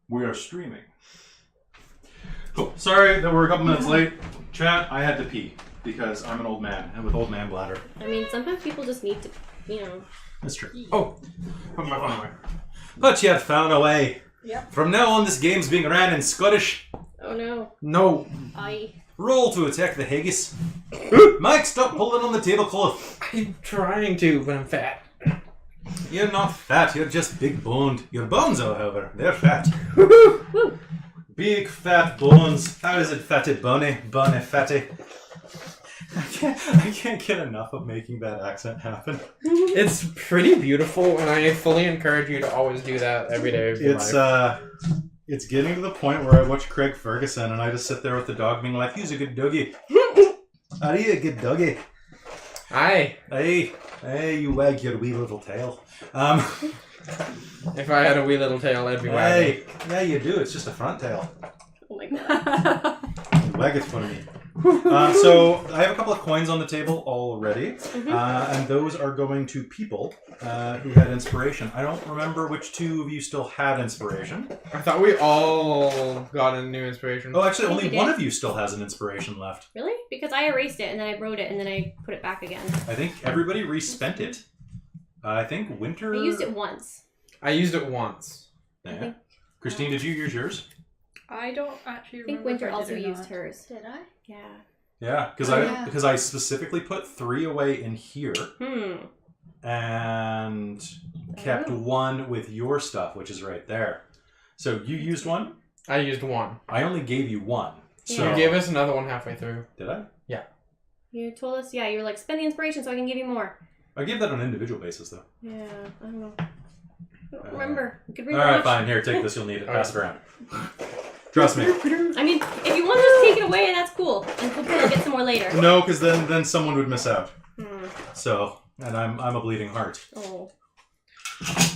We are streaming. Cool. Sorry that we're a couple minutes late. Chat, I had to pee because I'm an old man and with old man bladder. I mean, sometimes people just need to, you know. That's true. Oh, put my phone away. But you had found a way. Yep. From now on, this game's being ran in Scottish. Oh no. No. Roll to attack the haggis. Mike, stop pulling on the tablecloth. I'm trying to, but I'm fat. You're not fat, you're just big boned. Your bones, however, they're fat. Woo. Big fat bones. How is it fatty bony? Bony fatty. I can't get enough of making that accent happen. It's pretty beautiful, and I fully encourage you to always do that every day of your life. It's getting to the point where I watch Craig Ferguson and I just sit there with the dog being like, he's a good doggy. Are you a good doggy? Aye. Hey, you wag your wee little tail. If I had a wee little tail, I'd be wagging. Yeah, you do. It's just a front tail. Oh my god. Wag it's funny. So I have a couple of coins on the table already, and those are going to people who had inspiration. I don't remember which two of you still had inspiration. I thought we all got a new inspiration. Oh, actually, only one of you still has an inspiration left. Really? Because I erased it and then I wrote it and then I put it back again. I think everybody respent it. I think Winter... I used it once. I used it once. Yeah. Christine, did you use yours? I don't actually remember. I think Winter also used hers. Did I? Yeah. Yeah, because I specifically put 3 away in here. And kept 1 with your stuff, which is right there. So you used 1? I used 1. I only gave you 1. So You gave us another one halfway through. Did I? Yeah. You told us, you were like, spend the inspiration so I can give you more. I gave that on an individual basis, though. Yeah, I don't know. I don't remember. You could read Alright, fine. Here, take this. You'll need it. Pass it around. Trust me. I mean, if you want to just take it away, that's cool. And hopefully I'll get some more later. No, because then someone would miss out. So, and I'm a bleeding heart. Oh.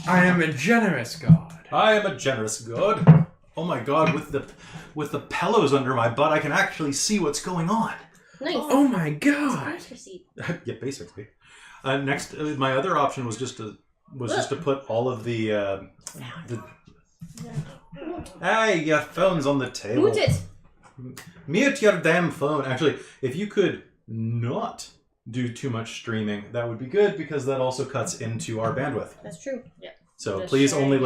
I am a generous god. I am a generous god. Oh my god, with the pillows under my butt, I can actually see what's going on. Nice. Oh my god. Yeah, basically. Next, my other option was just to put all of the Hey, your phone's on the table. Mute it. Mute your damn phone. Actually, if you could not do too much streaming, that would be good because that also cuts into our bandwidth. That's true. Yeah. So please only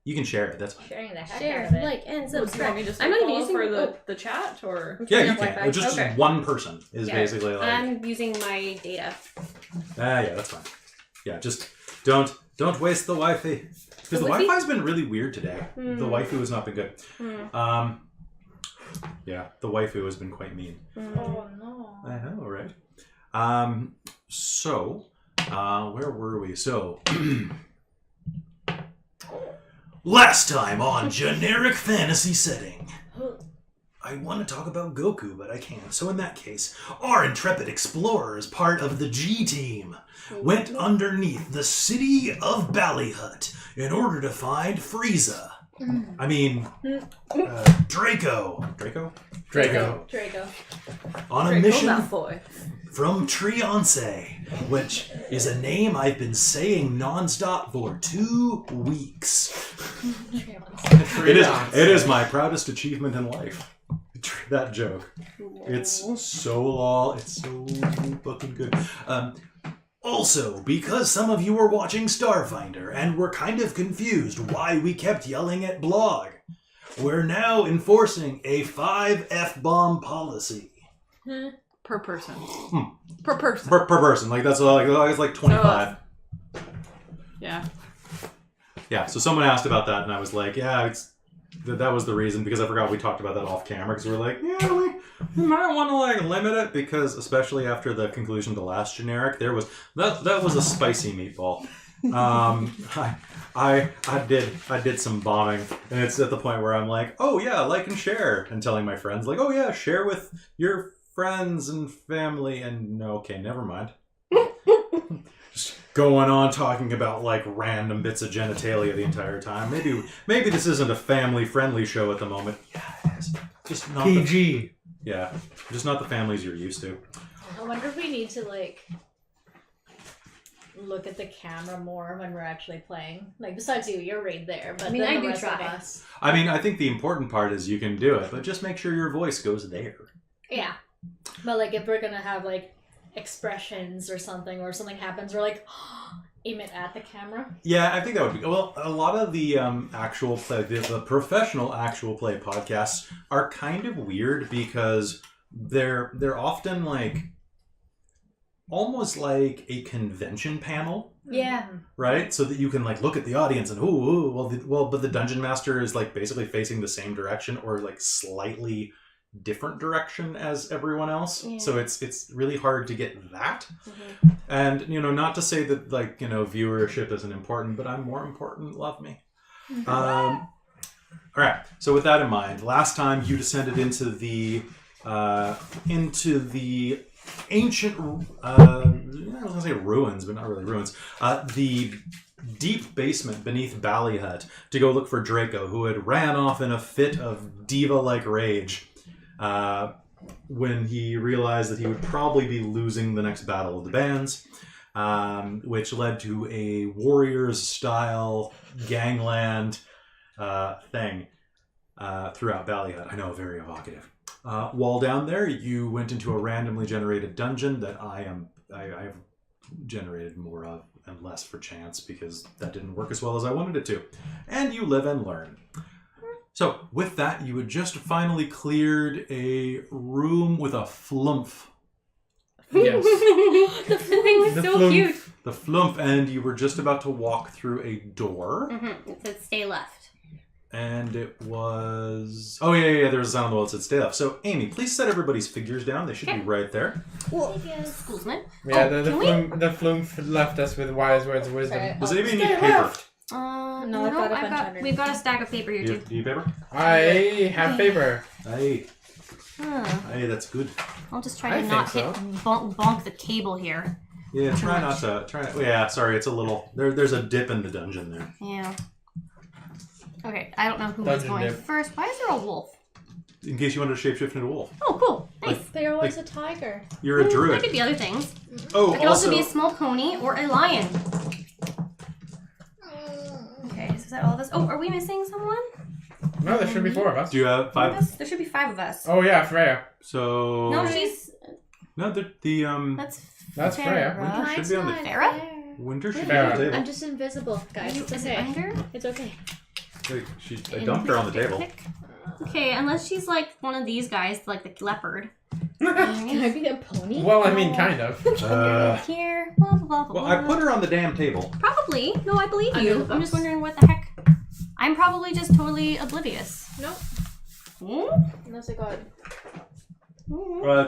you can share it. That's fine. Sharing the heck Share, out of it. like, and So do you want subscribe. me just I'm not even follow using for the chat or? Yeah, you can. It's just one person is basically like. I'm using my data. Yeah, that's fine. Yeah, just don't waste the Wi-Fi. Because the Wi-Fi's been really weird today. The waifu has not been good. Yeah, the waifu has been quite mean. Oh no. I know, right? So, where were we? So, last time on Generic Fantasy Setting. I want to talk about Goku, but I can't. So in that case, our intrepid explorers, part of the G team, went underneath the city of Ballyhut in order to find Frieza. I mean, Draco. Draco. On a mission from Trionce, which is a name I've been saying nonstop for 2 weeks. It is my proudest achievement in life. That joke. It's so lol. It's so fucking good. Also, because some of you were watching Starfinder and were kind of confused why we kept yelling at Blog, we're now enforcing a 5 F-bomb policy. Per person. Per person. Like that's like 25. Yeah. Yeah. So someone asked about that, and I was like, yeah, that was the reason because I forgot we talked about that off camera because we were like, yeah, we might want to like limit it because especially after the conclusion of the last generic, there was that was a spicy meatball. I did some bombing, and it's at the point where I'm like, oh yeah, like and share, and telling my friends like, oh yeah, share with your friends and family, and no, okay, never mind. Just going on talking about like random bits of genitalia the entire time. Maybe this isn't a family-friendly show at the moment. Yeah, it is. Just not PG. Just not the families you're used to. I wonder if we need to like look at the camera more when we're actually playing? Like, besides you, you're right there, but I mean, then I the do rest of try. us. I mean, I think the important part is you can do it, but just make sure your voice goes there. Yeah. But, like, if we're gonna have, like, expressions or something happens, we're like, aim it at the camera. Yeah, I think that would be... Well, a lot of the actual play, the professional actual play podcasts are kind of weird because they're often, like, almost like a convention panel. Yeah. Right? So that you can, like, look at the audience and, but the Dungeon Master is, like, basically facing the same direction or, like, slightly different direction as everyone else. Yeah. So it's really hard to get that. Mm-hmm. And, not to say that, like, viewership isn't important, but I'm more important. Love me. All right. So with that in mind, last time you descended into the ancient, I was gonna say ruins, but not really ruins. The deep basement beneath Ballyhut to go look for Draco, who had ran off in a fit of diva-like rage when he realized that he would probably be losing the next battle of the bands, which led to a warriors-style gangland thing throughout Ballyhut. I know, very evocative. While down there, you went into a randomly generated dungeon that I've generated more of and less for chance because that didn't work as well as I wanted it to. And you live and learn. So with that, you had just finally cleared a room with a flumph. Yes. The thing was The so flump. cute. The flumph, and you were just about to walk through a door. Mm-hmm. It said stay left. And it was... Oh, yeah, there was a sound on the wall that said stay left. So, Amy, please set everybody's figures down. They should be right there. Schoolsman. Yeah, Oh, the flume left us with wise words of wisdom. Sorry. Does anybody need paper? No, I've got a bunch under. We've got a stack of paper here, Do too. you have paper? I have paper. Hey, Huh. that's good. I'll just try I to not think hit so. bonk the table here. Yeah, try not to... yeah, sorry, it's a little... There's a dip in the dungeon there. Yeah. Okay, I don't know who Dungeon was going dip. first. Why is there a wolf? In case you wanted to shapeshift into a wolf. Oh, cool. Nice. But you're always a tiger. You're a That druid. could be other things. Oh, It could also be a small pony or a lion. Okay, so is that all of us? Oh, are we missing someone? No, there should be 4 of us. Do you have 5? There should be 5 of us. Oh yeah, Freya. So... No, she's... No, That's Freya. Winter should be on the... Farrah? Winter should be on the Farrah. I'm table. just invisible, guys. It's Is it okay. under? It's okay. Wait, I dumped her on the table. Okay, unless she's like one of these guys, like the leopard. Can I be a pony? Well, I mean, kind of. Here, blah, blah, blah, Well, blah. I put her on the damn table. Probably. No, I believe Under you. the I'm books. just wondering what the heck. I'm probably just totally oblivious. Nope. Hmm? Unless I got...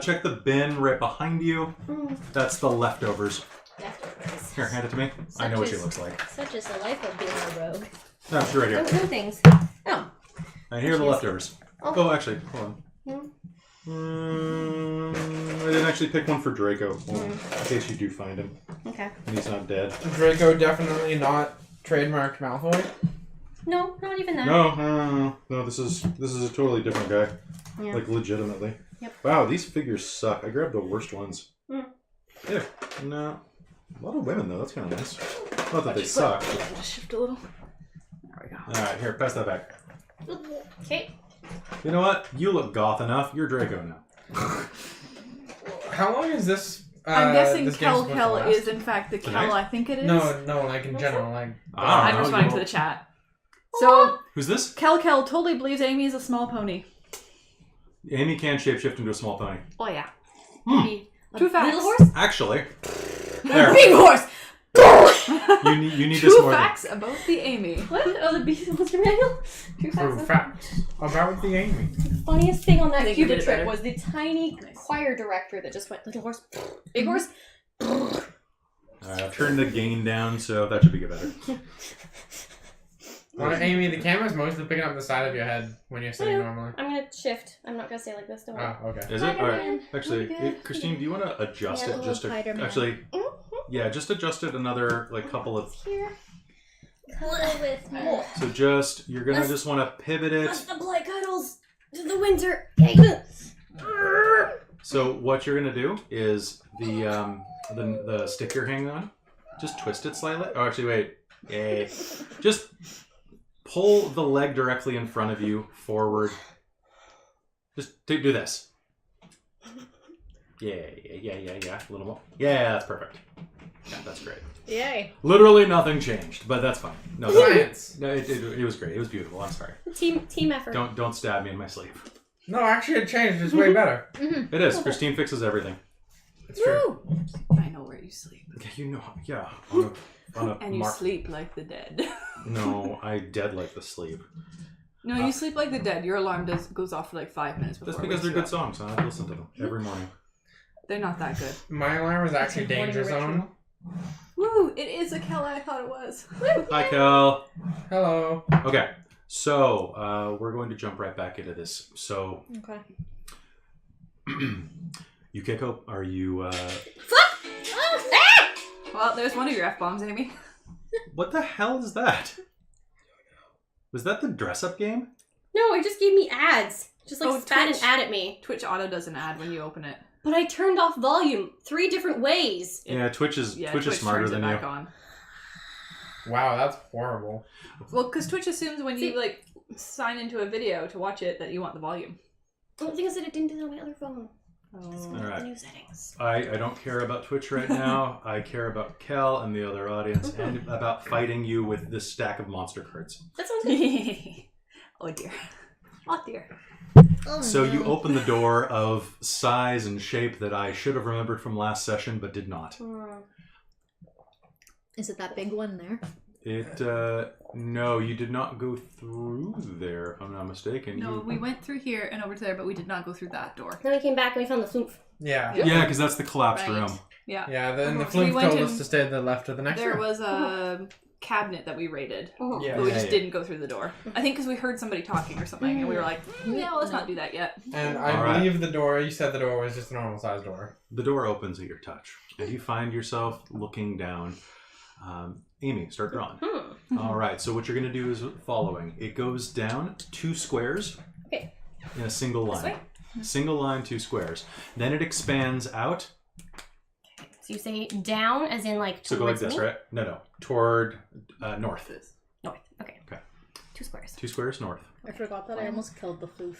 Check the bin right behind you. That's the leftovers. leftovers. Here, hand it to me. I know what she looks like. Such is the life of being a rogue. No, she's right here. Two things. Oh. And here are the leftovers. Oh. Oh, actually, hold on. I didn't actually pick one for Draco, in case you do find him. Okay. And he's not dead. Draco definitely not trademark Malfoy. No, not even that. No. This is a totally different guy. Yeah. Like, legitimately. Yep. Wow, these figures suck. I grabbed the worst ones. Mm. Yeah. No. A lot of women, though. That's kind of nice. Not that they suck. Just shift a little. There we go. Alright, here, pass that back. Okay. You know what? You look goth enough. You're Draco now. How long is this? I'm guessing this game's supposed to Kel last? is in fact the Tonight? Kel I think it is. No, like in general, like. I'm know, responding you to the chat. So Who's this? Kel totally believes Amy is a small pony. Amy can shapeshift into a small pony. Oh yeah. Maybe a Two facts. little horse? Actually, there. Big horse! You need this Two more than... facts about the Amy. What? Oh, the beast monster manual? Two For facts. facts about the Amy. The funniest thing on I that think you did Cupid it trip better. was the tiny choir director that just went, little horse, big horse. I've turned the gain down, so that should be better. Well, Amy, the camera's mostly picking up the side of your head when you're sitting Yeah. normally. I'm gonna shift. I'm not gonna stay like this, don't worry. Oh, okay. Is it? All right. Spider-Man. Actually, Okay, good. Christine, do you want to adjust Yeah, it a just to... little Spider-Man. Actually, yeah, just adjust it another, like, couple of... Here. Cuddle with me. So just, you're going to just want to pivot Let's it. apply cuddles to the winter. Yay. So what you're going to do is the stick you're hanging on, Just twist it slightly. Oh, actually, wait. Yay. Just pull the leg directly in front of you, forward. Just do this. Yeah. A little more. Yeah, that's perfect. Yeah, that's great. Yay. Literally nothing changed, but that's fine. No, Science. No, it was great. It was beautiful. I'm sorry. Team effort. Don't stab me in my sleep. No, actually, it changed. It's way better. It is. Christine fixes everything. It's true. I know where you sleep. Yeah, you know. Yeah. On a And you sleep like the dead. No, I dead like the sleep. No, you sleep like the dead. Your alarm goes off for like 5 minutes before. That's because it they're wakes good you up. songs, and I listen to them every morning. They're not that good. My alarm is actually It's a morning Danger Zone. ritual. Woo! It is a Kel I thought it was. Hi, Kel. Hello. Okay, so we're going to jump right back into this. So, Okay. Yukiko, are you? Well, there's one of your F-bombs, Amy. What the hell is that? Was that the dress-up game? No, it just gave me ads. Just like Oh, spat Twitch. an ad at me. Twitch auto does an ad when you open it. But I turned off volume 3 different ways. Yeah, Twitch is smarter turns than it you. back on. Wow, that's horrible. Well, because Twitch assumes when you like sign into a video to watch it that you want the volume. Well, the thing is that it didn't do that on my other phone. That's All one of right. the new settings. I don't care about Twitch right now. I care about Kel and the other audience, and about fighting you with this stack of monster cards. That sounds good. Oh dear. Oh dear. So you open the door of size and shape that I should have remembered from last session, but did not. Is it that big one there? No, you did not go through there, if I'm not mistaken. No, we went through here and over to there, but we did not go through that door. Then we came back and we found the floof. Yeah. Yeah, because that's the collapsed Right. room. Yeah. Yeah, then the We flip went told in- us to stay to the left of the next There room. was a cabinet that we raided, Yeah. but we Yeah, just yeah. didn't go through the door. I think because we heard somebody talking or something, and we were like, "No, let's not do that yet." And I All right. believe the door, you said the door was just a normal size door. The door opens at your touch, and you find yourself looking down. Amy, start drawing. All right, so what you're going to do is the following. It goes down 2 squares Okay. in a single This line. Single line, 2 squares. Then it expands out. So you say down as in like So go like towards this, me? right? No. Toward north. North. Okay. 2 squares. 2 squares north. I forgot that I almost killed the floof.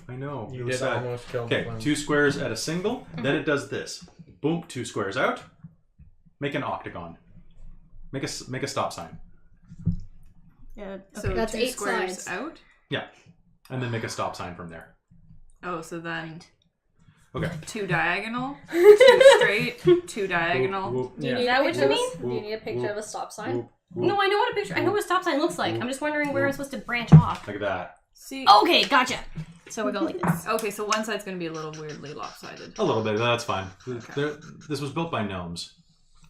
I know. You it was did sad. almost kill Okay, the flame. 2 squares at a single. Then it does this. Boom, 2 squares out. Make an octagon. Make a stop sign. Yeah. So That's 2 8 squares sides. out. Yeah. And then make a stop sign from there. Oh, so then Okay. 2 diagonal, 2 straight, 2 diagonal. Whoop, whoop, Do you Yeah. need Is that a what picture you of a- mean? Do you need a picture of a stop sign? whoop, whoop. No, I know what a picture. I know what a stop sign looks like. I'm just wondering where it's supposed to branch off. Like that. See. Okay, gotcha. So we go like this. Okay, so one side's going to be a little weirdly lopsided. A little bit, but that's fine. This was built by gnomes.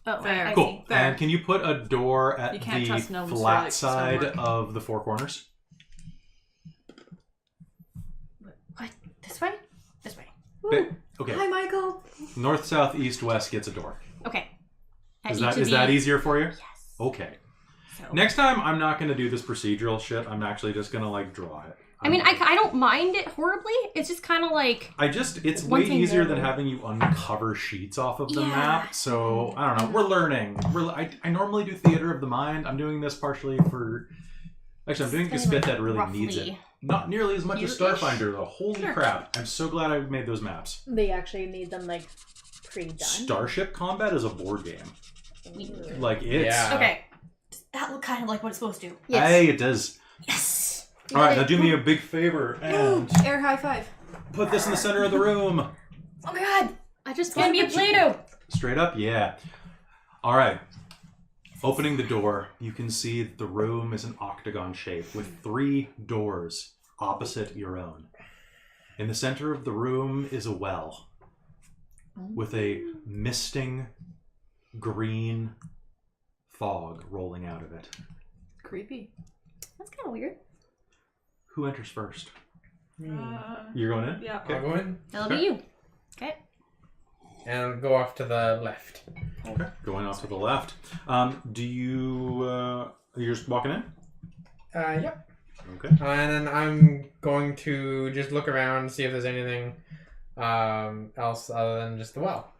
Oh, Fair. I Cool. see. Fair. And can you put a door at You can't the trust gnomes for, flat like, side stonework. of the 4 corners? What? This way? This way. Okay. Hi, Michael. North, south, east, west gets a door. Okay. At Is each of that the- easier for you? Yes. Okay. So. Next time, I'm not going to do this procedural shit. I'm actually just going to, like, draw it. I mean, I don't mind it horribly. It's just kind of like... It's One way thing easier though- than having you uncover sheets off of the Yeah. map. So, I don't know. We're learning. I normally do theater of the mind. I'm doing this partially for... Actually, I'm doing this bit that really needs it. roughly Not nearly as much as you-ish. Starfinder, though. Holy Sure. crap. I'm so glad I made those maps. They actually need them like pre-done. Starship Combat is a board game. Like, it's... Yeah. Okay. Does that look kind of like what it's supposed to? Yes. Hey, it does. Yes! All right, now do me a big favor and Air high five. put this in the center of the room. Oh my god! I just It's gonna be a want Play-Doh! Straight up, yeah. All right. Opening the door, you can see the room is an octagon shape with 3 doors opposite your own. In the center of the room is a well with a misting green fog rolling out of it. Creepy. That's kind of weird. Who enters first? Uh, You're going in? yeah. I'll go in That'll be you. Okay. and go off to the left. Okay. Going off to the left. Do you... you're just walking in? Yep. Okay. And then I'm going to just look around and see if there's anything else other than just the well.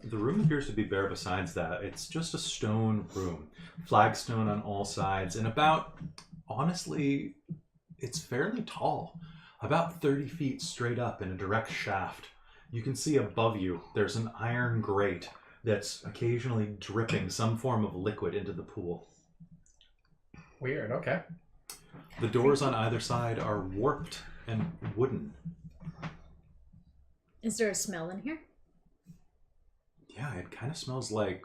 The room appears to be bare besides that. It's just a stone room. Flagstone on all sides. And honestly, it's fairly tall. About 30 feet straight up in a direct shaft. You can see above you, there's an iron grate that's occasionally dripping some form of liquid into the pool. Weird, okay. The doors on either side are warped and wooden. Is there a smell in here? Yeah, it kind of smells like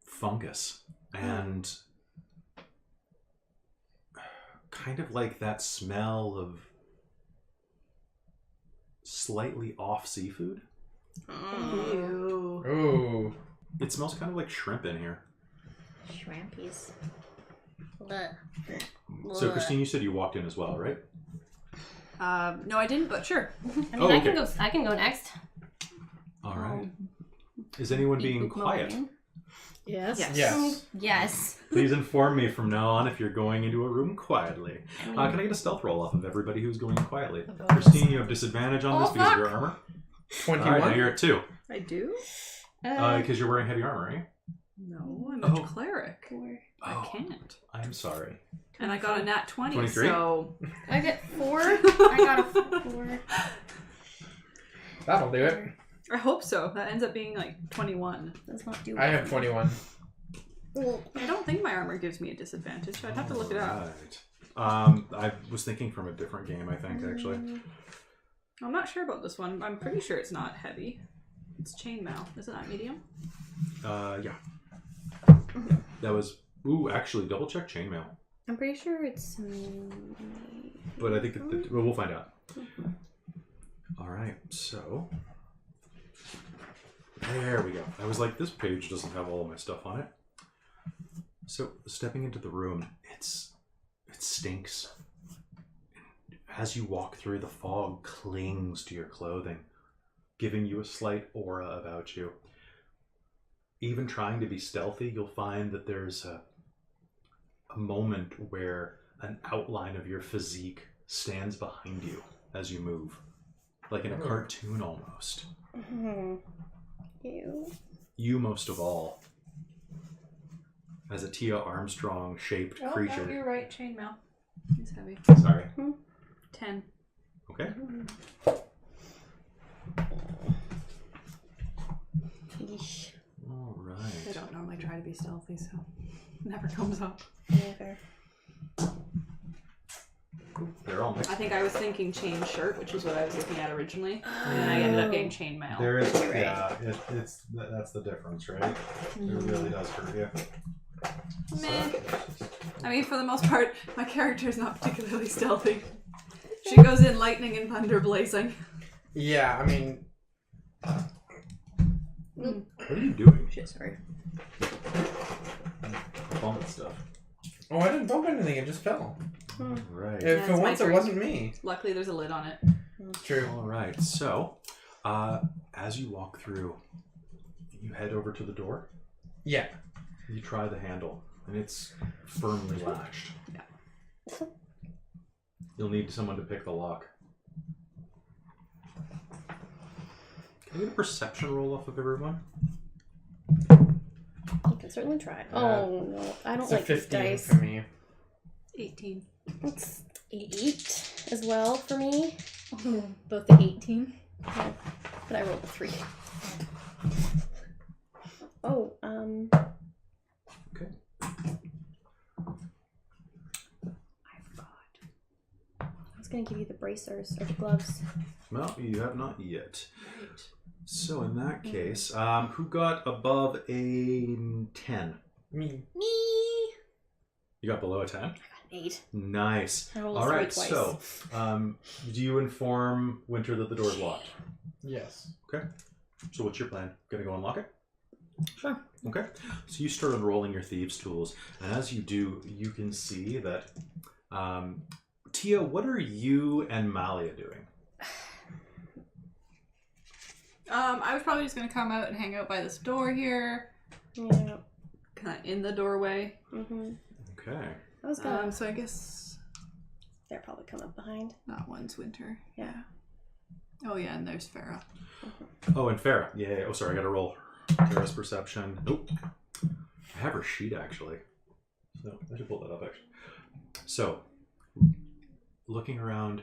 fungus and kind of like that smell of slightly off seafood. Ew. Ooh. It smells kind of like shrimp in here. Shrimpies. So, Christine, you said you walked in as well, right? No, I didn't, but sure. I mean, Oh, I okay. can go next. All right. Is anyone being quiet? Yes. Yes. Yes. Yes. Please inform me from now on if you're going into a room quietly. I mean, Can I get a stealth roll off of everybody who's going quietly? Oh, Christine, you have disadvantage on this Oh, because fuck. of your armor. 21? All right, now you're at 2. I do? Because you're wearing heavy armor, right? No, I'm Oh. a cleric. I Oh. can't. I'm sorry. And I got a nat 20, 23? so... I get 4. I got a 4. That'll do it. I hope so. That ends up being like 21. Does not do. I have 21. I don't think my armor gives me a disadvantage. I'd have to look it up. Right. I was thinking from a different game, I think, actually. I'm not sure about this one. I'm pretty sure it's not heavy. It's chainmail. Isn't that medium? Yeah. That was... Ooh, actually, double check chainmail. I'm pretty sure it's. But I think well, we'll find out. All right, so... There we go. I was like, this page doesn't have all of my stuff on it. So, stepping into the room, it stinks. As you walk through, the fog clings to your clothing, giving you a slight aura about you. Even trying to be stealthy, you'll find that there's a moment where an outline of your physique stands behind you as you move. Like in a cartoon almost. Ew. You most of all. As a Tia Armstrong shaped Oh, creature. no, you're right. Chainmail. It's heavy. Sorry. 10. Okay. Yeesh. All I right. don't normally try to be stealthy, so it never comes up. Never. Cool. They're all mixed. I think I was thinking chain shirt, which is what I was looking at originally, and then I ended up getting chainmail. There is, You're right. yeah, that's the difference, right? It really does hurt you. Meh. I mean, for the most part, my character is not particularly stealthy. She goes in lightning and thunder blazing. Yeah, I mean... What are you doing? Shit, sorry. Bumping stuff. Oh, I didn't bump anything, it just fell. Right. If for it's my once it turn. wasn't me. Luckily, there's a lid on it. True. All right. So, as you walk through, you head over to the door. Yeah. You try the handle, and it's firmly latched. Yeah. You'll need someone to pick the lock. Can I get a perception roll off of everyone? You can certainly try. Oh no, I don't It's a like these 15 dice. for me. 18. It's 8 as well for me. Both the 18. But I rolled a 3. Oh, Okay. I forgot. I was gonna give you the bracers or the gloves. Well, you have not yet. Right. So in that case, who got above a 10? Me. Me. You got below a 10? 8. Nice. I rolled a All 3 right. twice. So, do you inform Winter that the door is locked? Yes. Okay. So what's your plan? Gonna go unlock it? Sure. Okay. So you start unrolling your thieves' tools, and as you do, you can see that. Tia, what are you and Malia doing? I was probably just gonna come out and hang out by this door here, Yeah. kind of in the doorway. Mhm. Okay. I was gonna. So I guess They're probably come up behind. that one's Winter. Yeah. Oh yeah, and there's Farah. Oh, and Farah. Yeah. Oh, sorry. I got to roll Farah's perception. Nope. I have her sheet actually. So I should pull that up actually. So, looking around,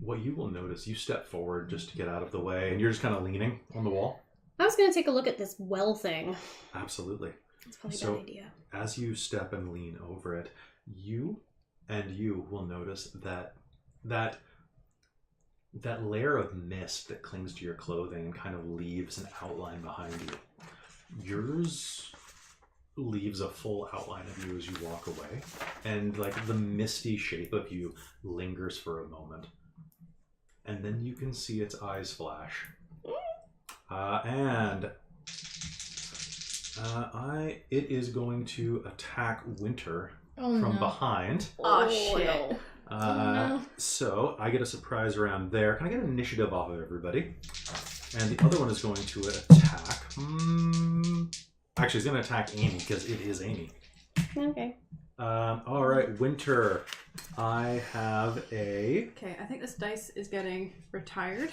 what you will notice, you step forward just to get out of the way, and you're just kind of leaning on the wall. I was going to take a look at this well thing. Absolutely. That's probably a So, bad idea. as you step and lean over it, you will notice that layer of mist that clings to your clothing and kind of leaves an outline behind you. Yours leaves a full outline of you as you walk away, and like the misty shape of you lingers for a moment, and then you can see its eyes flash, and it is going to attack Winter from behind. Oh shit. No. So I get a surprise around there. Can I get an initiative off of everybody? And the other one is going to attack. Actually, it's going to attack Amy because it is Amy. Okay. All right, Winter. I have a. Okay, I think this dice is getting retired.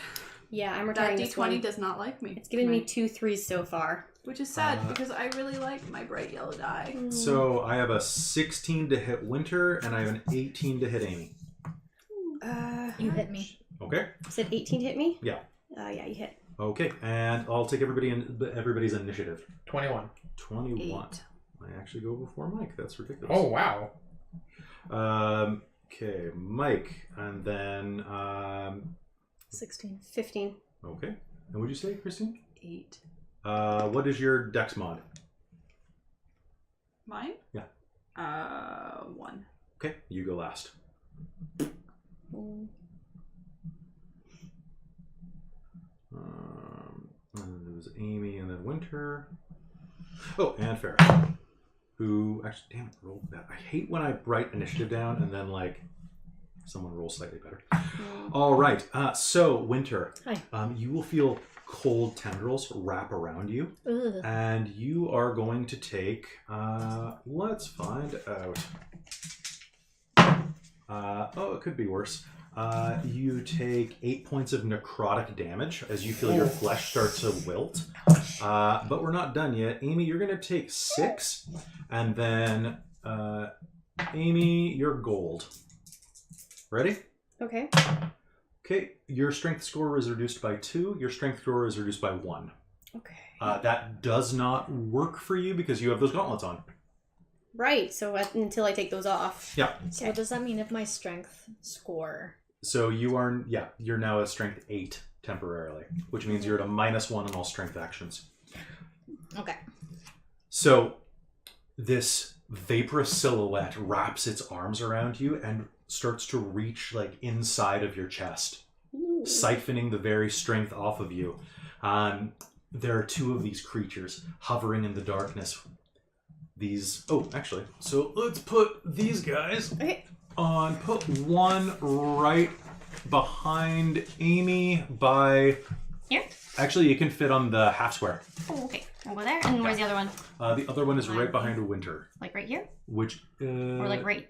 Yeah, I'm That retiring this D20 one. does not like me. It's given me tonight, 2 3s so far. which is sad because I really like my bright yellow die. So I have a 16 to hit Winter, and I have an 18 to hit Amy. You hit me. Okay. You said 18 hit me? Yeah. Yeah, you hit. Okay, and I'll take everybody's initiative. 21. 21. 8. I actually go before Mike. That's ridiculous. Oh, wow. Okay, Mike, and then 16. 15. okay. And what'd you say, Christine? 8. What is your dex mod? Mine? Yeah. 1. Okay, you go last. And it was Amy, and then Winter. Oh, and Farrah, who actually, damn it, rolled that. I hate when I write initiative down and then like someone rolls slightly better. All right, so Winter, Hi. You will feel cold tendrils wrap around you, Ugh. and you are going to take. Let's find out. Oh, it could be worse. You take 8 points of necrotic damage as you feel your flesh start to wilt. But we're not done yet. Amy, you're going to take 6. And then, Amy, you're gold. Ready? Okay. Okay, your strength score is reduced by 2. Your strength score is reduced by 1. Okay. That does not work for you because you have those gauntlets on. Right, so until I take those off. Yeah. So what does that mean if my strength score? So you're now at strength 8 temporarily, which means you're at a -1 on all strength actions. Okay. So this vaporous silhouette wraps its arms around you and starts to reach like inside of your chest, siphoning the very strength off of you. There are 2 of these creatures hovering in the darkness. So let's put these guys on. Put one right behind Amy by... Here? Actually, it can fit on the half square. Oh, okay. I'll go there. And where's the other one? The other one is right behind Winter. Like right here? Which... Or like right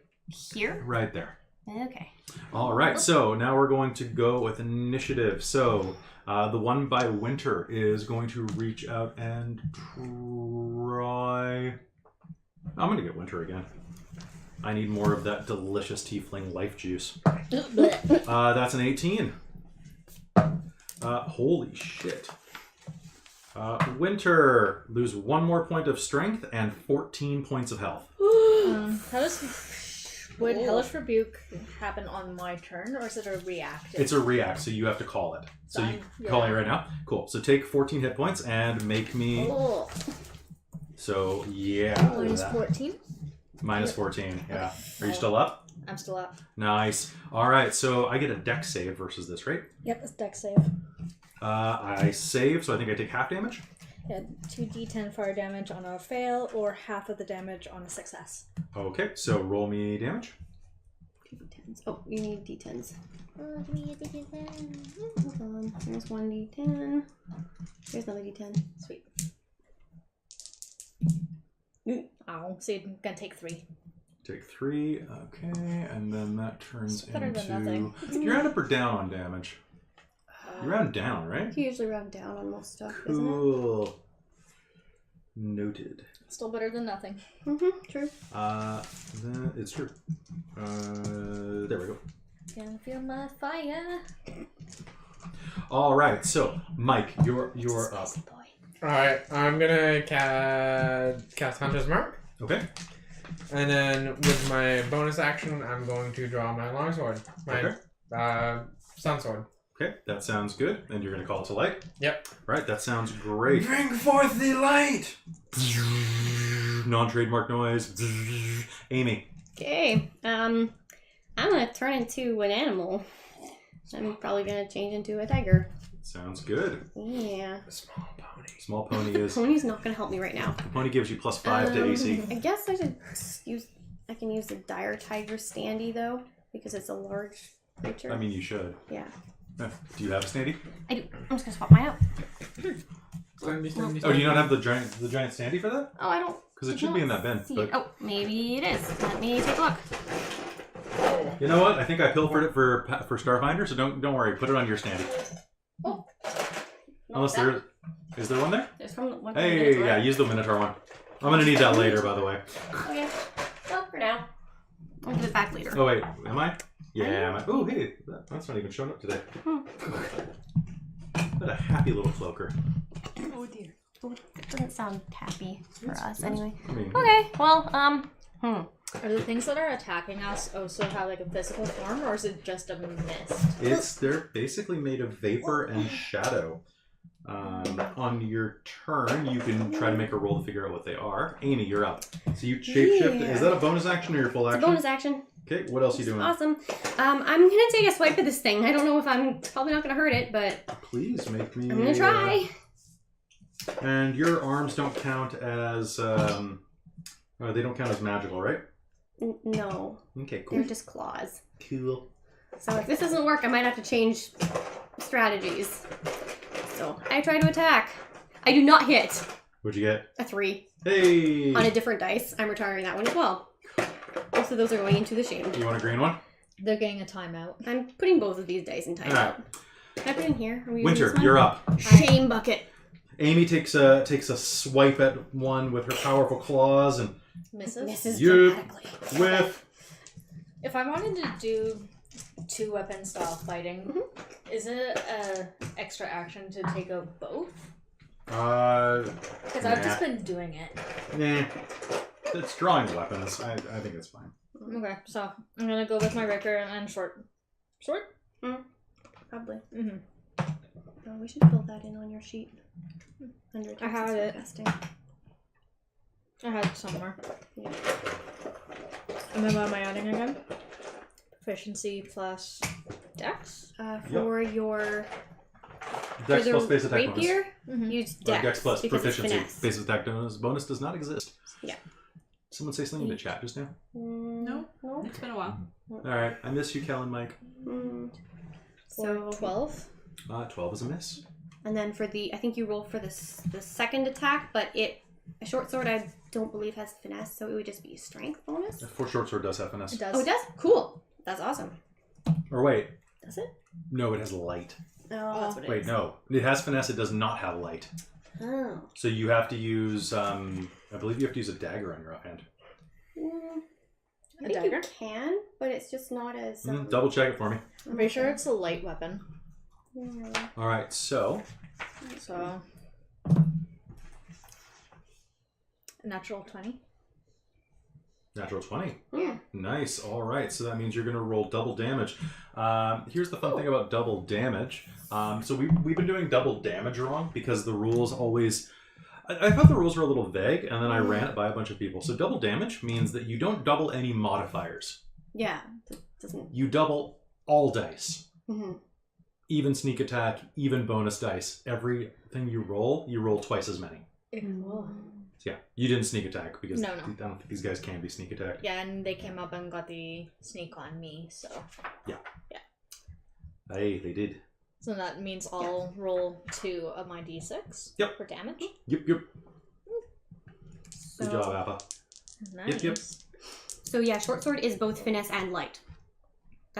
here? Right there. Okay. All right, so now we're going to go with initiative. So the one by Winter is going to reach out and try... I'm going to get Winter again. I need more of that delicious tiefling life juice. That's an 18. Holy shit. Winter, lose 1 more point of strength and 14 points of health. Would Hellish Rebuke happen on my turn, or is it a reactive? It's a react, so you have to call it. So you calling it right now? Cool. So take 14 hit points and make me... Oh. So, yeah. Minus 14? Minus 14, yeah. Are you still up? I'm still up. Nice. All right, so I get a dex save versus this, right? Yep, it's dex save. I save, so I think I take half damage. Yeah, 2d10 fire damage on a fail, or half of the damage on a success. Okay, so roll me damage. 2 d10s. Oh, you need d10s. Hold on. There's 1 d10. There's another d10. Sweet. Ow. So you're gonna take 3. Take 3, okay, and then that turns It's better than into... nothing. You're up or down on damage? You round down, right? You usually round down on most stuff, isn't it? Cool. Noted. Still better than nothing. True. It's true. There we go. Can feel my fire. All right, so Mike, you're up. Spicy boy. Alright, I'm gonna cast Hunter's Mark. Okay. And then with my bonus action, I'm going to draw my longsword. My sun sword. Okay, that sounds good. And you're going to call it to light? Yep. Right, that sounds great. Bring forth the light! Non-trademark noise. Amy. Okay. I'm gonna turn into an animal. I'm probably gonna change into a tiger. Sounds good. Yeah. A small pony. Small pony is... Pony's not gonna help me right now. The pony gives you +5 to AC. I guess I should use... I can use the dire tiger standee, though, because it's a large creature. I mean, you should. Yeah. Do you have a standee? I do. I'm just gonna swap mine out. Oh, do you not have the giant standee for that? Oh, I don't... Because it should be in that bin. see But... it. Oh, maybe it is. Let me take a look. You know what? I think I pilfered it for Starfinder, so don't worry. Put it on your standee. Oh. Unless there is there one there? There's from the one. Hey, yeah, use the Minotaur one. I'm gonna need that later, by the way. Okay. Well, for now. I'll give it back later. Oh wait, am I? Yeah, am I? Oh hey, that's not even showing up today. What a happy little cloaker. Oh dear. Oh, that doesn't sound happy for us, anyway. I mean, Okay. Well, Are the things that are attacking us also have like a physical form, or is it just a mist? they're basically made of vapor and shadow. On your turn, you can try to make a roll to figure out what they are. Amy, you're up. So you shapeshift. Yeah. Is that a bonus action or your full it's a action? bonus action. Okay, what else are you doing? Awesome. I'm gonna take a swipe at this thing. I don't know if I'm probably not gonna hurt it, but Please make me. I'm gonna try. And your arms don't count as. They don't count as magical, right? No, Okay, cool. they're just claws. Cool. So if this doesn't work, I might have to change strategies. So I try to attack. I do not hit. What'd you get? A 3 Hey! on a different dice. I'm retiring that one as well. Both of those are going into the shame. You want a green one? They're getting a timeout. I'm putting both of these dice in timeout. Alright. Can I put it in here? Are we using Winter, this one? you're up. Shame bucket. Amy takes a swipe at one with her powerful claws and Misses? You- dramatically. whiff. If I wanted to do 2 weapon style fighting, is it a extra action to take out both? Because I've just been doing it. Nah. It's drawing weapons. I think it's fine. Okay, so I'm gonna go with my rapier and short. Short? Probably. Mm-hmm. Oh, we should fill that in on your sheet. Under I have it. casting. I had somewhere. Yeah. And then what am I adding again? Proficiency plus dex? For your Dex for plus the base attack bonus. rapier, Mm-hmm. use Or dex, Dex plus because it's proficiency. finesse. Base attack bonus does not exist. Yeah. Someone say something in the chat just now? No. No. It's been a while. Alright, I miss you, Kel and Mike. So 12? 12 is a miss. And then for the, I think you roll for the second attack, but a short sword I don't believe has finesse, so it would just be a strength bonus. For short sword does have finesse. It does. Oh, it does? Cool. That's awesome. Or wait, Does it? no, it has light. Oh, that's what it Wait, is. no. It has finesse, it does not have light. Oh. So you have to use, I believe you have to use a dagger on your offhand. I A think dagger? you can, but it's just not as... Double check it for me. I'm pretty sure it's a light weapon. Yeah. Alright, so So. Natural 20. natural 20. Yeah. Nice. All right. So that means you're going to roll double damage. Here's the fun thing about double damage. So we've been doing double damage wrong because the rules always... I thought the rules were a little vague, and then I ran it by a bunch of people. So double damage means that you don't double any modifiers. Yeah. That doesn't... You double all dice. Mm-hmm. Even sneak attack, even bonus dice. Everything you roll twice as many. Oh. So yeah, you didn't sneak attack because No. I don't think these guys can be sneak attacked. Yeah, and they came up and got the sneak on me, so. Hey, they did. So that means I'll roll 2 of my d6 Yep. for damage. Yep. So, Good job, Appa. Nice. Yep. So yeah, short sword is both finesse and light.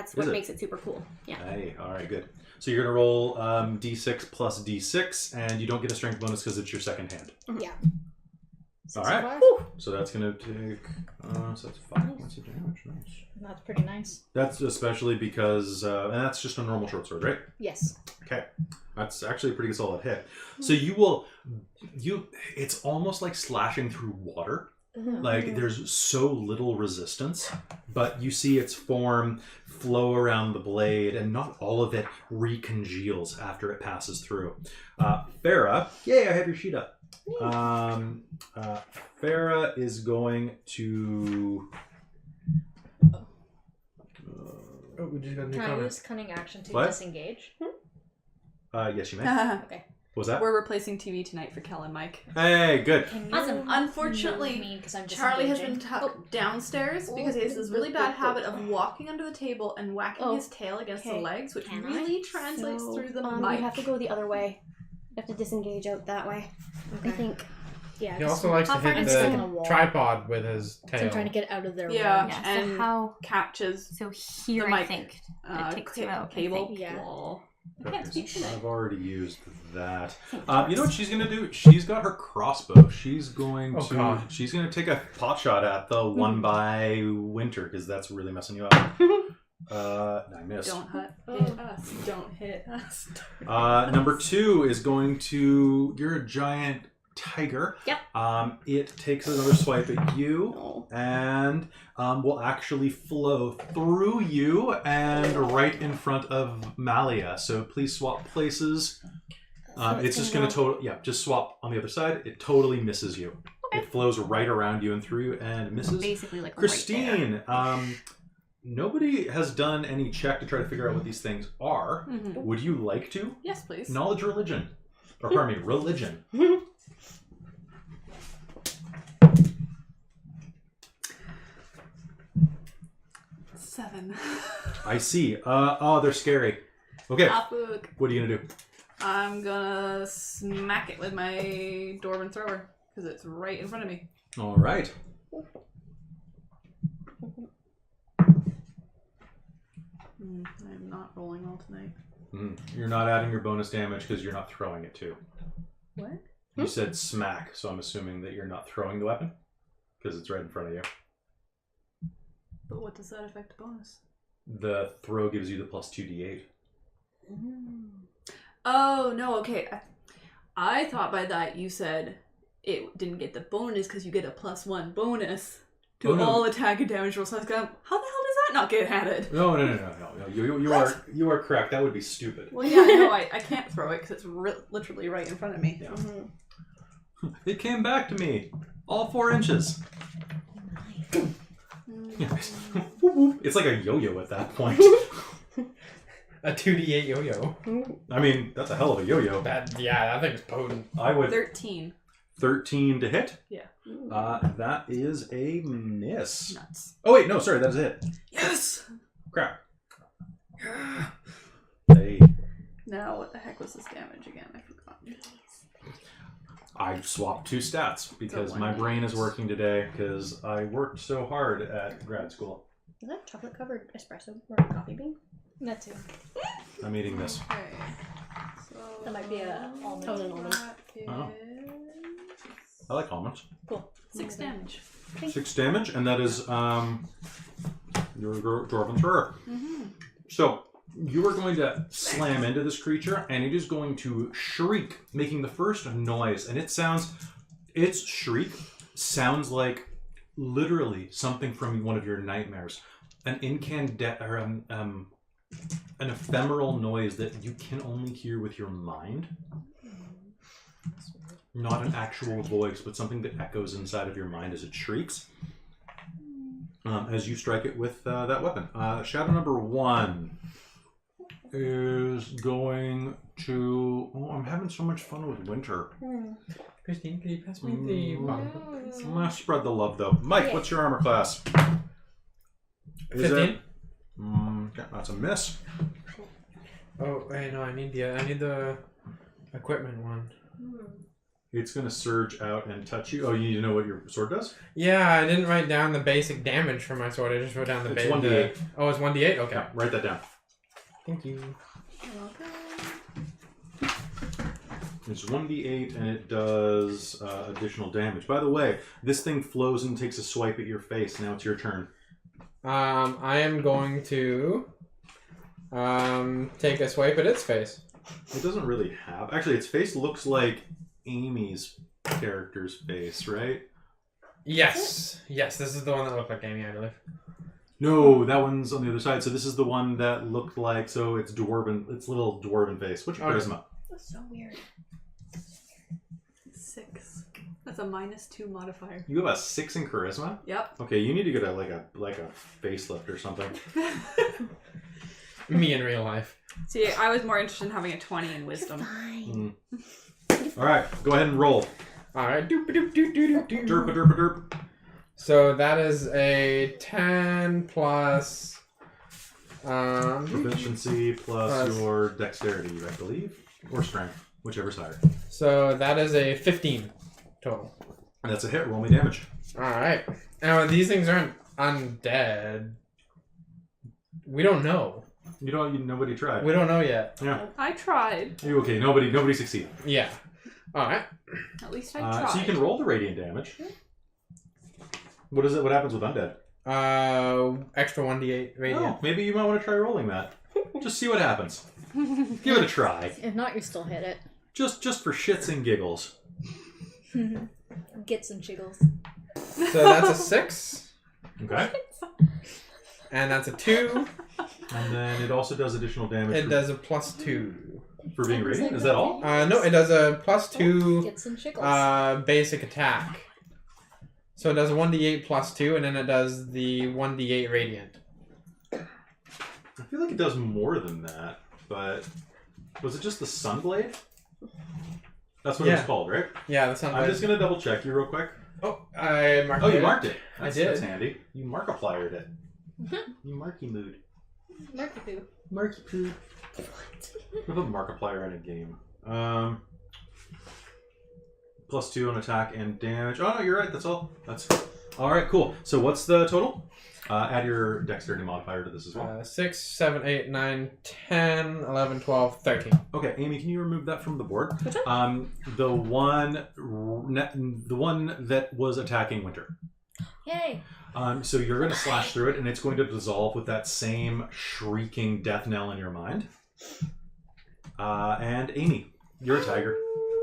That's what Is it? makes it super cool. Yeah. Hey, all right, good. So you're gonna roll d6 plus d6, and you don't get a strength bonus because it's your second hand. Yeah. All right. 65? So that's gonna take. So that's 5 points of damage. Nice. That's pretty nice. That's especially because, and that's just a normal short sword, right? Yes. Okay, that's actually a pretty solid hit. So it's almost like slashing through water. Like there's so little resistance, but you see its form flow around the blade, and not all of it recongeals after it passes through. Farah, yay! I have your sheet up. Farah is going to. Oh, we just got a new Can I comment. use cunning action to What? disengage? Yes, you may. What was that? We're replacing TV tonight for Kel and Mike. Hey, good. Can you Awesome. Unfortunately, move me because I'm Charlie has been disengaging? tucked downstairs because he has this really bad habit of walking under the table and whacking his tail against the Okay. legs, which Can I? really translates So, through the you mic. have to go the other way. You have to disengage out that way. I think. Yeah. He also likes to How far hit is it? the tripod with his So tail. I'm trying to get out of their Yeah. range. Yeah. And So how? Catches So here, the I mic, think it takes you out. I cable. think. Yeah. Wall. I can't speak tonight. I've already used that. I think You know what she's gonna do? She's got her crossbow. She's going Oh, to. God. She's gonna take a pot shot at the one by Winter because that's really messing you up. I missed. Don't hit us. Don't hit us. Number 2 is going to. You're a giant tiger. Yep. It takes another swipe at you No. and will actually flow through you and right in front of Malia. So please swap places. It's just going to just swap on the other side. It totally misses you. Okay. It flows right around you and through you and misses. Basically, like Christine, nobody has done any check to try to figure out what these things are. Mhm. Would you like to? Yes, please. Knowledge religion. Or pardon me, religion. 7. I see. They're scary. Okay, Fuck. what are you going to do? I'm gonna smack it with my Dwarven thrower because it's right in front of me. All right. I'm not rolling well tonight. You're not adding your bonus damage because you're not throwing it too. What? You said smack, so I'm assuming that you're not throwing the weapon because it's right in front of you. But what does that affect the bonus? The throw gives you the plus 2d8. Oh, no, okay. I thought by that you said it didn't get the bonus because you get a +1 bonus to Oh, no. all attack and damage rolls. So I was going, how the hell does that not get added? No. You are correct. That would be stupid. Well, yeah, no, I can't throw it because it's literally right in front of me. Yeah. It came back to me. All 4 inches. It's like a yo-yo at that point. A 2d8 yo-yo. I mean, that's a hell of a yo-yo. That thing's potent. I would 13. 13 to hit. Yeah. That is a miss. Nuts. Oh wait, no, sorry, that was a hit. Yes! Crap. Hey, Now, what the heck was this damage again? I forgot. I swapped 2 stats because So my 1d8. brain is working today because I worked so hard at grad school. Is that chocolate covered espresso or coffee bean? That too. I'm eating this. Okay. So That might be a almond. Oh, an almond. that is Oh. I like almonds. Cool. 6 damage. 6 damage, and that is your Dwarven thrower. So you are going to slam into this creature, and it is going to shriek, making the first noise. And its shriek sounds like literally something from one of your nightmares. An an ephemeral noise that you can only hear with your mind. Not an actual voice, but something that echoes inside of your mind as it shrieks. As you strike it with that weapon. Shadow number 1 is going to... Oh, I'm having so much fun with Winter. Christine, can you pass me the bottle, please? I'm going to spread the love, though. Mike, Yeah. what's your armor class? Is 15. it? Okay, that's a miss. Oh, wait, no, I need the equipment one. It's going to surge out and touch you. Oh, you need to know what your sword does? Yeah, I didn't write down the basic damage for my sword. I just wrote down the It's basic. 1d8. Oh, it's 1d8? Okay. Yeah, write that down. Thank you. You're welcome. It's 1d8 and it does additional damage. By the way, this thing flows and takes a swipe at your face. Now it's your turn. I am going to take a swipe at its face. It doesn't really have... Actually, its face looks like Amy's character's face, right? Yes. Yes, this is the one that looked like Amy, I believe. No, that one's on the other side. So this is the one that looked like... So it's dwarven. It's little dwarven face. What's your Okay. charisma? That's so weird. 6. That's a -2 modifier. You have a 6 in charisma? Yep. Okay, you need to get a facelift or something. Me in real life. See, I was more interested in having a 20 in wisdom. Fine. All right, go ahead and roll. Alright. Doop, doop, doop, doop, doop. Derp, derp, derp. So that is a 10 plus... Proficiency plus Plus- your dexterity, I believe, or strength, whichever's higher. So that is a 15 total. And that's a hit. Roll me damage. Alright. Now, these things aren't undead. We don't know. Nobody tried. We don't know yet. Yeah. I tried. You okay? Nobody succeeded. Yeah. Alright. At least I tried. So you can roll the radiant damage. What is it? What happens with undead? Extra 1d8 radiant. Oh, maybe you might want to try rolling that. Just see what happens. Give it a try. If not, you still hit it. Just for shits and giggles. Get some jiggles. So that's a 6. Okay. And that's a 2. And then it also does additional damage It does a +2. for being radiant. Is that all? No, it does a +2 Get some jiggles. basic attack. So it does a 1d8 +2, and then it does the 1d8 radiant. I feel like it does more than that, but was it just the Sunblade? That's what it was Yeah. called, right? Yeah, that sounds I'm just gonna double check you real quick. Oh, I marked Oh, it. you marked it. I That's, did. That's handy. You Markipliered it. You Marky mood. Marky-poo. Marky poo. We have a Markiplier in a game. +2 on attack and damage. Oh no, you're right. That's all. That's all right. Cool. So what's the total? Add your dexterity modifier to this as well. 6, 7, 8, 9, 10, 11, 12, 13. Okay, Amy, can you remove that from the board? Which The one that was attacking Winter. Yay. So you're going to slash through it, and it's going to dissolve with that same shrieking death knell in your mind. And Amy, you're a tiger.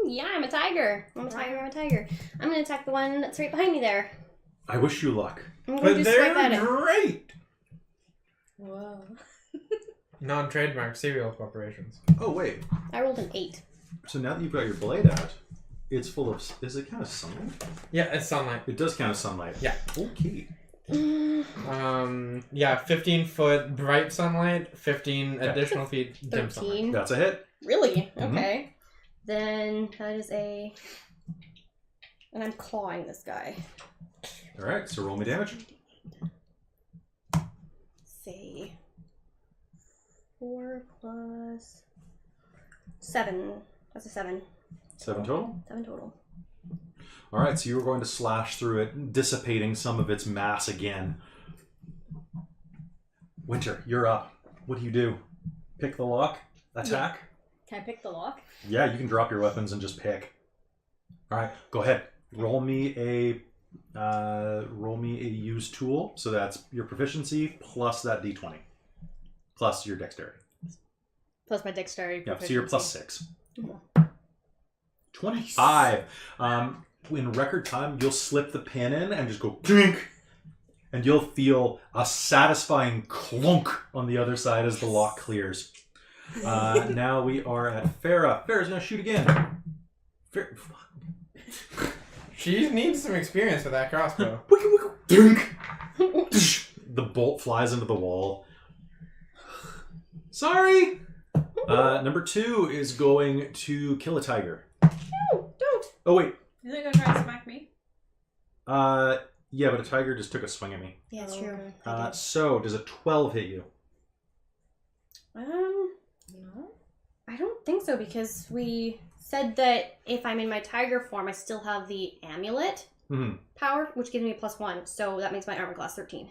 Yeah, I'm a tiger. I'm a tiger. I'm gonna attack the one that's right behind me there. I wish you luck. I'm gonna But just swipe at they're it. great! Whoa. Non-trademark cereal corporations. Oh, wait. I rolled an 8. So now that you've got your blade out, it's full of... Does it count as sunlight? Yeah, it's sunlight. It does count as sunlight. Yeah. Okay. Yeah, 15 foot bright sunlight, 15 additional feet dim sunlight. 13. That's a hit. Really? Mhm. Okay. Then that is a... And I'm clawing this guy. All right, so roll me damage. Say 4 plus 7. That's a 7. 7 total? 7 total. All right, so you're going to slash through it, dissipating some of its mass again. Winter, you're up. What do? Pick the lock? Attack? Can I pick the lock? Yeah, you can drop your weapons and just pick. All right, go ahead. Roll me a use tool. So that's your proficiency plus that d20, plus your dexterity. Plus my dexterity. Yeah, so you're plus 6. Mhm. 25. In record time, you'll slip the pin in and just go clink, and you'll feel a satisfying clunk on the other side as the lock clears. Now we are at Farah. Farah's gonna shoot again. She needs some experience with that crossbow. Dink. The bolt flies into the wall. Sorry. Number 2 is going to kill a tiger. No, don't. Oh wait. You think gonna try to smack me? Yeah, but a tiger just took a swing at me. Yeah, it's Oh, true. okay. I did. So does a 12 hit you? No? I don't think so because we said that if I'm in my tiger form, I still have the amulet power, which gives me a +1. So that makes my armor class 13.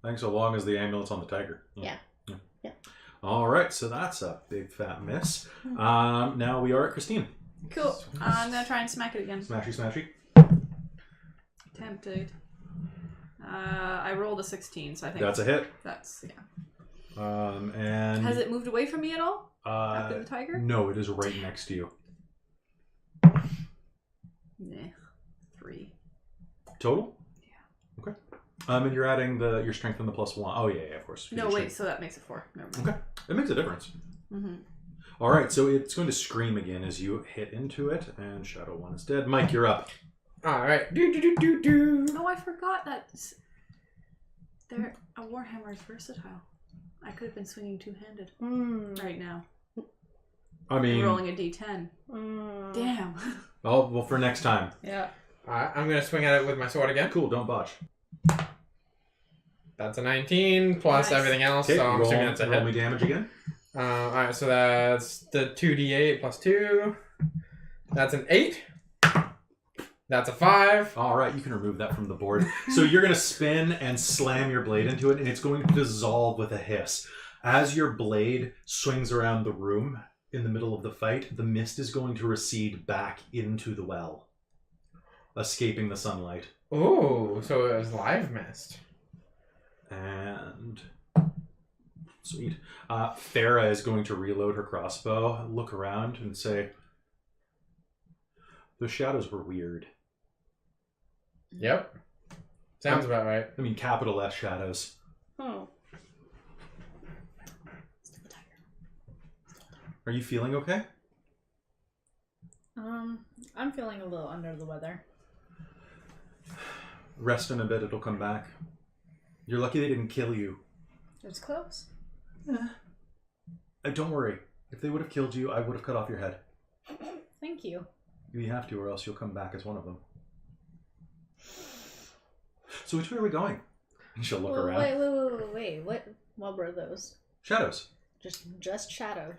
I think so long as the amulet's on the tiger. Yeah. All right, so that's a big fat miss. Now we are at Christine. Cool. I'm gonna try and smack it again. Smashy, smashy. Tempted. I rolled a 16, so I think That's a hit. that's And Has it moved away from me at all? After the tiger? No, it is right next to you. Nah. 3. Total? Yeah. Okay. And you're adding your strength and the +1. Oh yeah, of course. No, wait. So that makes it 4. Never mind. Okay, it makes a difference. Mm-hmm. All right, so it's going to scream again as you hit into it, and Shadow 1 is dead. Mike, you're up. All right. Do. Oh, I forgot that. A warhammer is versatile. I could have been swinging two-handed right now. I mean, rolling a d10. Damn. Oh, well, for next time. Yeah. I'm gonna swing at it with my sword again. Cool, don't botch. That's a 19 plus Nice. everything else, Okay, so I'm assuming that's a roll hit. me damage again. Alright, so that's the 2d8 plus 2. That's an 8. That's a 5. All right, you can remove that from the board. So you're going to spin and slam your blade into it, and it's going to dissolve with a hiss. As your blade swings around the room in the middle of the fight, the mist is going to recede back into the well, escaping the sunlight. Ooh, so it was live mist. And sweet. Farah is going to reload her crossbow, look around, and say, "The shadows were weird. Yep. Sounds about right. I mean, capital S shadows. Oh. Are you feeling okay?" I'm feeling a little under the weather. Rest in a bit, it'll come back. You're lucky they didn't kill you. It was close. Don't worry. If they would have killed you, I would have cut off your head. Thank you. You have to, or else you'll come back as one of them. So which way are we going? And she'll look around. Wait. What were those? Shadows. Just shadows.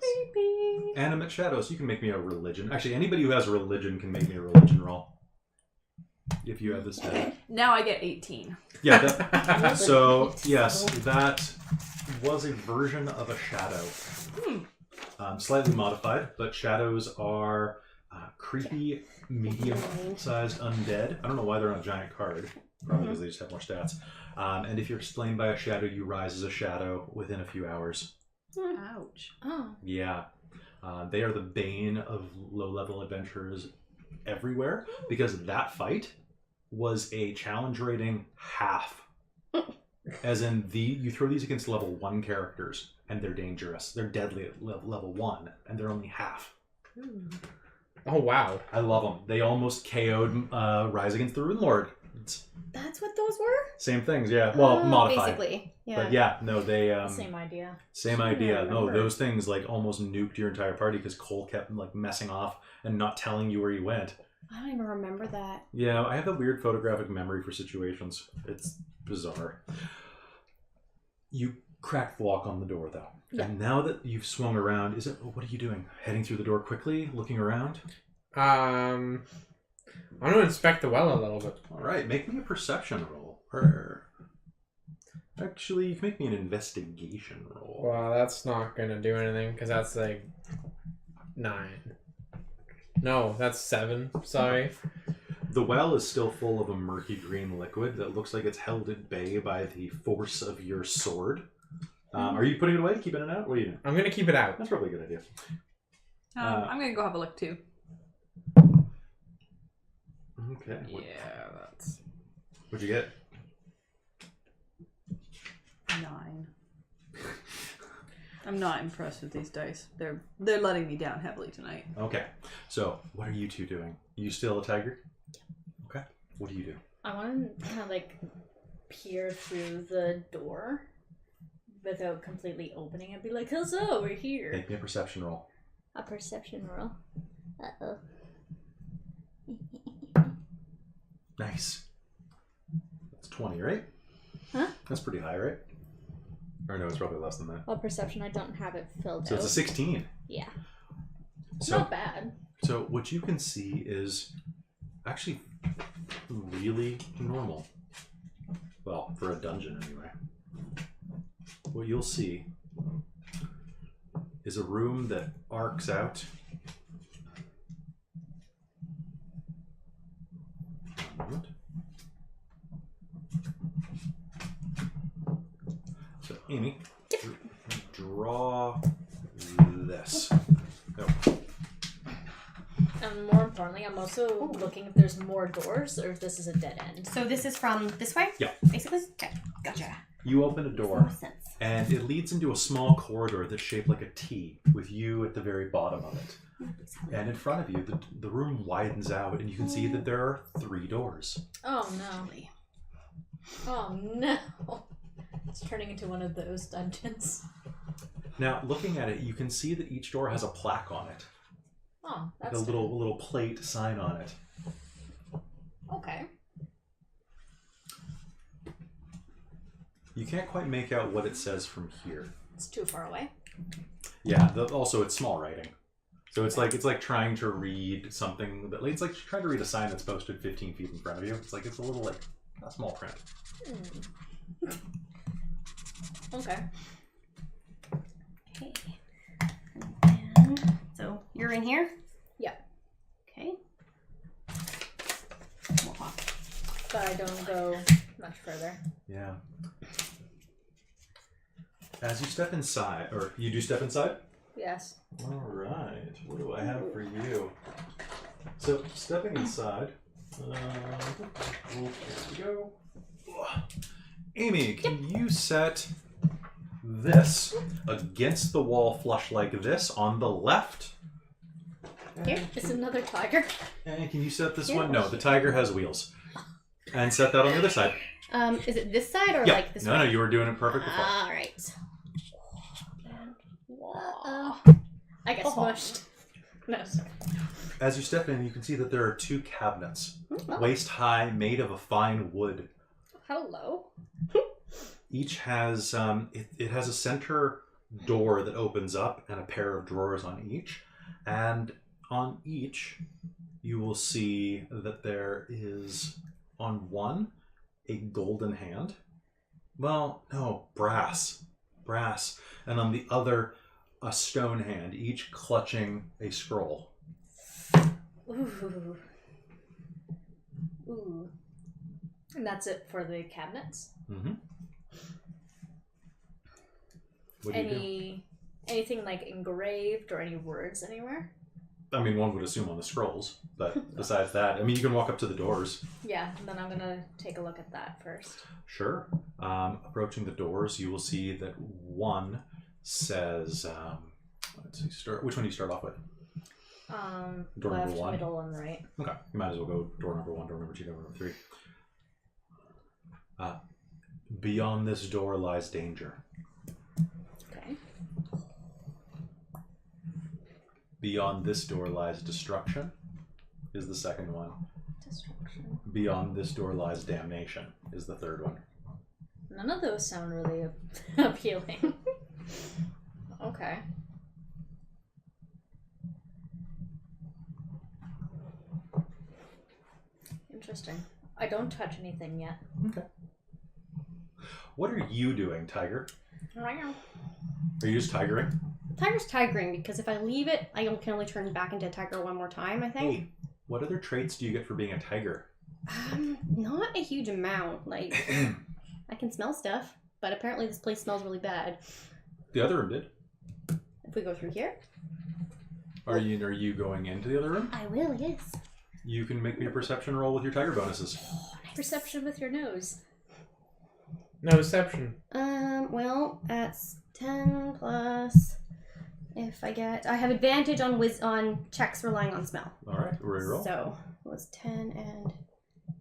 Animate shadows. You can make me a religion. Actually, anybody who has a religion can make me a religion roll. If you have this bad. Now I get 18. Yeah. So, yes, that was a version of a shadow. Slightly modified, but shadows are creepy, medium-sized undead. I don't know why they're on a giant card. Probably because they just have more stats. And if you're slain by a shadow, you rise as a shadow within a few hours. Ouch. Oh. Yeah. They are the bane of low-level adventurers everywhere, because that fight was a challenge rating half. As in, you throw these against level 1 characters, and they're dangerous. They're deadly at level 1, and they're only half. Oh, wow. I love them. They almost KO'd Rise Against the Rune Lord. That's what those were? Same things, yeah. Well, modified. Basically, yeah. But yeah, no, they... Same idea. Same I idea. No, remember. those things like almost nuked your entire party because Cole kept like messing off and not telling you where you went. I don't even remember that. Yeah, I have a weird photographic memory for situations. It's bizarre. You crack the lock on the door though. Yeah. And now that you've swung around, what are you doing? Heading through the door quickly, looking around? I'm going to inspect the well a little bit. All right, make me a perception roll. Actually, you can make me an investigation roll. Well, that's not going to do anything because that's like 9. No, that's 7. Sorry. The well is still full of a murky green liquid that looks like it's held at bay by the force of your sword. Are you putting it away, keeping it out? What are you doing? I'm going to keep it out. That's probably a good idea. I'm going to go have a look too. Okay. Yeah, that's... What'd you get? 9. I'm not impressed with these dice. They're letting me down heavily tonight. Okay. So, what are you two doing? You still a tiger? Okay. What do you do? I want to kind of like peer through the door without completely opening it. Be like, "Huzzah, we're here." Make me a perception roll. A perception roll. Uh-oh. Nice. That's 20, right? Huh? That's pretty high, right? Or no, it's probably less than that. Well, perception, I don't have it filled So out. it's a 16. Yeah. So, Not bad. So what you can see is actually really normal. Well, for a dungeon anyway. What you'll see is a room that arcs out. One moment. So, Amy, draw this. Oh. And more importantly, I'm also looking if there's more doors or if this is a dead end. So this is from this way? Yeah. Basically? Okay, gotcha. You open a door, Makes sense. and it leads into a small corridor that's shaped like a T, with you at the very bottom of it. And in front of you, the room widens out, and you can see that there are 3 doors. Oh no. Oh no. It's turning into one of those dungeons. Now, looking at it, you can see that each door has a plaque on it. Oh, Like that's a little plate sign on it. okay. You can't quite make out what it says from here. It's too far away. Yeah. Also, it's small writing, so it's like trying to read something that it's like trying to read a sign that's posted 15 feet in front of you. It's a little a small print. Okay. Okay. And then, so you're in here? Yeah. Okay. We'll walk. But I don't go much further. Yeah. As you step inside, or you do step inside? Yes. All right. What do I have for you? So, stepping inside. Here we go. Amy, can you set this against the wall flush like this on the left? Here is another tiger. And can you set this Here? one? No, the tiger has wheels. And set that on the other side. Is it this side or Yeah. like this No, way? no, you were doing it perfect before. All right. I get smushed. No, sorry. As you step in, you can see that there are 2 cabinets, Oh. waist high, made of a fine wood. Hello. Each has it has a center door that opens up and a pair of drawers on each, and on each you will see that there is on one a golden hand. Well, no, brass, and on the other a stone hand, each clutching a scroll. Ooh. Ooh. And that's it for the cabinets? Mm-hmm. What do you do? Anything like engraved or any words anywhere? I mean, one would assume on the scrolls, but besides that, I mean, you can walk up to the doors. Yeah, then I'm gonna take a look at that first. Sure. Approaching the doors, you will see that one says, let's see, which one do you start off with? Door Left, number 1. middle, and right. Okay, you might as well go door number 1, door number 2, door number 3. Beyond this door lies danger. Okay. Beyond this door lies destruction, is the second one. Destruction. Beyond this door lies damnation, is the third one. None of those sound really appealing. Okay. Interesting. I don't touch anything yet. Okay. What are you doing, Tiger? Meow. Are you just tigering? Tiger's tigering because if I leave it, I can only turn back into a tiger one more time, I think. Hey, what other traits do you get for being a tiger? Not a huge amount. Like, I can smell stuff, but apparently this place smells really bad. The other room did. If we go through here? Are you going into the other room? I will, yes. You can make me a perception roll with your tiger bonuses. Oh, nice. Perception with your nose. No deception. Well, that's 10 plus... If I have advantage on checks relying on smell. All right, reroll. So it was 10 and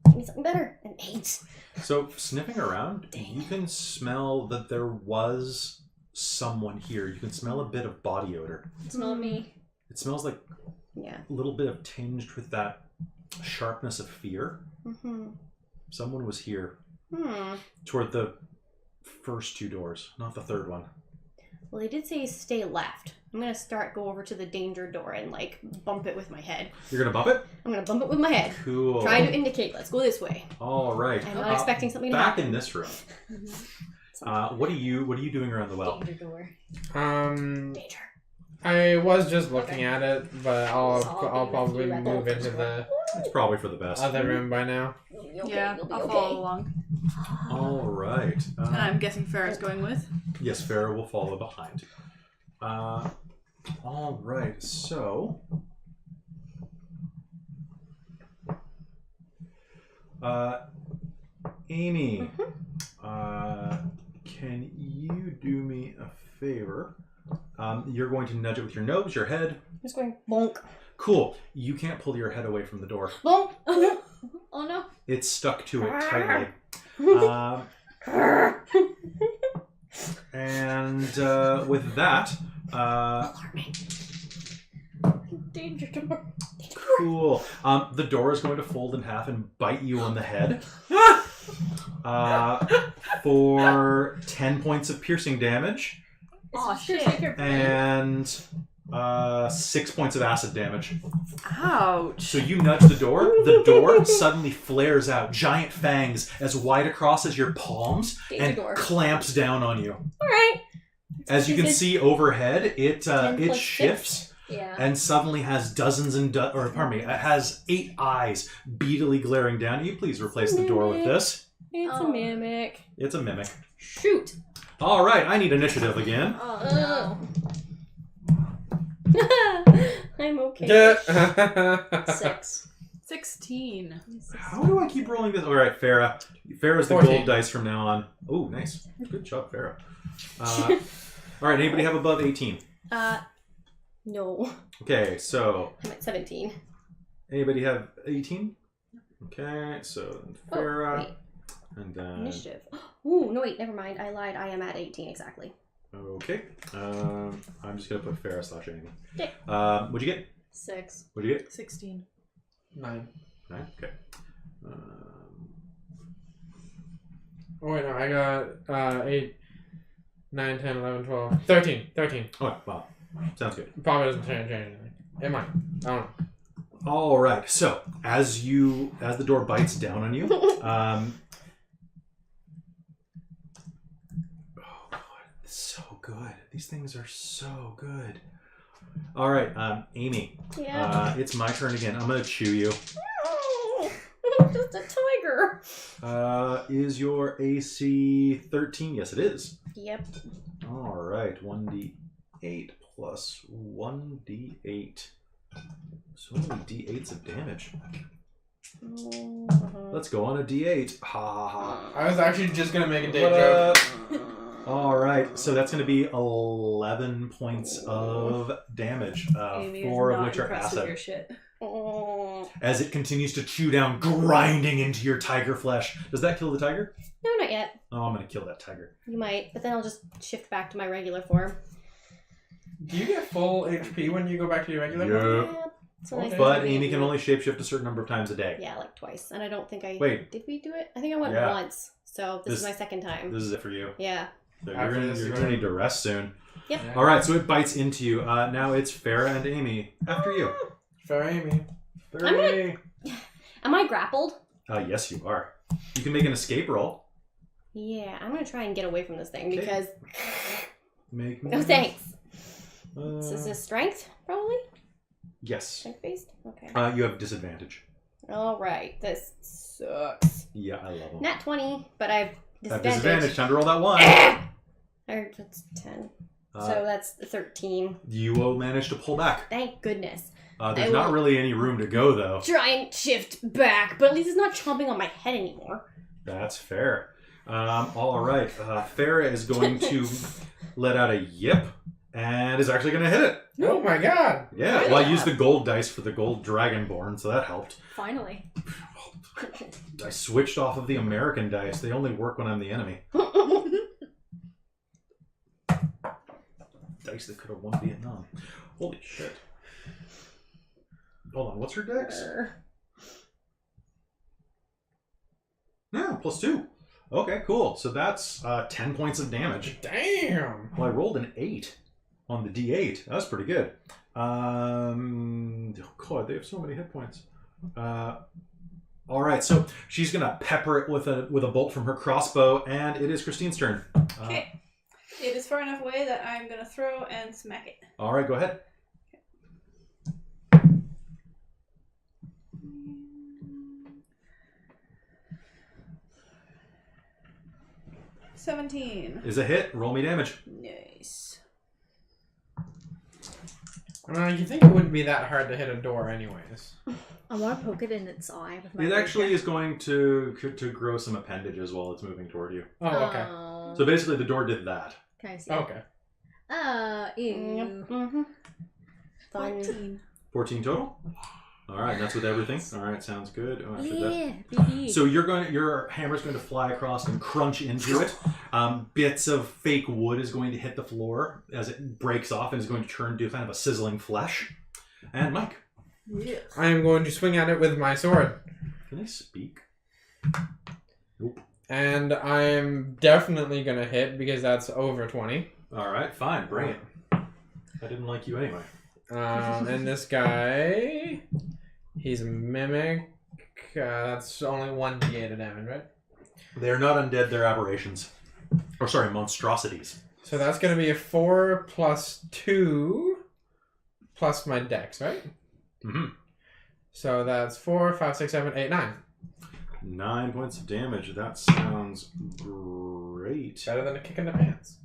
give me something better. An 8. So sniffing around, you can smell that there was someone here. You can smell a bit of body odor. Smell me. It smells like Yeah. a little bit of tinged with that sharpness of fear. Mm-hmm. Someone was here Hmm. toward the first 2 doors, not the third one. Well, they did say stay left. I'm gonna go over to the danger door and like bump it with my head. You're gonna bump it? I'm gonna bump it with my head. Cool. Trying to indicate, let's go this way. All right. I'm not expecting something to back happen. in this room. What are you doing around the well? Danger door. Danger. I was just looking Okay. at it, but I'll So I'll probably you at the move into first the It's probably for the best. other room by now. You'll be okay, Yeah, you'll be I'll okay. follow along. All right. And I'm guessing Farrah's going with. Yes, Farah will follow behind. All right. So, Amy, can you do me a favor? You're going to nudge it with your nose, your head. I'm just going bonk. Cool. You can't pull your head away from the door. Bonk. Oh no. It's stuck to it tightly. And with that, Alarming. Danger door. cool. The door is going to fold in half and bite you on the head for 10 points of piercing damage Oh, It's just shit. your brain. and 6 points of acid damage. Ouch. So you nudge the door suddenly flares out, giant fangs as wide across as your palms, Danger and door. clamps down on you. Alright. As you can see overhead, it 10 plus shifts Yeah. and suddenly has it has 8 eyes beadily glaring down at you. Please replace the door with this. It's Oh. a mimic. It's a mimic. Shoot. All right, I need initiative again. Oh I'm okay. no. 6. 16. How do I keep rolling this? All right, Farah. Farah's the 14. gold dice from now on. Oh, nice. Good job, Farah. All right, anybody have above 18? No. Okay, so I'm at 17. anybody have 18? Okay, so Farah, wait. and then Initiative. Ooh, no wait, never mind. I lied. I am at 18 exactly. okay. I'm just gonna put Farah / Amy. Okay. What'd you get? 6. What'd you get? 16. 9. 9. Okay. Oh wait, no, I got 8, 9, 10, 11, 12, 13. 13. Oh wow, sounds good. Probably doesn't change anything. It might. I don't know. All right. So as the door bites down on you, oh god, it's so good. These things are so good. All right, Amy. Yeah. It's my turn again. I'm gonna chew you. Just a tiger. Is your AC 13? Yes, it is. Yep. All right, 1d8 plus 1d8. So many d8s of damage. Let's go on a d8. Ha ha ha. I was actually just gonna make a day What joke. up? All right, so that's going to be 11 points of damage, Amy 4 is of not which are impressed with acid. your shit. As it continues to chew down, grinding into your tiger flesh. Does that kill the tiger? No, not yet. Oh, I'm going to kill that tiger. You might, but then I'll just shift back to my regular form. Do you get full HP when you go back to your regular? Yeah. Yeah. So nice But having Amy you. can only shapeshift a certain number of times a day. Yeah, like twice. And I don't think I... Wait. Did we do it? I think I went Yeah. once. So this is my second time. This is it for you. Yeah. So After you're this, going you're to gonna- need to rest soon. Yep. Yeah. All right, so it bites into you. Now it's Farah and Amy. After you. Fair Amy. Farah I'm gonna- Amy. Am I grappled? Yes, you are. You can make an escape roll. Yeah, I'm going to try and get away from this thing Okay. because... Make No thanks. Uh, So is this strength, probably? yes. Strength-based? Okay. You have disadvantage. Alright, this sucks. Yeah, I love them. Not 20, but I've Have disadvantage. disadvantage. Time to roll that one. That's 10. Uh, So that's 13. You will manage to pull back. Thank goodness. There's I not will- really any room to go, though. Try and shift back, but at least it's not chomping on my head anymore. That's fair. All right. Farah is going to let out a yip and is actually going to hit it. Oh my god! Yeah. Well, I used the gold dice for the gold dragonborn, so that helped. Finally. I switched off of the American dice. They only work when I'm the enemy. Dice that could have won Vietnam. Holy shit. Hold on. What's her dex? Yeah, +2. Okay, cool. So that's 10 points of damage. Damn! Well, I rolled an 8. on the D8. That's pretty good. Oh God, they have so many hit points. All right, so she's gonna pepper it with a bolt from her crossbow, and it is Christine's turn. Okay. It is far enough away that I'm gonna throw and smack it. All right, go ahead. 17. Is a hit. Roll me damage. Nice. You think it wouldn't be that hard to hit a door, anyways? I want to poke it in its eye with my It actually rapier. is going to grow some appendages while it's moving toward you. Oh, okay. So basically, the door did that. Can I see? Okay. Ew. Mm-hmm. Fun. 14. 14 total. All right, that's with everything. All right, sounds good. Oh, I did that. Yeah, baby. So your hammer's going to fly across and crunch into it. Bits of fake wood is going to hit the floor as it breaks off and is going to turn to kind of a sizzling flesh. And Mike, I am going to swing at it with my sword. can I speak? Nope. And I'm definitely going to hit because that's over 20. All right, fine, bring it. I didn't like you anyway. And this guy, he's a mimic. That's only 1d8 of damage, right? They're not undead; they're aberrations. Or sorry, monstrosities. So that's going to be a 4 plus 2 plus my dex, right? Mm-hmm. So that's 4, 5, 6, 7, 8, 9. 9 points of damage. That sounds great. Better than a kick in the pants.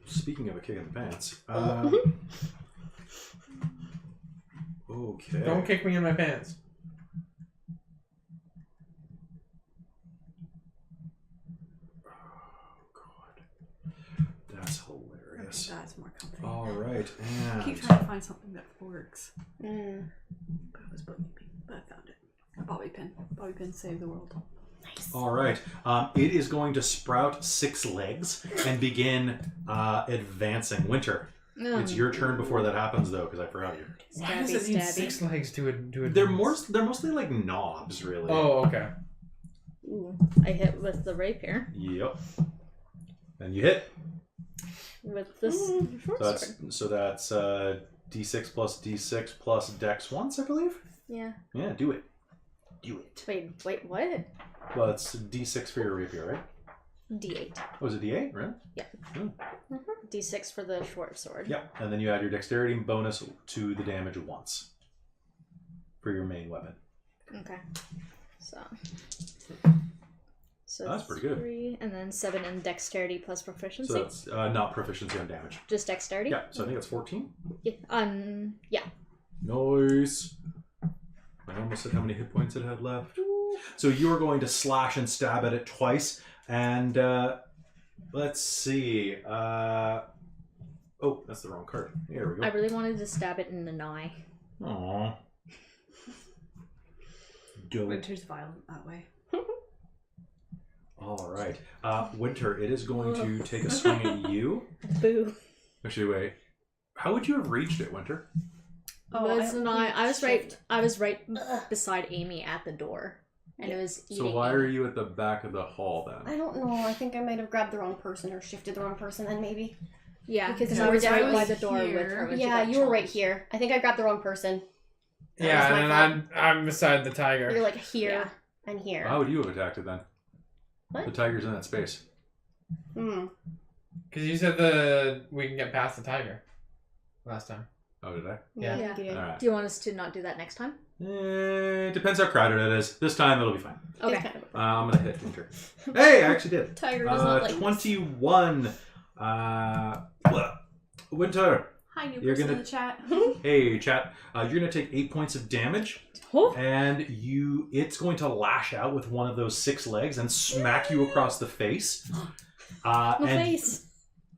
Speaking of a kick in the pants. Okay. Don't kick me in my pants. That's hilarious. That's more comfy. All right, I keep and trying to find something that works. Mm. But it was bugging me. But I found it. A bobby pin. Bobby pins save the world. Nice. all right, it is going to sprout 6 legs and begin advancing. Winter, it's your turn before that happens, though, because I forgot you. Why does it need 6 legs to it? They're mostly like knobs, really. Oh, okay. Ooh, I hit with the rapier. Yep. And you hit. With this short sword. So that's D6 plus D6 plus Dex once, I believe. Yeah. Yeah, do it. Do it. Wait, what? Well, it's D6 for your rapier, right? D8. Oh, is it D8, really? Yeah. Hmm. D6 for the short sword. Yeah, and then you add your dexterity bonus to the damage once for your main weapon. Okay. So That's pretty good. 3, and then 7 in dexterity plus proficiency. So that's not proficiency on damage. Just dexterity? Yeah, so I think it's 14. Yeah. Yeah. Nice. I almost said how many hit points it had left. So you are going to slash and stab at it twice, and let's see. Oh, that's the wrong card. Here we go. I really wanted to stab it in the eye. Aww. Dope. Winter's violent that way. All right. Winter, it is going to take a swing at you. Boo. Actually, wait. How would you have reached it, Winter? I was right beside Amy at the door, and it was eating. So why Amy. are you at the back of the hall then? I don't know. I think I might have grabbed the wrong person or shifted the wrong person then maybe. Yeah, Because because you I were was right definitely by the door with here. her. When she Yeah, got you were right chomped. here. I think I grabbed the wrong person. That was Yeah, my and fault. I'm beside the tiger. You're like here and here. How would you have attacked it then? What? The tiger's in that space. Hmm. Because you said we can get past the tiger last time. Oh, did I? Yeah. I think you did. All right. Do you want us to not do that next time? Depends how crowded it is. This time it'll be fine. It's Okay. kind of I'm gonna hit Winter. Hey, I actually did. Tiger does not like 21. Winter. Hi, new You're person gonna- in the chat. Hey, chat. You're gonna take 8 points of damage, Oh. and it's going to lash out with one of those 6 legs and smack you across the face. My and, face.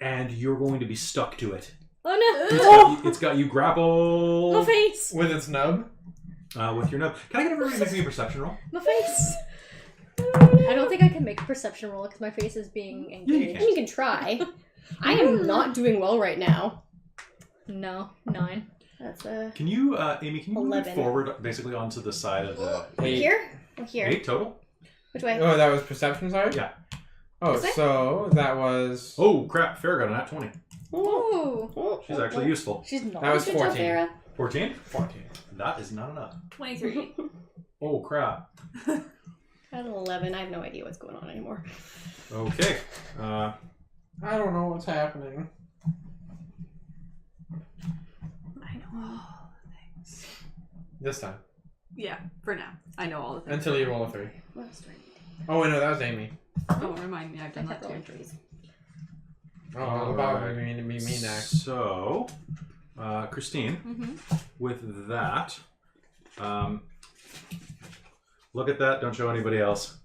and you're going to be stuck to it. Oh It's got you grappled no! My face. With its nub? with your nub. Can I get everybody to make me a perception roll? My face. I don't think I can make a perception roll because my face is being Yeah, you engaged. can. You can try. I am not doing well right now. No, 9. That's Can you, Amy, can you move it 11. forward basically onto the side of the... 8. here or here. 8 total? Which way? Oh, that was perception side? Yeah. Oh, This way? so that was... Oh, crap. Fair got a nat 20. Ooh. She's actually useful. She's not. That was Good job, 14. Farah. 14? 14. That is not enough. 23. Oh, crap. At an 11, I have no idea what's going on anymore. Okay. I don't know what's happening. I know all the things. This time. Yeah, for now. I know all the things. Until you roll a 3. What else do I need? Oh, wait, no, that was Amy. Oh, remind me, I've I done that kept rolling too. 3s. Oh, All about right. me next. So, Christine, Mm-hmm. with that, look at that. Don't show anybody else.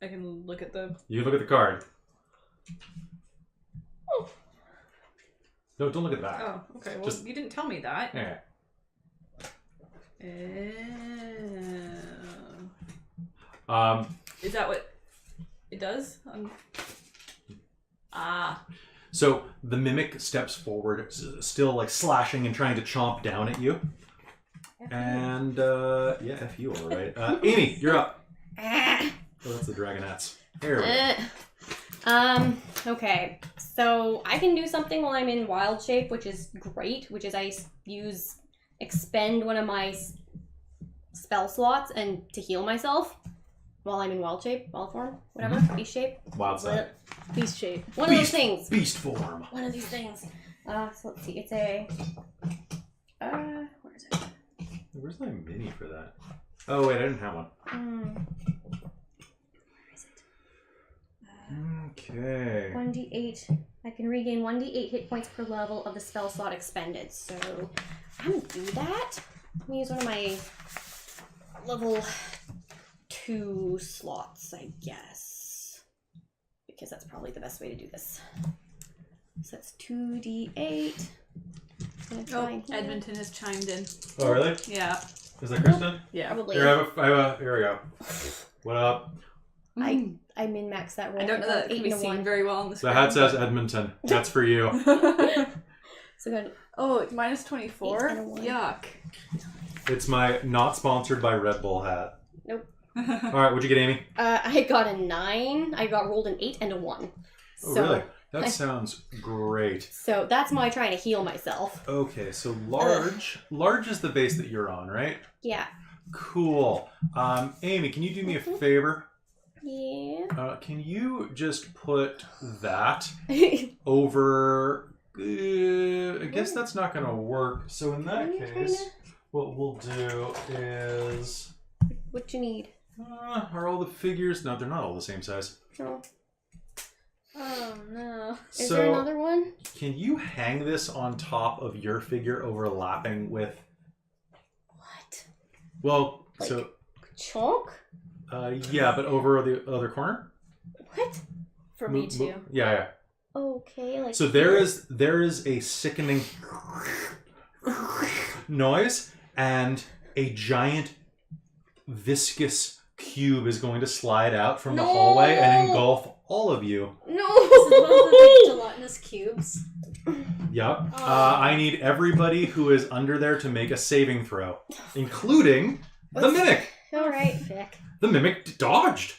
I can look at the... You look at the card. No, don't look at that. Oh, okay. Well, Just- you didn't tell me that. Yeah. Is that what it does? So the mimic steps forward, still like slashing and trying to chomp down at you. And yeah, F you, all right. Amy, you're up. Ah. Oh, that's the dragonettes. There we go. Okay, so I can do something while I'm in wild shape, which is great, which is I expend one of my spell slots and to heal myself while I'm in wild shape, wild form, whatever, beast shape. Wild side. Beast shape. One of those things. Beast form. One of these things. So let's see, it's a, where is it? Where's my mini for that? Oh wait, I didn't have one. Okay. 1d8. I can regain 1d8 hit points per level of the spell slot expended. So I'm gonna do that. Let me use one of my level 2 slots, I guess. Because that's probably the best way to do this. So that's 2d8. Oh, Edmonton has chimed in. Oh really? Yeah. Is that Kristen? Yeah. Probably. Here we go. What up? I min-max that roll. I don't know that it can be seen very well on the The screen. hat says Edmonton. That's for you. So good. Oh, minus 24? 8 and a 1. Yuck. It's my not sponsored by Red Bull hat. Nope. All right, what'd you get, Amy? I got a 9. I got rolled an 8 and a 1. Oh, So, really? That sounds great. So that's my trying to heal myself. Okay, so large. Large is the base that you're on, right? Yeah. Cool. Amy, can you do me a favor? Yeah. Can you just put that over... I guess that's not going to work. So in that case, what we'll do is... What you need? Are all the figures... No, they're not all the same size. No. Oh no. Is there another one? Can you hang this on top of your figure overlapping with... What? Well, Like- so... Chalk? Yeah, but over the other corner? What? For me too. Yeah. Okay, like So there is a sickening noise, and a giant viscous cube is going to slide out from the hallway and engulf all of you. This is one of the big gelatinous cubes. Yep. I need everybody who is under there to make a saving throw, including the mimic. Alright. The mimic dodged.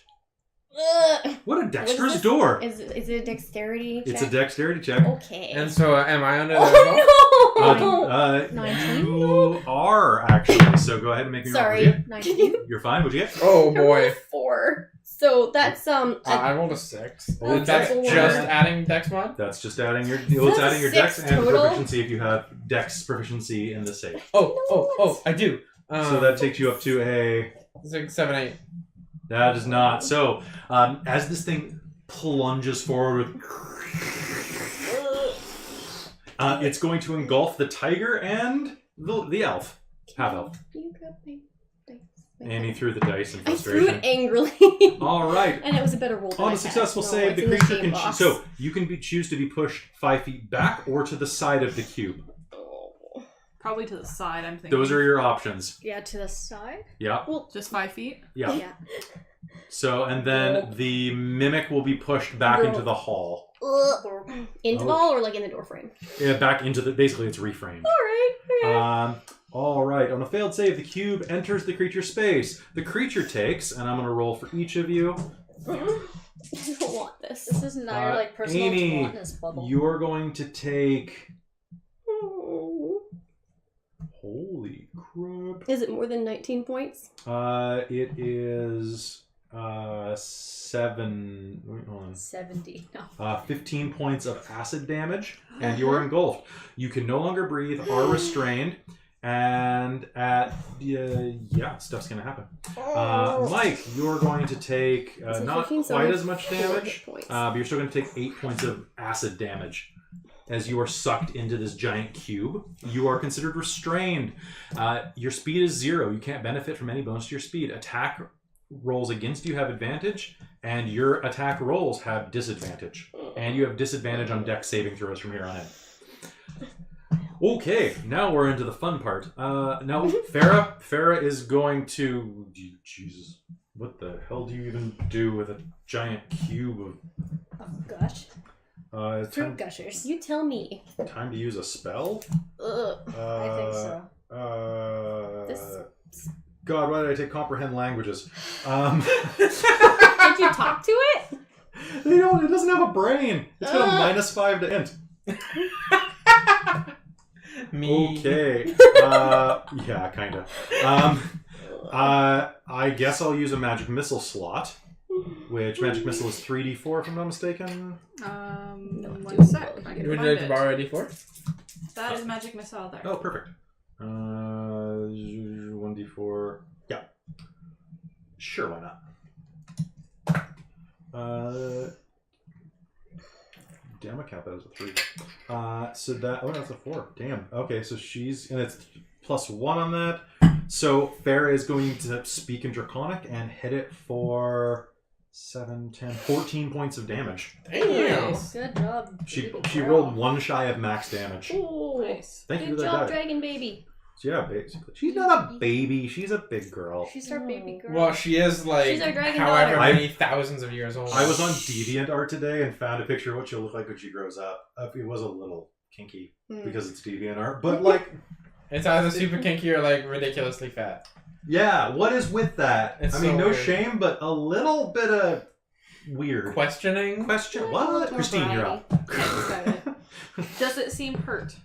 What a dexterous this? door. Is it a dexterity check? It's a dexterity check. Okay. And so, am I under there as well? Oh no! 19? You are actually. So go ahead and make me roll. Sorry, What'd you 19. get? You're fine. What'd you get? Oh I rolled a boy. 4. So that's I rolled a 6. That's That's a just four. adding dex mod? That's just adding your. Well, it's That's adding your 6 dex and total? proficiency if you have dex proficiency in the save. Oh, I do. So that takes you up to a. 6, 7, 8. That is not. So as this thing plunges forward with. It's going to engulf the tiger and the elf. Half elf. You got my dice. Amy threw the dice in I threw frustration. it angrily. All right. And it was a better roll than I On a had. successful No, save, it's the in creature game can box. so you can choose to be pushed 5 feet back or to the side of the cube. Oh. Probably to the side, I'm thinking. Those are your options. Yeah, to the side. Yeah, Just 5 feet? yeah. Yeah. So and then the mimic will be pushed back into the hall. Into the hall or like in the door frame? Yeah, back into the. Basically, it's reframed. Alright. All right. On a failed save, the cube enters the creature's space. The creature takes, and I'm going to roll for each of you. I don't want this. This is not your like personal Amy, gluttonous bubble. you're going to take... Holy crap. Is it more than 19 points? It is 7... Wait, hold on. 70. No. 15 points of acid damage, and you are engulfed. You can no longer breathe, are restrained, and stuff's gonna happen. Mike, you're going to take not quite as much damage, but you're still going to take 8 points of acid damage as you are sucked into this giant cube. You are considered restrained. Your speed is 0. You can't benefit from any bonus to your speed. Attack rolls against you have advantage, and your attack rolls have disadvantage. And you have disadvantage on dex saving throws from here on in. Okay, now we're into the fun part. Now, Farah is going to... Jesus, what the hell do you even do with a giant cube of... Oh, gosh. Fruit gushers. You tell me. Time to use a spell? Ugh. I think so. God, why did I take comprehend languages? Did you talk to it? It doesn't have a brain. It's got a -5 to int. Me. Okay. Yeah, kind of. I guess I'll use a magic missile slot, which magic missile is 3d4 if I'm not mistaken. One sec. I can Would you find like to it. borrow a d4? That is magic missile there. Oh, perfect. 1d4. Yeah. Sure, why not? Damn, I count that as a 3. So that... Oh, that's a 4. Damn. Okay, so she's... And it's +1 on that. So Farah is going to speak in Draconic and hit it for 7, 10, 14 points of damage. Damn. Good job. She rolled 1 shy of max damage. Ooh. Nice. Thank you Good for that job, die. dragon baby. So yeah, basically. She's not a baby. She's a big girl. She's our baby girl. Well, she is like She's our dragon however daughter. many thousands of years old. I was on DeviantArt today and found a picture of what she'll look like when she grows up. It was a little kinky because it's DeviantArt, but like... It's either super kinky or like ridiculously fat. Yeah, what is with that? It's I mean, so no weird. shame, but a little bit of weird. Questioning? Question? More What? Christine, you're up. Does it seem hurt?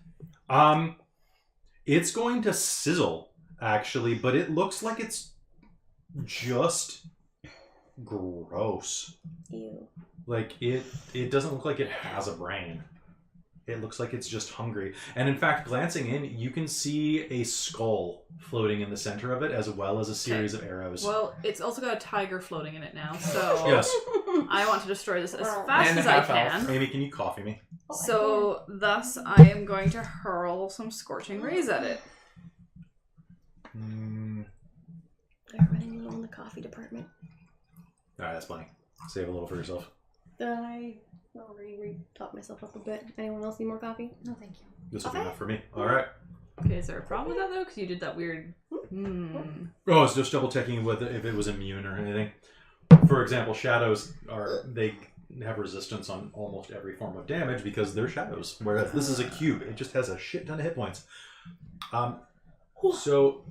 It's going to sizzle, actually, but it looks like it's just gross. Ew. Like, it doesn't look like it has a brain. It looks like it's just hungry. And in fact, glancing in, you can see a skull floating in the center of it, as well as a series of arrows. Well, it's also got a tiger floating in it now, so Yes. I want to destroy this as fast And as a I half elf. can. Amy, can you coffee me? So, thus, I am going to hurl some scorching rays at it. They're running low in the coffee department. Alright, that's plenty. Save a little for yourself. I already taught myself up a bit. Anyone else need more coffee? No, thank you. This will be enough for me. Alright. Okay, is there a problem with that, though? Because you did that weird... Oh, I was just double checking whether if it was immune or anything. For example, shadows they have resistance on almost every form of damage because they're shadows. Whereas this is a cube. It just has a shit ton of hit points. So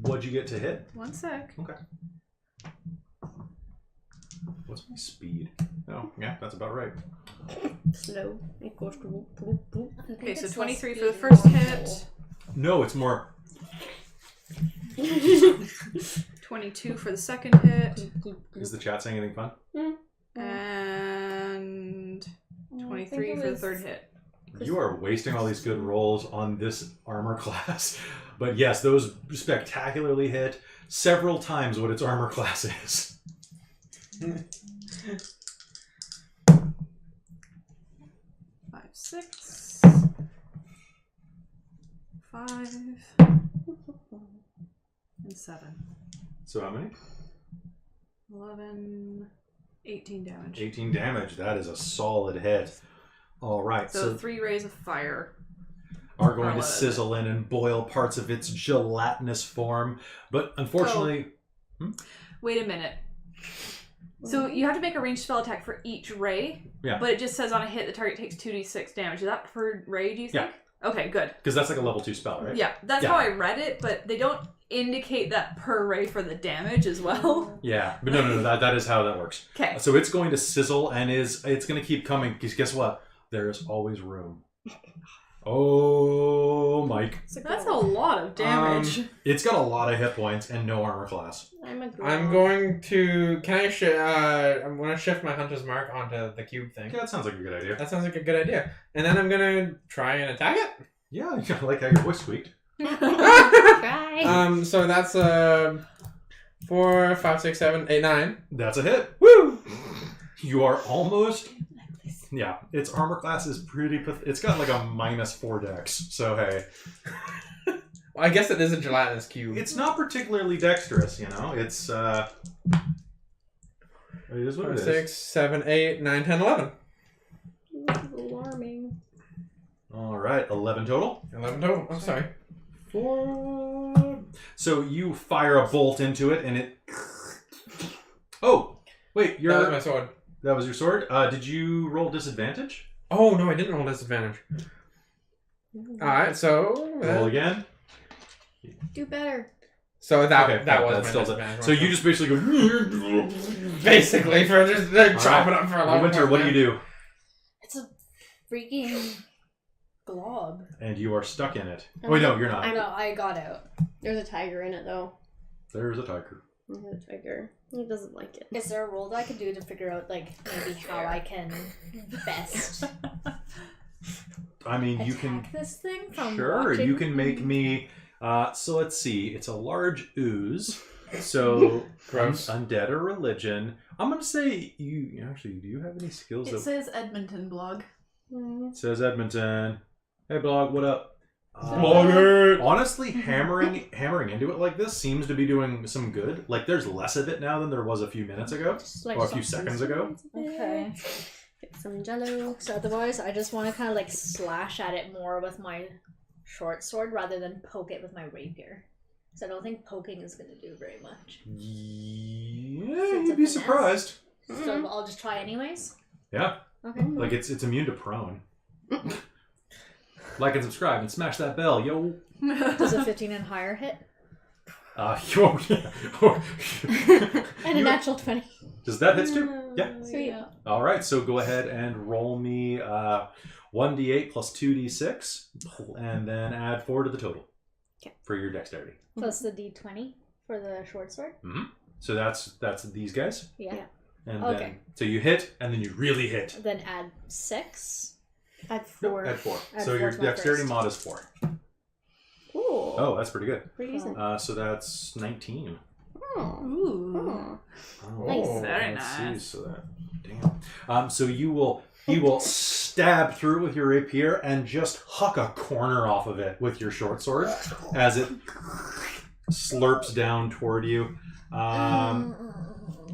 what'd you get to hit? 1 sec. Okay. What's my speed? Oh, yeah, that's about right. Slow. It goes to Okay, so 23 for the first hit. No, it's more. 22 for the second hit. Is the chat saying anything fun? And 23 for the third hit. You are wasting all these good rolls on this armor class. But yes, those spectacularly hit several times what its armor class is. 5, 6, 5, and 7. So how many? 11, 18 damage. 18 damage. That is a solid hit. All right, So 3 rays of fire are going to Or sizzle in and boil parts of its gelatinous form. But unfortunately... Wait a minute. So you have to make a ranged spell attack for each ray, Yeah. but it just says on a hit the target takes 2d6 damage. Is that per ray, do you think? Okay, good. Because that's like a level 2 spell, right? Yeah, that's how I read it, but they don't indicate that per ray for the damage as well. Yeah, but no, that is how that works. Okay. So it's going to sizzle and it's going to keep coming. Because guess what? There's always room. Oh, Mike. That's a lot of damage. It's got a lot of hit points and no armor class. I'm going to... I'm going to shift my Hunter's Mark onto the cube thing. Yeah, that sounds like a good idea. That sounds like a good idea. And then I'm going to try and attack it. Yeah, I like how your voice squeaked. Try. So that's 4, 5, 6, 7, 8, 9. That's a hit. Woo! You are almost... Yeah, its armor class is pretty... It's got like a -4 dex, so hey. Well, I guess it is a gelatinous cube. It's not particularly dexterous, you know? It's, it is what 5, it is. 6, 7, 8, 9, 10, 11. Alarming. Alright, 11 total. 11 total. I'm sorry. 4. So you fire a bolt into it, and it... Oh! Wait, That was my sword. That was your sword? Did you roll disadvantage? Oh, no, I didn't roll disadvantage. Alright, so... Roll again. Do better. So that Okay, that was that's my still disadvantage. So you just basically go... Basically, for just chopping up for a lot. Winter, what do you do? It's a freaking glob. And you are stuck in it. Oh, wait, no, you're not. No, I got out. There's a tiger in it, though. There's a tiger. There's a tiger. He doesn't like it. Is there a roll that I can do to figure out, like, maybe how I can best I mean, you attack can... this thing from Sure, watching? you can make me... so let's see. It's a large ooze. So, Gross. Undead or religion. I'm going to say you... Actually, do you have any skills It that... says Edmonton blog. It says Edmonton. Hey, blog, what up? Blogger! Honestly, hammering into it like this seems to be doing some good. Like, there's less of it now than there was a few minutes ago. Or a few seconds ago. Okay. Get some jello. So otherwise, I just want to kind of like slash at it more with my short sword rather than poke it with my rapier. So I don't think poking is going to do very much. Yeah, It's a you'd be finesse. surprised. So I'll just try anyways. Yeah. Okay. Like, it's immune to prone. Like and subscribe and smash that bell, yo. Does a 15 and higher hit? Yo, yeah. And a natural 20. Does that hit too? Yeah. Sweet. Yeah. All right, so go ahead and roll me 1d8 plus 2d6, and then add 4 to the total. Okay. For your dexterity. Plus the d20 for the short sword? So that's these guys. Yeah. Yeah. And Okay. then so you hit, and then you really hit. Then add 6. Add 4. Add 4. Add So 4 your to my dexterity first. mod is 4. Cool. Oh, that's pretty good. Pretty decent. So that's 19. Oh. Ooh. Oh. Oh, Nice. Very let's nice. See, so that, damn. So you will stab through with your rapier and just huck a corner off of it with your short sword as it slurps down toward you.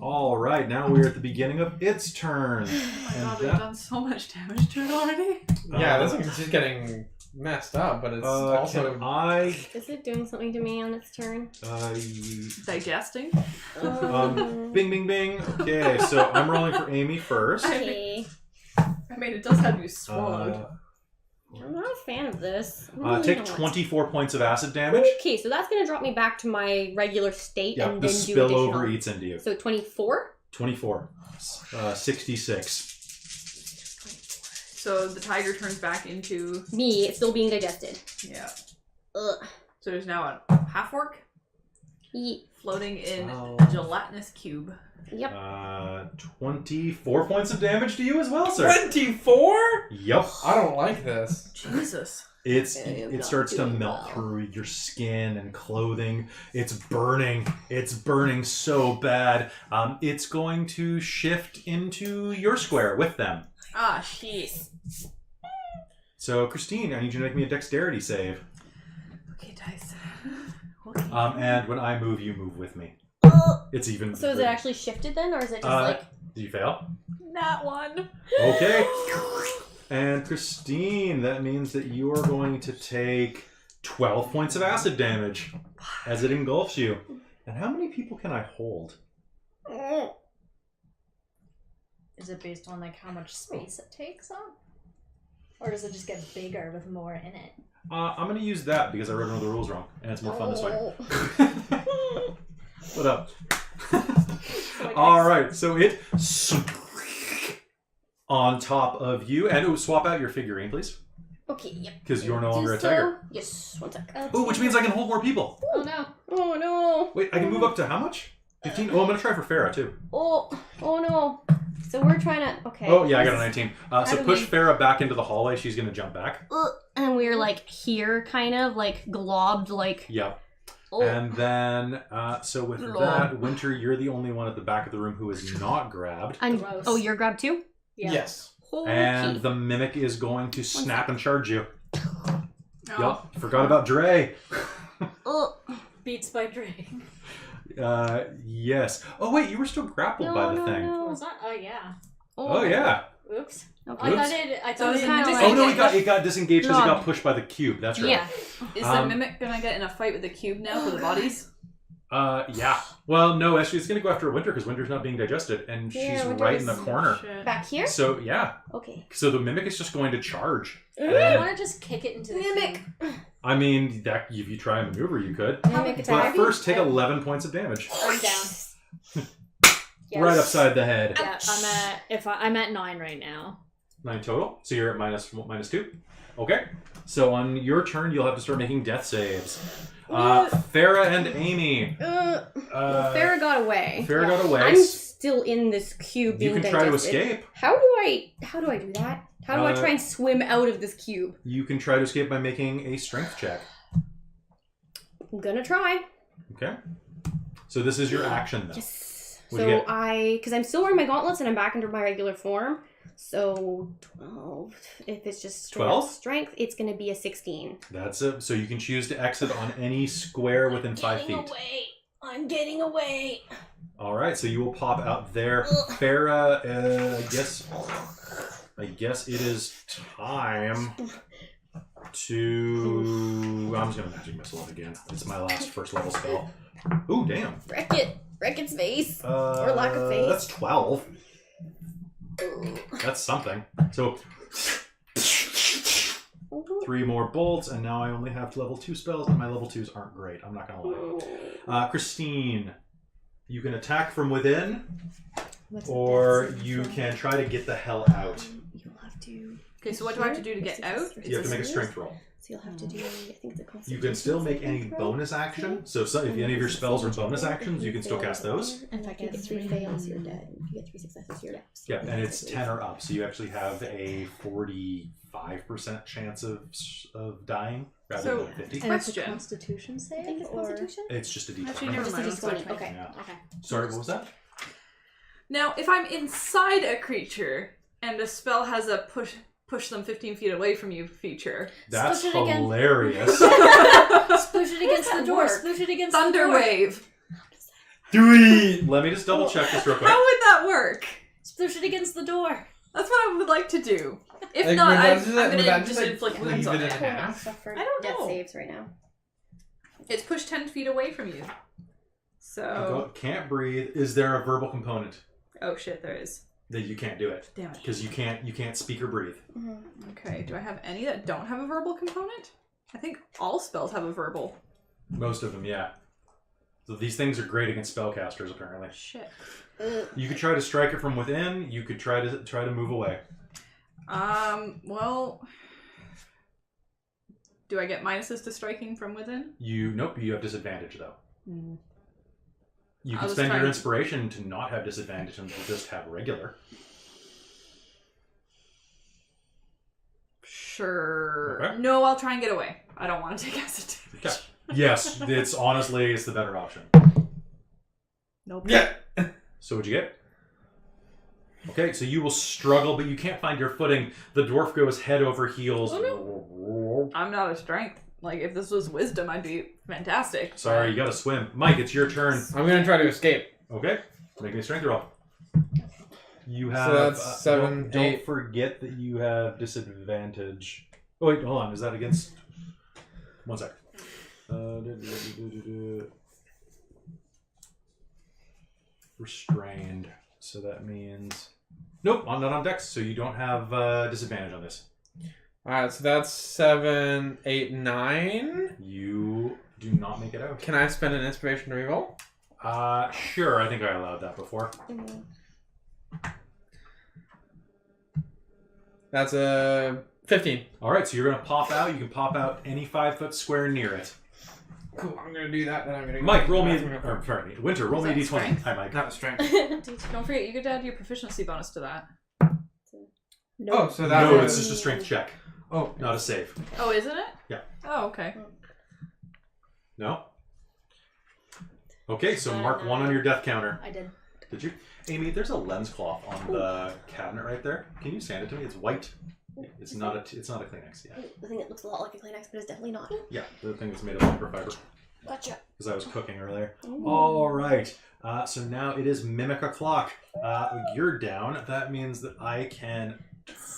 All right, now we're at the beginning of its turn. Oh my god, And we've done so much damage to it already. Yeah, this thing's just getting messed up, but it's also... Can I? Is it doing something to me on its turn? Digesting. Bing, bing, bing. Okay, so I'm rolling for Amy first. Okay. I mean, it does have you swallowed. I'm not a fan of this. Take 24 points of acid damage. Okay, so that's going to drop me back to my regular state Yeah, and the then do additional. spillover eats into you. So 24? 24. 66. So the tiger turns back into... Me, it's still being digested. Yeah. Ugh. So there's now a half orc Ye- floating in Oh. a gelatinous cube. Yep. 24 points of damage to you as well, sir. 24? Yep. I don't like this. Jesus. It starts to melt through your skin and clothing. It's burning. It's burning so bad. It's going to shift into your square with them. Ah, shit. So, Christine, I need you to make me a dexterity save. Okay, dice. Okay. And when I move, you move with me. It's even. So is it actually shifted then, or is it just like... Did you fail? Not one. Okay. And Christine, that means that you are going to take 12 points of acid damage as it engulfs you. And how many people can I hold? Is it based on like how much space it takes up? Or does it just get bigger with more in it? I'm going to use that because I read one of the rules wrong, and it's more fun this way. What up? All right, so it on top of you, and swap out your figurine, please, Okay, yep. because you're no Do longer a so. tiger. Yes, one sec. Oh, which means I can hold more people. Oh no. Oh no. Wait, I can move up to how much? 15? Oh, I'm going to try for Farah, too. Oh no. So we're trying to. Okay. Oh, yeah, I got a 19. So do push we- Farah back into the hallway. She's going to jump back. And we're like here, kind of like globbed, like. Yep. Oh. And then, so with Lord. that, Winter, you're the only one at the back of the room who is not grabbed. And, Gross. oh, you're grabbed too? Yeah. Yes. And the mimic is going to snap and charge you. Oh. Yup, forgot about Dre. Oh. Beats by Drake. Yes. Oh, wait, you were still grappled by the thing. Oh, it's not. Oh yeah. Oh, yeah. Oops. Okay. I Oops. thought it. I So thought is it. it kinda just- like- Oh, no, it got disengaged because it Log. got pushed by the cube. That's right. Yeah. Is the mimic gonna get in a fight with the cube now for the bodies? Yeah. Well, no, actually, it's going to go after Winter because Winter's not being digested, and Yeah, she's Winter right in the is- corner. Shit. Back here? So, yeah. Okay. So the mimic is just going to charge. I And, want to just kick it into the Mimic. cube. I mean, that if you try and maneuver, you could. Mimic But attack. first, take 11 points of damage. I'm down. Yes. Right upside the head. Yeah, I'm at 9 right now. 9 total. So you're at minus 2. Okay. So on your turn, you'll have to start making death saves. Farah and Amy. Farah got away. Farah got away. I'm still in this cube You being can try to digested. escape. How do I do that? How do I try and swim out of this cube? You can try to escape by making a strength check. I'm gonna try. Okay. So this is your action, though. Yes. What'd you So get? because I'm still wearing my gauntlets and I'm back into my regular form. So 12. If it's just straight 12? strength, it's gonna be a 16. That's it. So you can choose to exit on any square within 5 feet. Away. I'm getting away. All right. So you will pop out there. Farah, I guess it is time to. I'm just gonna magic missile it again. It's my last first level spell. Ooh, damn. Wreck it. Wreck its face. Or lack of face. That's 12. That's something. So 3 more bolts, and now I only have level 2 spells, and my level 2s aren't great. I'm not gonna lie. Christine, you can attack from within, or you can try to get the hell out. You'll have to. Okay, so what do I have to do to get out? You have to make a strength roll. So you'll have to do. I think it's a You can still make any bonus action. So if any of your spells are bonus actions, you can still cast those. And if I can get 3 fails, you're dead. If you get 3 successes, you're dead. Yeah, and it's 10 or up, so you actually have a 45% chance of dying rather So- than 50. And it's a Question. Constitution save? I think it's or... Constitution. It's just a D20. Actually, never mind. Just a I'll D20. switch. Okay. Yeah. Okay. Sorry, what was that? Now, if I'm inside a creature and a spell has a push them 15 feet away from you feature, That's Splish it again. hilarious. Sploosh it against the that door. work? Sploosh it against Thunder the door. Wave. Let me just double check this real quick. How would that work? Sploosh it against the door. That's what I would like to do. If Like, not, would I'm that just- going would to that just just, like, inflict leave wounds on it in it. half? Stuff for I don't death know. saves right now. It's pushed 10 feet away from you. So, Can't breathe. Is there a verbal component oh shit, there is. that you can't do it? Damn it. Because you can't speak or breathe. Okay, do I have any that don't have a verbal component? I think all spells have a verbal. Most of them, yeah. So these things are great against spellcasters, apparently. Shit. You could try to strike it from within. You could try to move away. Well, do I get minuses to striking from within? Nope. You have disadvantage though. You I'll can just spend try your and- inspiration to not have disadvantage and just have regular. Sure. Okay. No, I'll try and get away. I don't want to take acid damage. Okay. Yes, it's the better option. Nope. Yeah. So what'd you get? Okay, so you will struggle, but you can't find your footing. The dwarf goes head over heels. Oh, I'm not a strength. Like, if this was wisdom, I'd be fantastic. Sorry, you gotta swim. Mike, it's your turn. I'm gonna try to escape. Okay, make me a strength roll. You have. So that's 7, don't 8. forget that you have disadvantage. Oh wait, hold on. Is that against? One sec. Restrained. So that means. Nope, I'm not on dex, so you don't have disadvantage on this. Alright, so that's 7, 8, 9. You do not make it out. Can I spend an inspiration to reroll? Sure. I think I allowed that before. That's a 15. All right, so you're gonna pop out. You can pop out any 5-foot square near it. Cool, I'm gonna do that, then I'm gonna go Mike, roll me. bathroom. Or, sorry, Winter, roll me a that d20. strength? Hi, Mike. Not strength. Don't forget, you could add your proficiency bonus to that. Oh, so that No, was... it's just a strength check, Oh, not a save. Oh, isn't it? Yeah. Oh, okay. No. Okay, so mark 1 on your death counter. I did. Did you, Amy? There's a lens cloth on the cabinet right there. Can you stand it to me? It's white. It's not a Kleenex. Yeah. I think it looks a lot like a Kleenex, but it's definitely not. Yeah, the thing that's made of microfiber. Gotcha. Because I was cooking earlier. Ooh. All right. So now it is mimic o'clock. You're down. That means that I can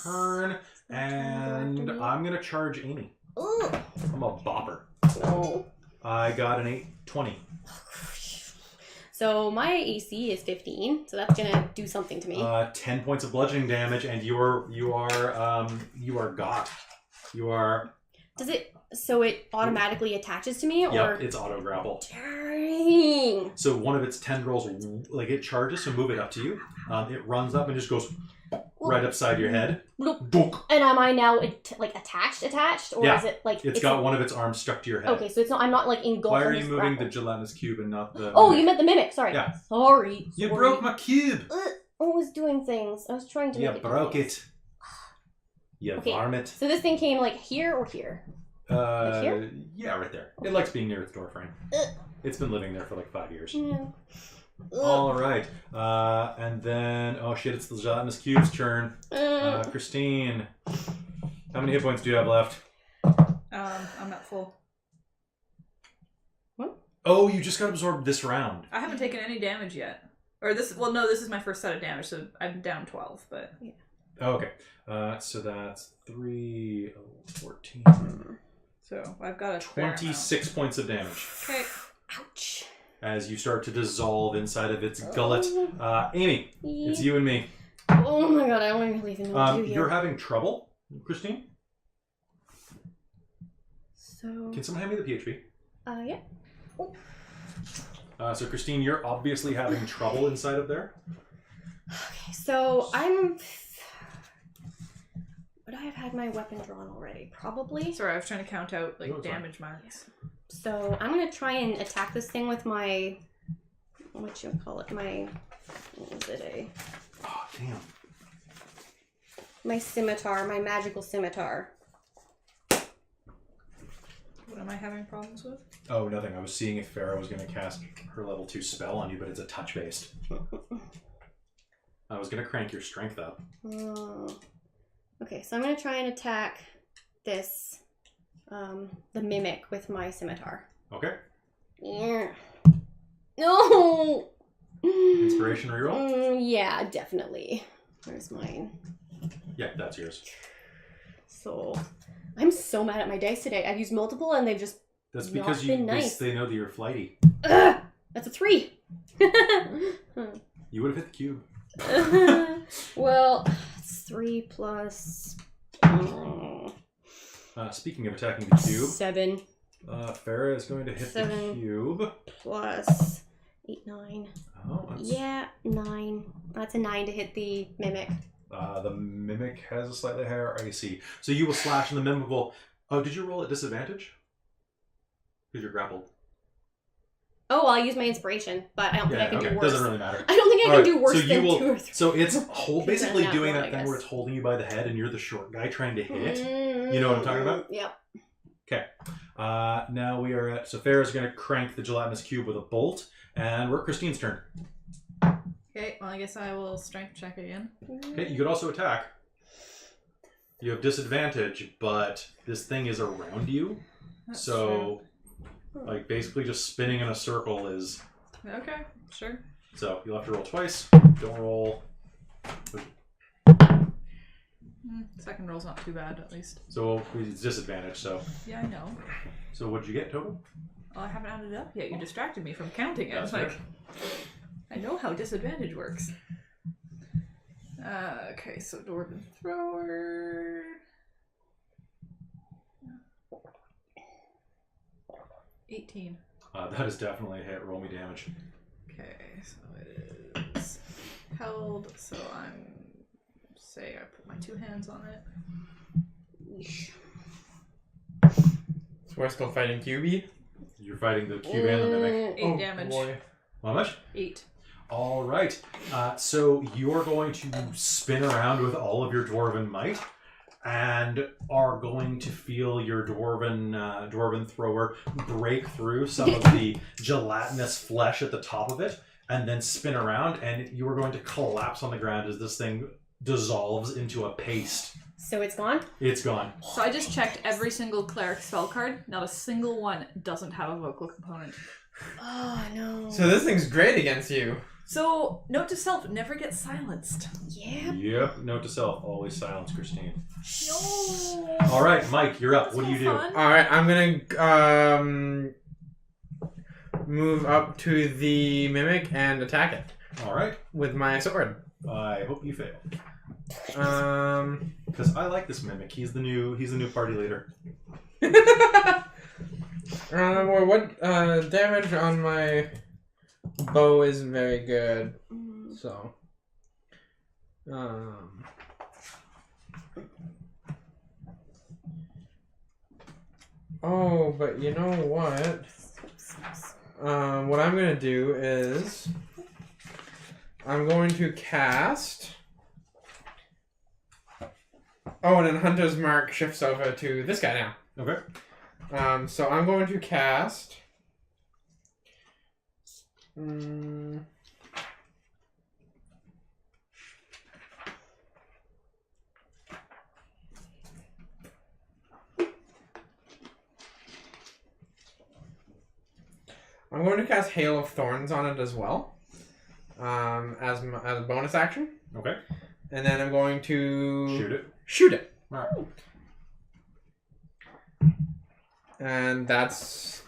turn, and I'm gonna charge Amy. Ooh. I'm a bopper. No. I got an 8-20. So my AC is 15, so that's gonna do something to me. 10 points of bludgeoning damage, and you are got. You are. Does it? So it automatically attaches to me, or? Yep, it's auto grapple. Dang. So one of its tendrils, like it charges to move it up to you. It runs up and just goes right upside your head. Donk. And am I now like attached, or Yeah. is it like It's got one of its arms stuck to your head. Okay, so it's not. I'm not like engulfed. Why are in you this moving the grapple. gelatinous cube and not the? Oh, mimic? you meant the mimic. Sorry. Yeah. Sorry. You Sorry. broke my cube. I was doing things. I was trying to You make it. do broke things. it. You Okay. varmint. So this thing came like here or here. here? Yeah, right there. Okay. It likes being near its door frame. Uh. It's been living there for like 5 years. Yeah. All right. And then, oh shit, it's the gelatinous cube's turn. Christine, how many hit points do you have left? I'm at full. Oh, you just got absorbed this round. I haven't taken any damage yet. Or this, well, no, this is my first set of damage, so I'm down 12, but... Oh, okay. So that's 3, 14. So I've got a fair amount. 26 points of damage Okay. Ouch. as you start to dissolve inside of its gullet. Amy, it's you and me. Oh my god, I don't even know what to do here. You're having trouble, Christine? So. Can someone hand me the PHP? Yeah. So Christine, you're obviously having trouble inside of there. Okay, so I'm. Would I have had my weapon drawn already? Probably. Sorry, I was trying to count out, like, No, it's fine. damage marks. So I'm gonna try and attack this thing with my. What you call it? My. What is it? Oh, damn. My scimitar, my magical scimitar. What am I having problems with? Oh, nothing. I was seeing if Farah was going to cast her level 2 spell on you, but it's a touch-based. I was going to crank your strength up. Okay, so I'm gonna try and attack this, the mimic with my scimitar. Okay. Yeah. No. Inspiration reroll? Yeah, definitely. Where's mine? Yeah, that's yours. So, I'm so mad at my dice today. I've used multiple and they've just That's not because been nice. they know that you're flighty. Ugh, that's a 3. You would have hit the cube. Well, it's 3 plus Speaking of attacking the cube, 7 Farah is going to hit the 7. cube. plus 8, 9. Oh, that's... Yeah, 9. That's a 9 to hit the mimic. The mimic has a slightly higher AC. So you will slash and the mimic will... Oh, did you roll at disadvantage? Because you're grappled. Oh, well, I'll use my inspiration, but I don't think I can do worse. Doesn't really matter. I don't think I can Alright, do worse so than you will, 2 or 3. So it's basically Not doing one, that I thing guess. where it's holding you by the head and you're the short guy trying to hit. You know what I'm talking about? Yep. Okay. Now we are at... So Farah's going to crank the gelatinous cube with a bolt, and we're at Christine's turn. Okay, well, I guess I will strength check again. Okay, you could also attack. You have disadvantage, but this thing is around you. That's So, like, basically just spinning in a circle is... true. Okay, sure. So, you'll have to roll twice. Don't roll... Second roll's not too bad, at least. So, it's disadvantage, so... Yeah, I know. So, what'd you get total? Well, I haven't added it up yet. You distracted me from counting it. That's Like, fair. I know how disadvantage works. Okay, so Dwarven Thrower. 18. That is definitely a hit. Roll me damage. Okay, so it is held, so say I put my 2 hands on it. So we're still fighting QB? You're fighting the cube and the mimic. 8 damage. Boy. How much? 8. All right. So you're going to spin around with all of your dwarven might, and are going to feel your dwarven thrower break through some of the gelatinous flesh at the top of it, and then spin around, and you are going to collapse on the ground as this thing dissolves into a paste. So it's gone? It's gone. So I just checked every single cleric spell card. Not a single one doesn't have a vocal component. Oh, no. So this thing's great against you. So, note to self, never get silenced. Yeah. Yep. Note to self: always silence Christine. No. All right, Mike, you're up. What do you do? Alright, I'm gonna move up to the mimic and attack it All right. with my sword. I hope you fail, Um, because I like this mimic. He's the new party leader. well, what damage on my bow isn't very good, so oh, but you know what? What I'm gonna do is I'm going to cast. Oh, and then Hunter's Mark shifts over to this guy now. Okay. So I'm going to cast. I'm going to cast Hail of Thorns on it as well, as a bonus action, Okay. and then I'm going to Shoot it. All right. Oh. And that's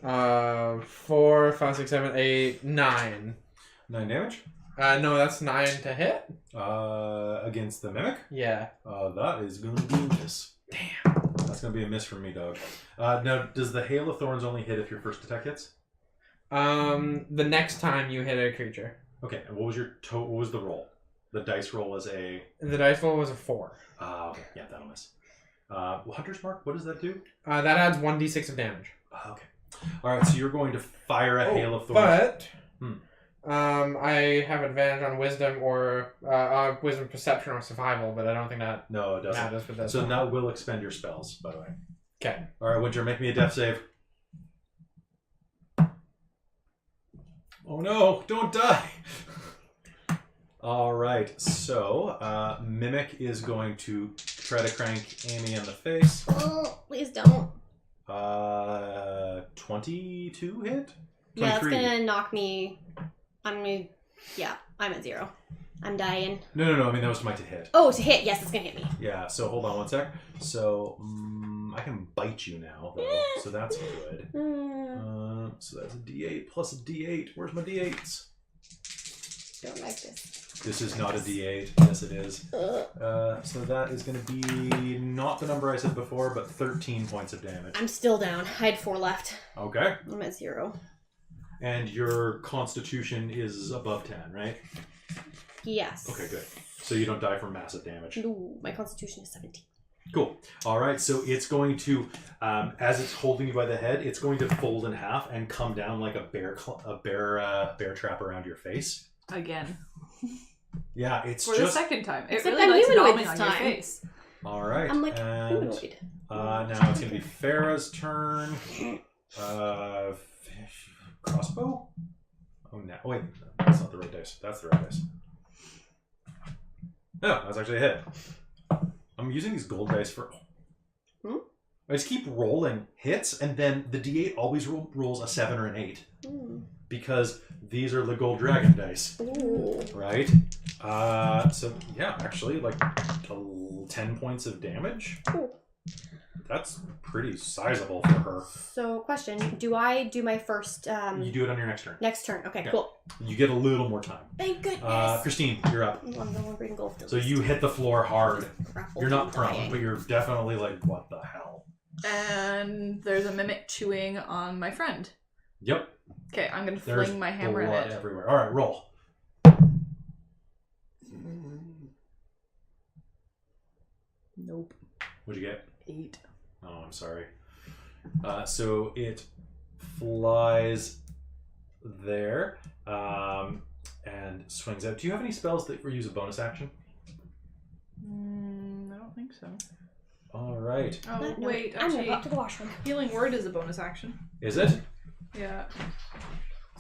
4, 5, 6, 7, 8, 9. 9 damage. No, that's 9 to hit. Against the mimic. Yeah. That is going to be a miss. Damn. That's going to be a miss from me, dog. Now, does the Hail of Thorns only hit if your first attack hits? The next time you hit a creature. Okay. And what was your what was the roll? The dice roll was a. The dice roll was a 4. Okay. Yeah, that'll miss. Hunter's Mark. What does that do? That adds 1d6 of damage. Okay. All right. So you're going to fire a Hail of Thorns. But I have advantage on wisdom or wisdom, perception, or survival, but I don't think that No, it doesn't. matters for this. So that will expend your spells, by the way. Okay. All right, Winter, make me a death save. Oh no! Don't die. All right. So Mimic is going to try to crank Amy in the face. Oh, please don't. 22 hit. 23. Yeah, that's gonna knock me. I'm at 0. I'm dying. No. I mean, that was to my to hit. Oh, to hit. Yes, it's gonna hit me. Yeah, so hold on one sec. So, I can bite you now, though, so that's good. So that's a D8 plus a D8. Where's my D8s? Don't like this. This is not a D8. Yes, it is. So that is going to be not the number I said before, but 13 points of damage. I'm still down. I had 4 left. Okay. I'm at 0. And your constitution is above 10, right? Yes. Okay, good. So you don't die from massive damage. Ooh, my constitution is 17. Cool. All right, so it's going to, as it's holding you by the head, it's going to fold in half and come down like a bear trap around your face. Again. Yeah, it's For just the second time. It Except really I'm likes humanoid nomming this on your time. face. all right. I'm like and humanoid. now it's going to be Farah's turn. Crossbow. Oh no! Wait, that's not the right dice. That's the right dice. No, that's actually a hit. I'm using these gold dice for. I just keep rolling hits, and then the D8 always rolls a 7 or an 8 because these are the gold dragon dice, right? So yeah, actually, like 10 points of damage. Cool. That's pretty sizable for her. So, question: do I do my first? You do it on your next turn. Next turn. Okay, Yeah. cool. You get a little more time. Thank goodness. Christine, you're up. I'm the one green gold. So you hit the floor hard. Grappled You're not and prone, dying. but you're definitely like, what the hell? And there's a mimic chewing on my friend. Yep. Okay, I'm gonna There's fling my hammer blood at it. everywhere. All right, roll. Nope. What'd you get? 8. Oh, I'm sorry. So it flies there and swings out. Do you have any spells that use a bonus action? I don't think so. All right. Oh, No, wait, I'm gonna actually, go up to the washroom. healing word is a bonus action. Is it? Yeah.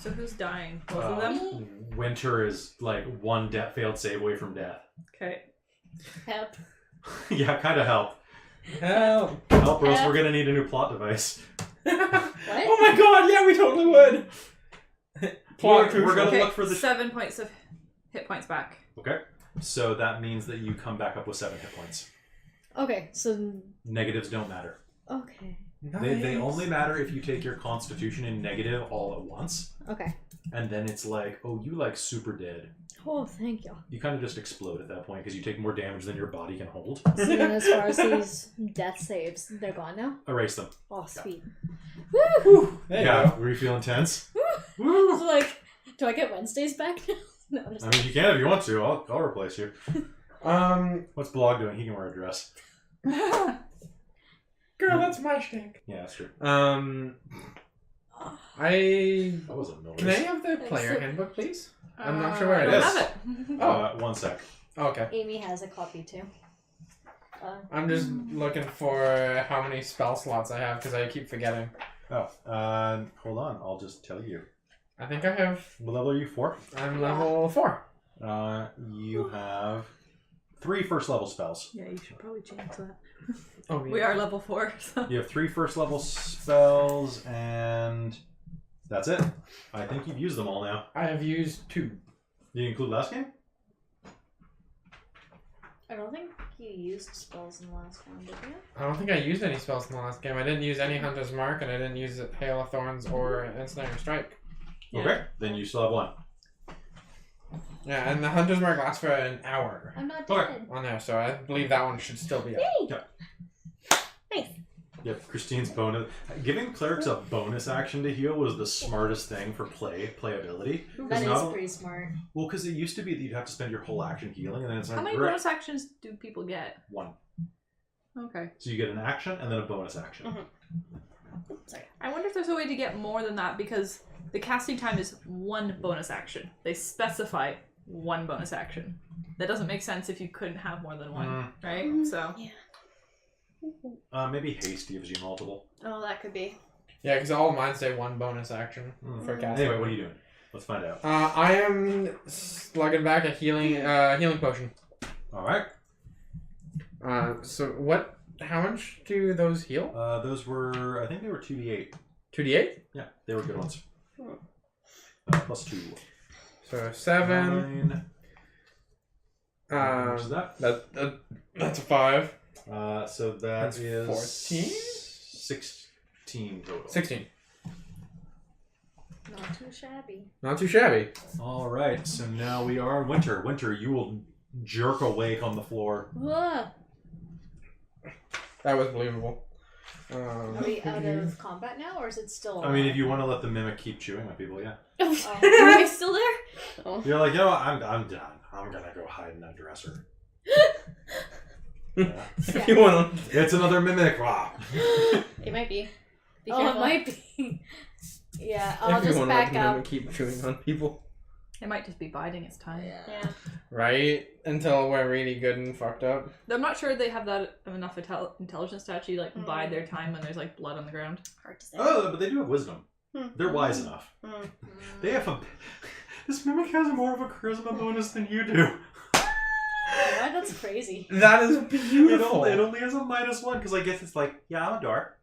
So who's dying? Both of them? Winter is like one failed save away from death. Okay. Help. Yeah, kind of help. Help! Help, or else we're gonna need a new plot device. Oh my god, yeah, we totally would! We're gonna Okay, look for the... 7 points of hit points back. Okay. So that means that you come back up with 7 hit points. Okay, so Negatives don't matter. okay. They only matter if you take your constitution in negative all at once. Okay. And then it's like, oh, you like super dead. Oh, thank you. You kind of just explode at that point because you take more damage than your body can hold. So then, as far as these death saves, they're gone now. Erase them. Oh, sweet. There you Yeah, go. were you feeling tense? I was like, do I get Wednesdays back now? No, I'm just I mean, you can if you want to. I'll replace you. Um, What's Blog doing? He can wear a dress. girl, that's my shtick. Yeah, that's true. That was a noise. Can I have the player so- handbook, please? I'm not sure where I it don't is. have it. 1 sec. Okay. Amy has a copy too. I'm just looking for how many spell slots I have because I keep forgetting. Oh, hold on. I'll just tell you. I think I have. What level are you for? I'm level 4. You have 3 first level spells. Yeah, you should probably change that. Oh, We are level 4, so. You have 3 first level spells, and that's it. I think you've used them all now. I have used 2. Did you include last game? I don't think you used spells in the last one, did you? I don't think I used any spells in the last game. I didn't use any Hunter's Mark, and I didn't use Hail of Thorns or Ensnaring Strike. Yeah. Okay, then you still have 1. Yeah, and the Hunter's Mark lasts for an hour I'm not Okay. dead. on there, so I believe that one should still be up. Nice. Yep, Christine's bonus. Giving clerics a bonus action to heal was the smartest thing for playability. That is not- pretty smart. Well, because it used to be that you'd have to spend your whole action healing, and then it's like, How many right, bonus actions do people get? 1. Okay. So you get an action and then a bonus action. Mhm. Sorry. I wonder if there's a way to get more than that because the casting time is 1 bonus action. They specify 1 bonus action. That doesn't make sense if you couldn't have more than 1, right? So. Maybe haste gives you multiple. Oh, that could be. Yeah, because all of mine say 1 bonus action for casting. Anyway, what are you doing? Let's find out. I am slugging back a healing potion. All right. So what? How much do those heal? Those were, I think they were 2d8. 2d8. Yeah, they were good ones. Plus 2. So 7. 9. How much is that? That's a 5. So That's is 14? 16 total. 16. Not too shabby. Not too shabby. All right, so now we are Winter. Winter, you will jerk awake on the floor. Ah, That was believable. are we out of combat now, or is it still? I mean, if you want to let the mimic keep chewing on people, yeah. Are we still there? Oh. You're like, you know what? I'm done. I'm gonna go hide in that dresser. Yeah. If you want to. It's another mimic. Wow. It might be. Be Oh, careful. it might be. Yeah, I'll If you just want to let back them up. keep chewing on people. It might just be biding its time. Yeah. Right? Until we're really good and fucked up. I'm not sure they have that enough intelligence to actually like bide their time when there's like blood on the ground. Hard to say. Oh, but they do have wisdom. Hmm. They're wise enough. Mm. They have a. This mimic has more of a charisma bonus than you do. Why? That's crazy. That is It beautiful. only has a -1 because I guess it's like, yeah, I'm a Dork.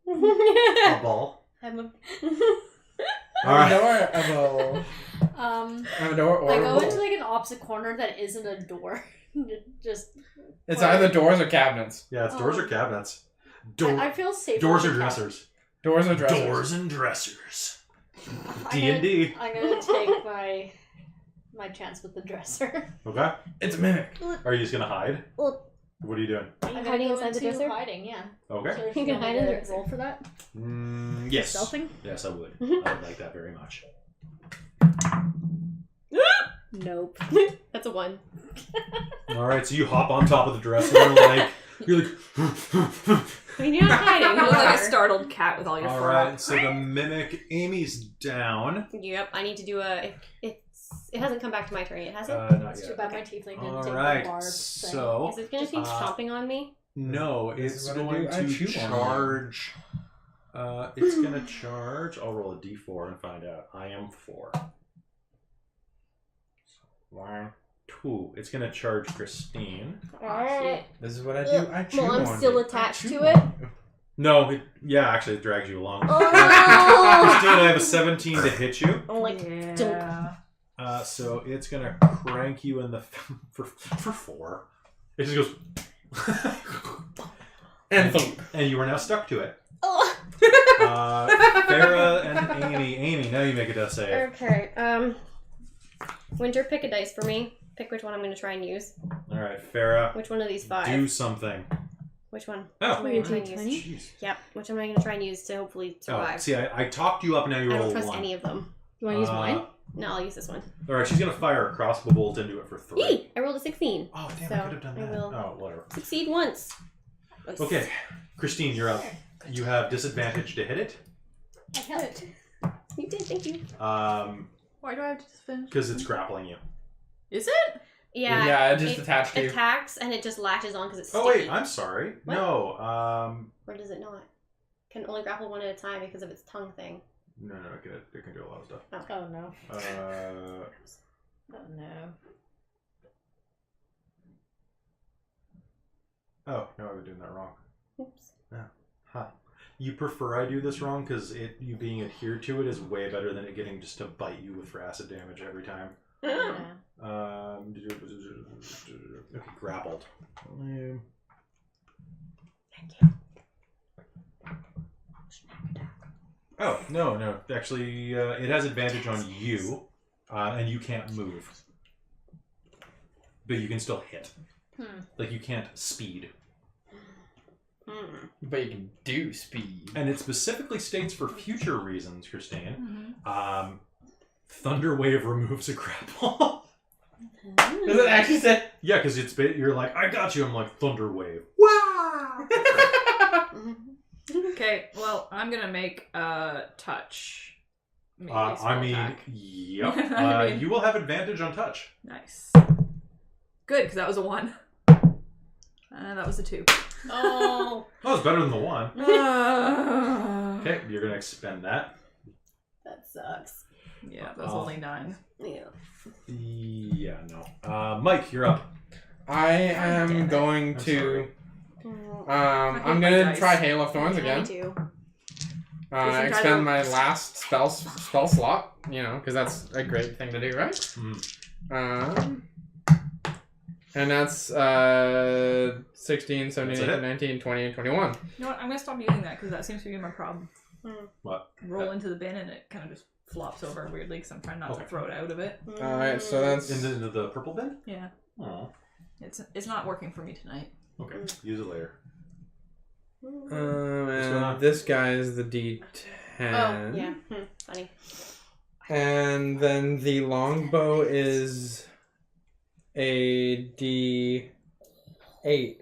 A ball. I'm a. I'm adorable. I'm I'm adorable. I go into like an opposite corner that isn't a door. Just. It's either doors or cabinets. Yeah, it's doors or cabinets. I feel safe. Doors or dressers. Doors or dressers. Doors and dressers. I'm D&D. I'm gonna take my chance with the dresser. Okay. It's a mimic. Are you just gonna hide? Well, What are you doing? Are you hiding inside the dresser? Hiding, yeah. Okay. So You can hide in the dresser. roll for that? Yes. Stealthing? Yes, I would. I would like that very much. Nope. That's a 1. All right, so you hop on top of the dresser and like you're like. I mean, you're not hiding. You You look like a are. startled cat with all your All fur. right, so the mimic Amy's down. Yep, I need to do a. It hasn't come back to my turn yet, has it? Not It's too yet. bad my tiefling didn't All take the right, barb so Is it going to be chomping on me? no, This it's is what I going do. I to chew on charge. It's going to charge. I'll roll a d4 and find out. I am 4. 1, 2. It's going to charge Christine. Oh, shit. This is what I do. I chew Well, I'm on still you. attached I chew to it. on you. No, actually, it drags you along. Oh! Christine, I have a 17 to hit you. I'm like, Yeah. So it's going to crank you in the... for 4. It just goes... and you are now stuck to it. oh. Farah and Amy. Amy, now you make a death save. Okay, Winter, pick a dice for me. Pick which one I'm going to try and use. All right, Farah, Which one of these 5? do something. Which one? Oh, Which am I gonna try and use? jeez. Yep, which am I going to try and use to hopefully Oh, survive? see, I talked you up, and now you I roll don't a trust 1. any of them. You want to use mine? No, I'll use this one. All right, she's going to fire a crossbow bolt into it for 3. Yee! I rolled a 16. Oh, damn, So, I could have done I that. will- Oh, whatever. Succeed once. Okay, Christine, you're up. You have disadvantage to hit it. I held it. You did, thank you. Why do I have to just finish? Because it's grappling you. Is it? Yeah, Yeah, it just attached to you. attacks and it just latches on because it's sticky. Oh, wait, I'm sorry. What? No, Or does it not? Can only grapple one at a time because of its tongue thing. no, it can do a lot of stuff. Oh no. Oh no. Oh, no, I've been doing that wrong. Oops. Huh. You prefer I do this wrong because you being adhered to it is way better than it getting just to bite you with for acid damage every time. Yeah. Okay, grappled. Oh, no. Actually, it has advantage on you, and you can't move. But you can still hit. Like, you can't speed. But you can do speed. And it specifically states for future reasons, Christine, Thunder Wave removes a grapple. Does it actually say? Yeah, because you're like, I got you. I'm like, Thunder Wave. Wow! Okay, well, I'm gonna make a touch. Maybe a I spell mean, attack. yep. I mean- You will have advantage on touch. Nice. Good, because that was a 1. That was a 2. Oh. That was better than the 1. Okay, you're going to expend that. That sucks. Yeah, that's only 9. Yeah. Yeah, no. Mike, you're up. I am going I'm to. Oh. I'm my gonna dice. try Hail of Thorns Me again. too. try Expend to- my last spell slot. You know, because that's a great thing to do, right? Mm. And that's 16, 17, That's a 18, hit. 19, 20, and 21. You know what? I'm gonna stop using that because that seems to be my problem. What? Roll into the bin and it kind of just flops over weirdly because I'm trying not Okay. to throw it out of it. Alright, so that's. Into the purple bin? Yeah, Oh. it's not working for me tonight. Okay, use it later. And going on? this guy is the D10. Oh, yeah. Funny. And then the longbow is a D8,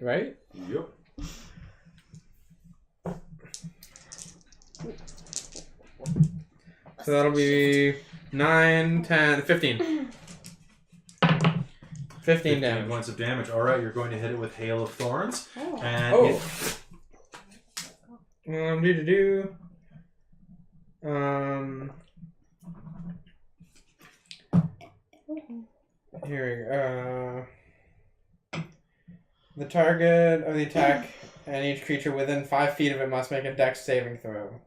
right? Yep. So that'll be 9, 10, 15. 15 damage. points of damage. All right, you're going to hit it with Hail of Thorns. Oh. And Oh. Do. Here we go. The target of the attack and each creature within 5 feet of it must make a dex saving throw.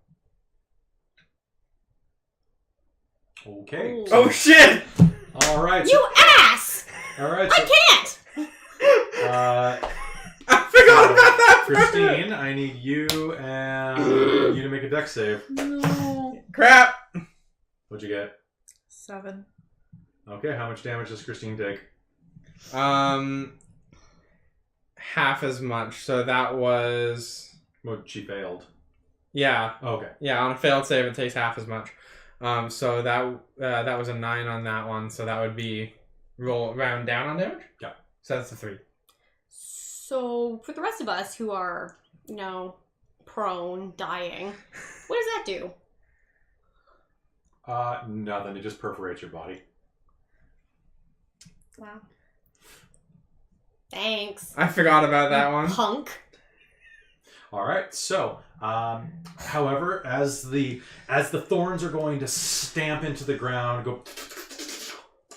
Okay. Ooh. Oh shit! All right. You ass! All right. I can't! I forgot about that! Christine, I need you and you to make a dex save. No. Crap! What'd you get? 7. Okay, how much damage does Christine take? half as much. So that was... Well, she failed. Yeah. Okay. Yeah, on a failed save, it takes half as much. So that was a 9 on that one. So that would be round down on damage? Yeah. So that's a 3. So for the rest of us who are, prone, dying, what does that do? Nothing. It just perforates your body. Wow. Thanks. I forgot about that one. Punk. All right. So, however, as the thorns are going to stamp into the ground, go.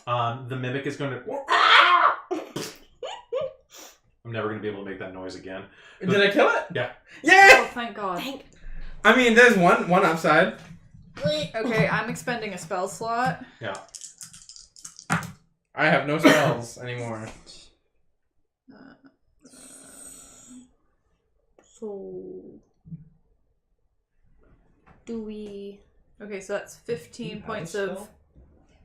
The mimic is going to. I'm never going to be able to make that noise again. Did I kill it? Yeah. Yeah! Oh, thank God. I mean, there's one upside. Okay, I'm expending a spell slot. Yeah. I have no spells anymore. So, do we... Okay, so that's 15 points of...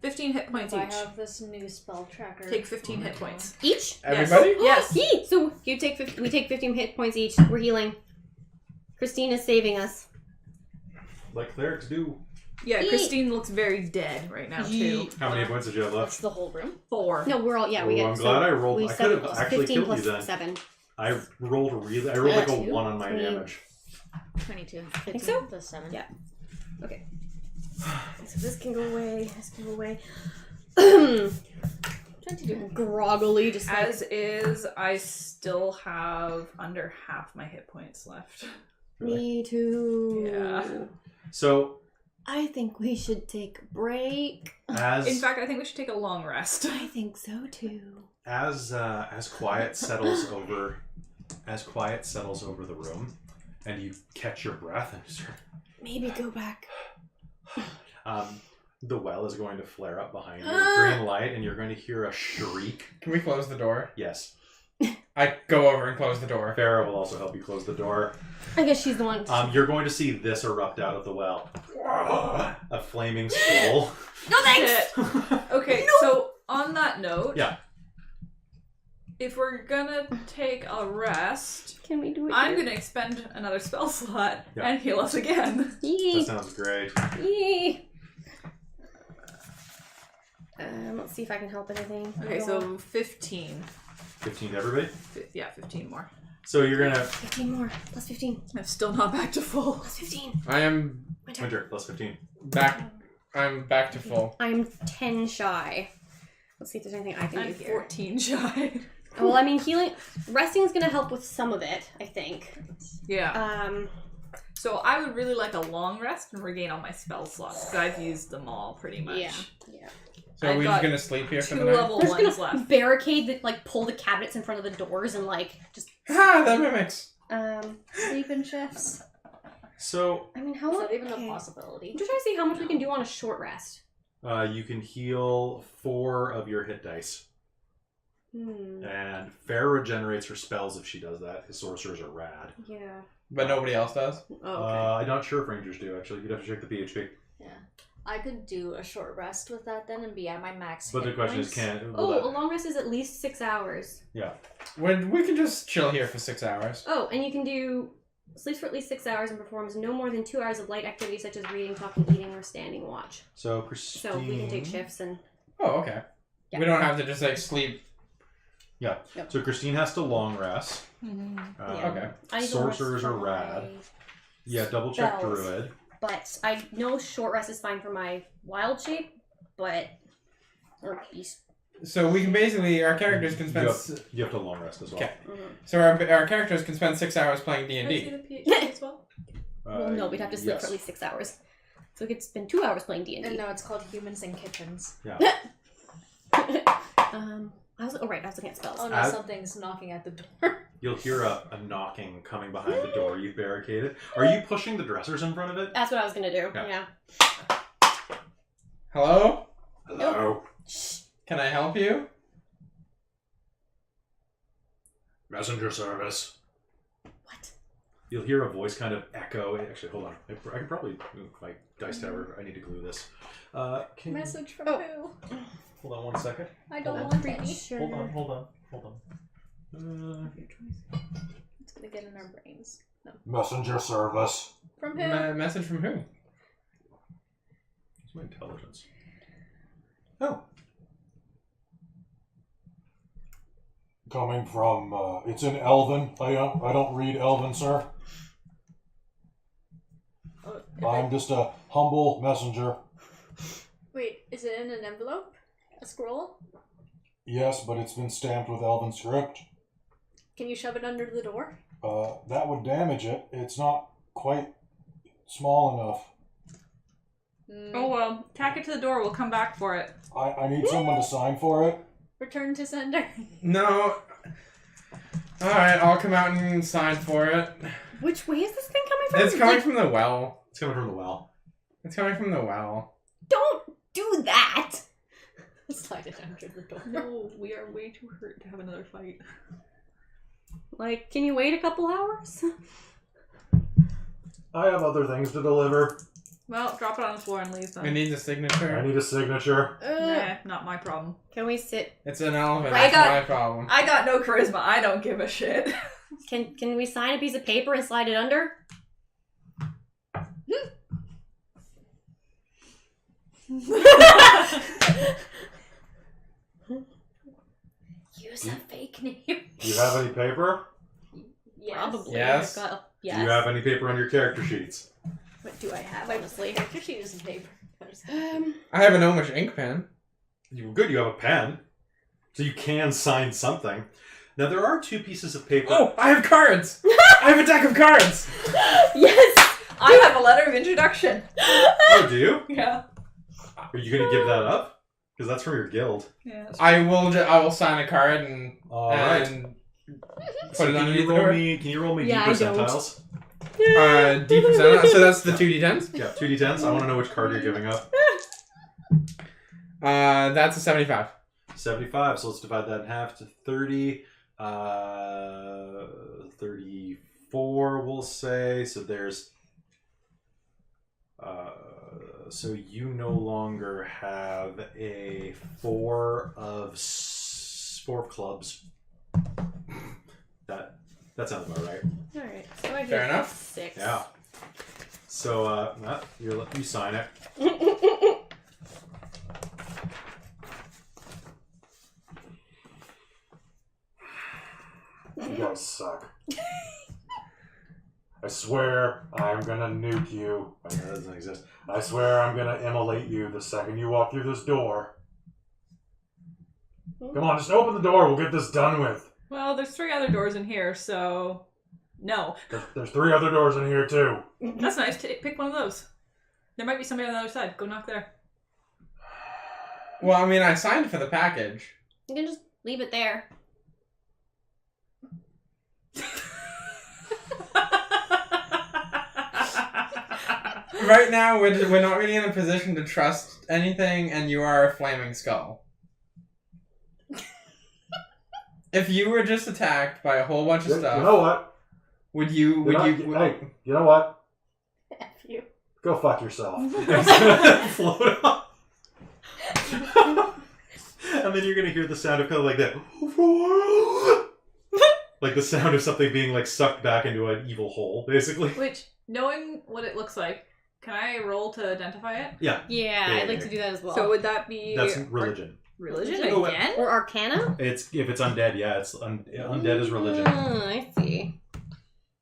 15 hit points I each. have this new spell tracker. Take 15 hit points. Each? Everybody? Yes. Yee! So we take 15 hit points each. We're healing. Christine is saving us. Like clerics do. Yeah, Yee. Christine looks very dead right now, too. How many points did you have left? That's the whole room. 4. No, we're all, we Oh, get... I'm glad I rolled. We I could have actually 15 killed plus you then. 7. I rolled like a 2? 1 on my 20. damage. 22. Think so? Plus 7. Yeah. Okay. So this can go away. This can go away. 22. Groggily, just like... As is, I still have under half my hit points left. Me too. Yeah. So, I think we should take a break. as In fact, I think we should take a long rest. I think so too. as quiet settles over, the room, and you catch your breath and start, Maybe go back. the well is going to flare up behind you, green light, and you're going to hear a shriek. Can we close the door? Yes, I go over and close the door. Farah will also help you close the door. I guess she's the one. You're going to see this erupt out of the well. A flaming skull. No thanks! Shit. Okay, so on that note, Yeah. if we're gonna take a rest, Can we do it? I'm here? gonna expend another spell slot Yeah. and heal us again. That Yee. sounds great. Yee. Let's see if I can help anything. Okay, so 15. 15 to everybody. 15 more. So you're gonna 15 more. Plus 15. I'm still not back to full. Plus 15. I am My turn. Winter plus 15. back. I'm back to full. I'm 10 shy. Let's see if there's anything I can I'm do here. 14 shy. Well, I mean, resting is gonna help with some of it, I think. Yeah. So I would really like a long rest and regain all my spell slots because I've used them all pretty much. Yeah. So are I've we just got gonna sleep here for 2 the night? level We're just 1s gonna left. barricade the, pull the cabinets in front of the doors and just Ah, that mimics. Sleeping shifts. So I mean, how Is long? that even okay. a possibility? I'm just trying to see how much we can do on a short rest. you can heal 4 of your hit dice. And Farah regenerates her spells if she does that. His sorcerers are rad. Yeah. But nobody else does? Oh, okay. I'm not sure if rangers do, actually. You'd have to check the PHP. Yeah. I could do a short rest with that then and be at my max But the hit question points. is, can... Oh, a long rest is at least 6 hours. Yeah. We can just chill here for 6 hours. Oh, and you can do sleeps for at least 6 hours and performs no more than 2 hours of light activity such as reading, talking, eating, or standing watch. So, Christine... So we can take shifts and... Oh, okay. Yeah. We don't have to just sleep. Yeah. Yep. So Christine has to long rest. Yeah. Okay. I need to Sorcerers rest are for rad. my Yeah, double check spells. Druid. But I know short rest is fine for my wild shape, but... Or beast. So we can basically, our characters can spend... You have to long rest as well. Okay. So our characters can spend 6 hours playing Can I see D&D. the PHP as well? Well, no, we'd have to sleep for at least 6 hours. So we could spend 2 hours playing D&D. And no, it's called Humans in Kitchens. Yeah. I was looking at spells. Oh no, As- something's knocking at the door. You'll hear a knocking coming behind the door you've barricaded. Are you pushing the dressers in front of it? That's what I was gonna do. Yeah. Yeah. Hello? Hello? Can I help you? Messenger service. What? You'll hear a voice kind of echo. Actually, hold on. I can probably move my dice tower. I need to glue this. Message from Oh. who? Hold on 1 second. I don't Hold want Pretty any. sure. Hold on. It's gonna get in our brains. No. Messenger service. From who? Message from who? It's my intelligence. Oh. Coming from, it's in Elven. I don't read Elven, sir. Oh, I'm just a humble messenger. Wait, is it in an envelope? A scroll? Yes, but it's been stamped with Elven script. Can you shove it under the door? That would damage it. It's not quite small enough. Oh well, tack it to the door. We'll come back for it. I need someone to sign for it. Return to sender. No. Alright, I'll come out and sign for it. Which way is this thing coming from? It's coming from the well. It's coming from the well. It's coming from the well. Don't do that! Slide it under the door. No, we are way too hurt to have another fight. Like, can you wait a couple hours? I have other things to deliver. Well, drop it on the floor and leave It them. needs a signature. I need a signature. Nah, not my problem. Can we sit? It's an elephant. I That's got- my problem. I got no charisma. I don't give a shit. Can we sign a piece of paper and slide it under? Use a fake name. Do you have any paper? Yes. Probably. Yes. I've got, yes. Do you have any paper on your character sheets? What do I have? Honestly, character sheet is in paper. I have an gnomish ink pen. Good, you have a pen. So you can sign something. Now, there are two pieces of paper. Oh, I have cards! I have a deck of cards! Yes! I have a letter of introduction. Oh, do you? Yeah. Are you going to give that up? Because that's from your guild. Yeah. I will sign a card and Alright. put it can underneath you the roll door. Can you roll me Yeah, D I don't. percentiles? D%. So that's the 2d10s? Yeah, 2d10s. I want to know which card you're giving up. That's a 75. 75, so let's divide that in half to 30. 34, we'll say. So there's... so you no longer have a 4 of clubs. That sounds about right. Alright, so I Fair get enough. 6. Yeah. So, Matt, you sign it. You guys suck. I swear I'm gonna nuke you. Oh, that doesn't exist. I swear I'm gonna immolate you the second you walk through this door. Come on, just open the door. We'll get this done with. Well, there's 3 other doors in here, so no. There's 3 other doors in here too. That's nice. Pick one of those. There might be somebody on the other side. Go knock there. Well, I mean, I signed for the package. You can just leave it there. Right now, we're not really in a position to trust anything, and you are a flaming skull. If you were just attacked by a whole bunch of stuff, You know what? would you? Hey, you know what? F you. Go fuck yourself. Float off. And then you're going to hear the sound of kind of like that. Like the sound of something being like sucked back into an evil hole, basically. Which, knowing what it looks like, can I roll to identify it? Yeah. Yeah, Yeah, I'd like yeah. to do that as well. So would that be That's religion. religion Oh, again? Or Arcana? If it's undead, yeah, it's undead is religion. I see.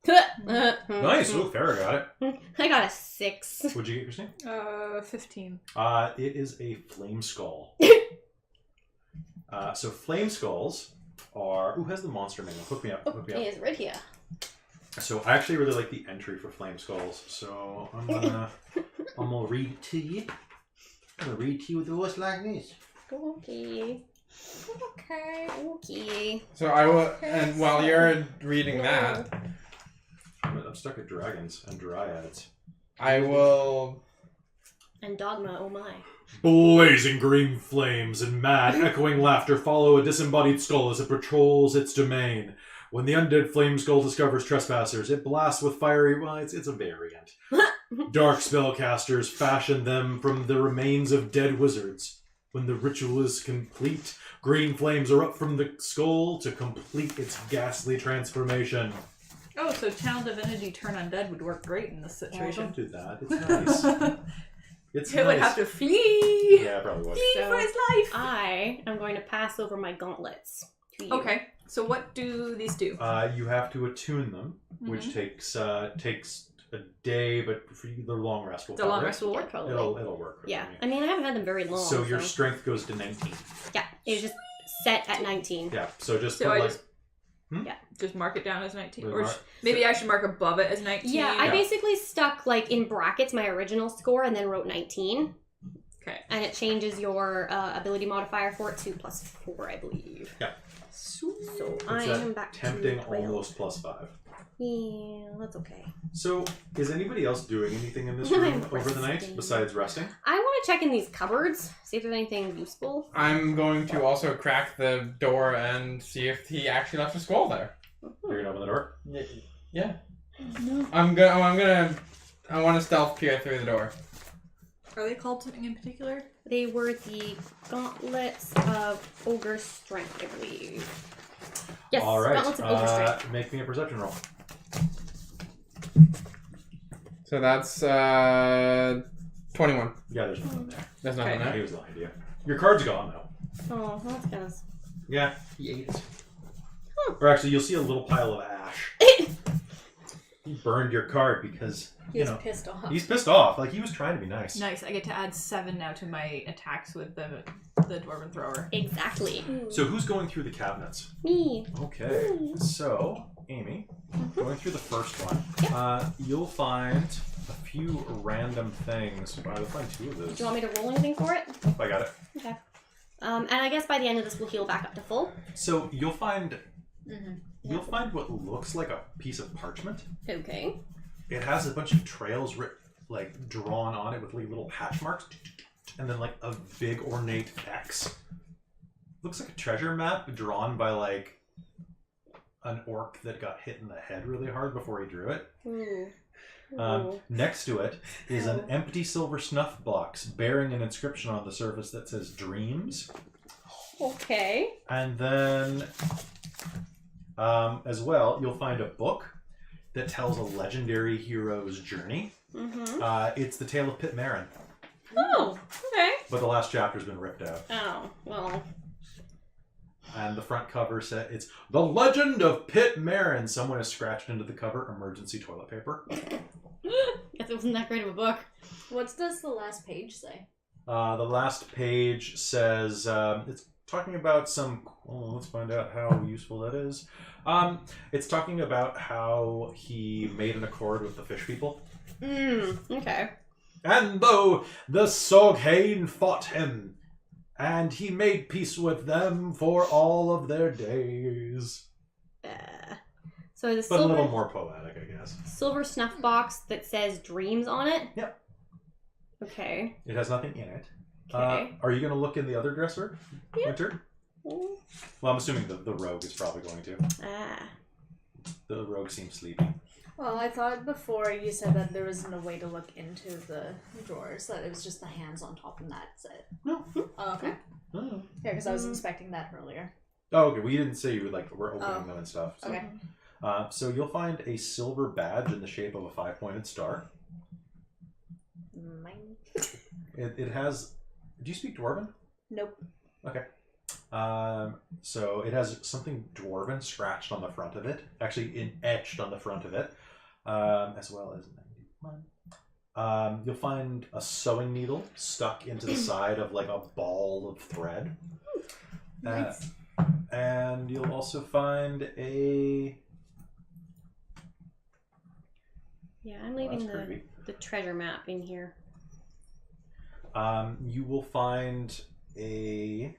Nice. Ooh, Farrah got it. I got a 6. What'd you get, Christine? 15. It is a flame skull. So flame skulls are... Who has the monster manual? Hook me up. Hook me up. It is right here. So I actually really like the entry for flame skulls. So I'm gonna read it to you. I'm gonna read to you with a voice like this. Okay. Okay. So I will, and while you're reading that, I'm stuck at dragons and dryads. I will. And Dogma, oh my. Blazing green flames and mad echoing laughter follow a disembodied skull as it patrols its domain. When the undead flame skull discovers trespassers, it blasts with fiery... Well, it's a variant. Dark spellcasters fashion them from the remains of dead wizards. When the ritual is complete, green flames erupt from the skull to complete its ghastly transformation. Oh, so channel divinity turn undead would work great in this Oh, situation. don't do that. It's nice. It's He would nice. have to flee. Yeah, probably would. Flee for his life. I am going to pass over my gauntlets to you. Okay, so what do these do? You have to attune them, which takes a day, but for you, the long rest will The long cover it. rest will Yeah, work. probably. It'll work. Yeah, I mean, I haven't had them very long. So your strength goes to 19. Yeah, it's just set at 19. Yeah. So just So put I like. just mark it down as 19, Really or mark- maybe I should mark above it as 19. Yeah, I Yeah. basically stuck like in brackets my original score and then wrote 19. Okay. And it changes your ability modifier for it to +4, I believe. Yeah. So It's I that am back tempting to 12. almost +5. Yeah, that's okay. So is anybody else doing anything in this I'm room over the night resting. besides resting? I want to check in these cupboards, see if there's anything useful. I'm going to also crack the door and see if he actually left a skull there. You're gonna open the door. Yeah. No. I want to stealth peer through the door. Are they called something in particular? They were the gauntlets of ogre strength, I believe. Yes, All right. gauntlets of ogre strength. Make me a perception roll. So that's 21. Yeah, there's nothing there. There's nothing Okay. He there. was lying to you. Your card's gone though. Oh, that's kind of... Yeah, he ate it. Or actually, you'll see a little pile of ash. He burned your card because He was pissed off. he's pissed off. Like he was trying to be nice. Nice. I get to add 7 now to my attacks with the dwarven thrower. Exactly. So who's going through the cabinets? Me. Okay. So Amy, going through the first one, you'll find a few random things. Wow, you'll find 2 of those. Do you want me to roll anything for it? I got it. Okay. And I guess by the end of this, we'll heal back up to full. So you'll find Mm-hmm. you'll find what looks like a piece of parchment. Okay. It has a bunch of trails drawn on it with like little hatch marks, and then like a big ornate X. Looks like a treasure map drawn by like an orc that got hit in the head really hard before he drew it. Ooh. Next to it is an empty silver snuff box bearing an inscription on the surface that says "Dreams," Okay. and then as well you'll find a book that tells a legendary hero's journey. Mm-hmm. It's the Tale of Pit Marin. Oh, okay. But the last chapter's been ripped out. Oh, well. And the front cover said it's The Legend of Pit Marin. Someone has scratched into the cover emergency toilet paper. Guess it wasn't that great of a book. What does the last page say? The last page says it's talking about some. Oh, let's find out how useful that is. It's talking about how he made an accord with the fish people. Okay. And though the Soghain fought him, and he made peace with them for all of their days. So the But a little silver, more poetic, I guess. silver snuff box that says dreams on it? Yep. Okay. It has nothing in it. Okay. Are you going to look in the other dresser, Yeah. Winter? Well, I'm assuming the rogue is probably going to. The rogue seems sleepy. Well, I thought before you said that there wasn't a way to look into the drawers, that it was just the hands on top and that's it. No. Oh, okay. Oh. Yeah, because I was inspecting that earlier. Oh, okay. We didn't say you were opening them and stuff. So. Okay. So you'll find a silver badge in the shape of a 5-pointed star. Mine. It has. Do you speak Dwarven? Nope. Okay. So it has something Dwarven scratched on the front of it, actually etched on the front of it, as well as 91. You'll find a sewing needle stuck into the side of like a ball of thread. Nice. And you'll also find a. Yeah, I'm leaving That's creepy. the treasure map in here. You will find a.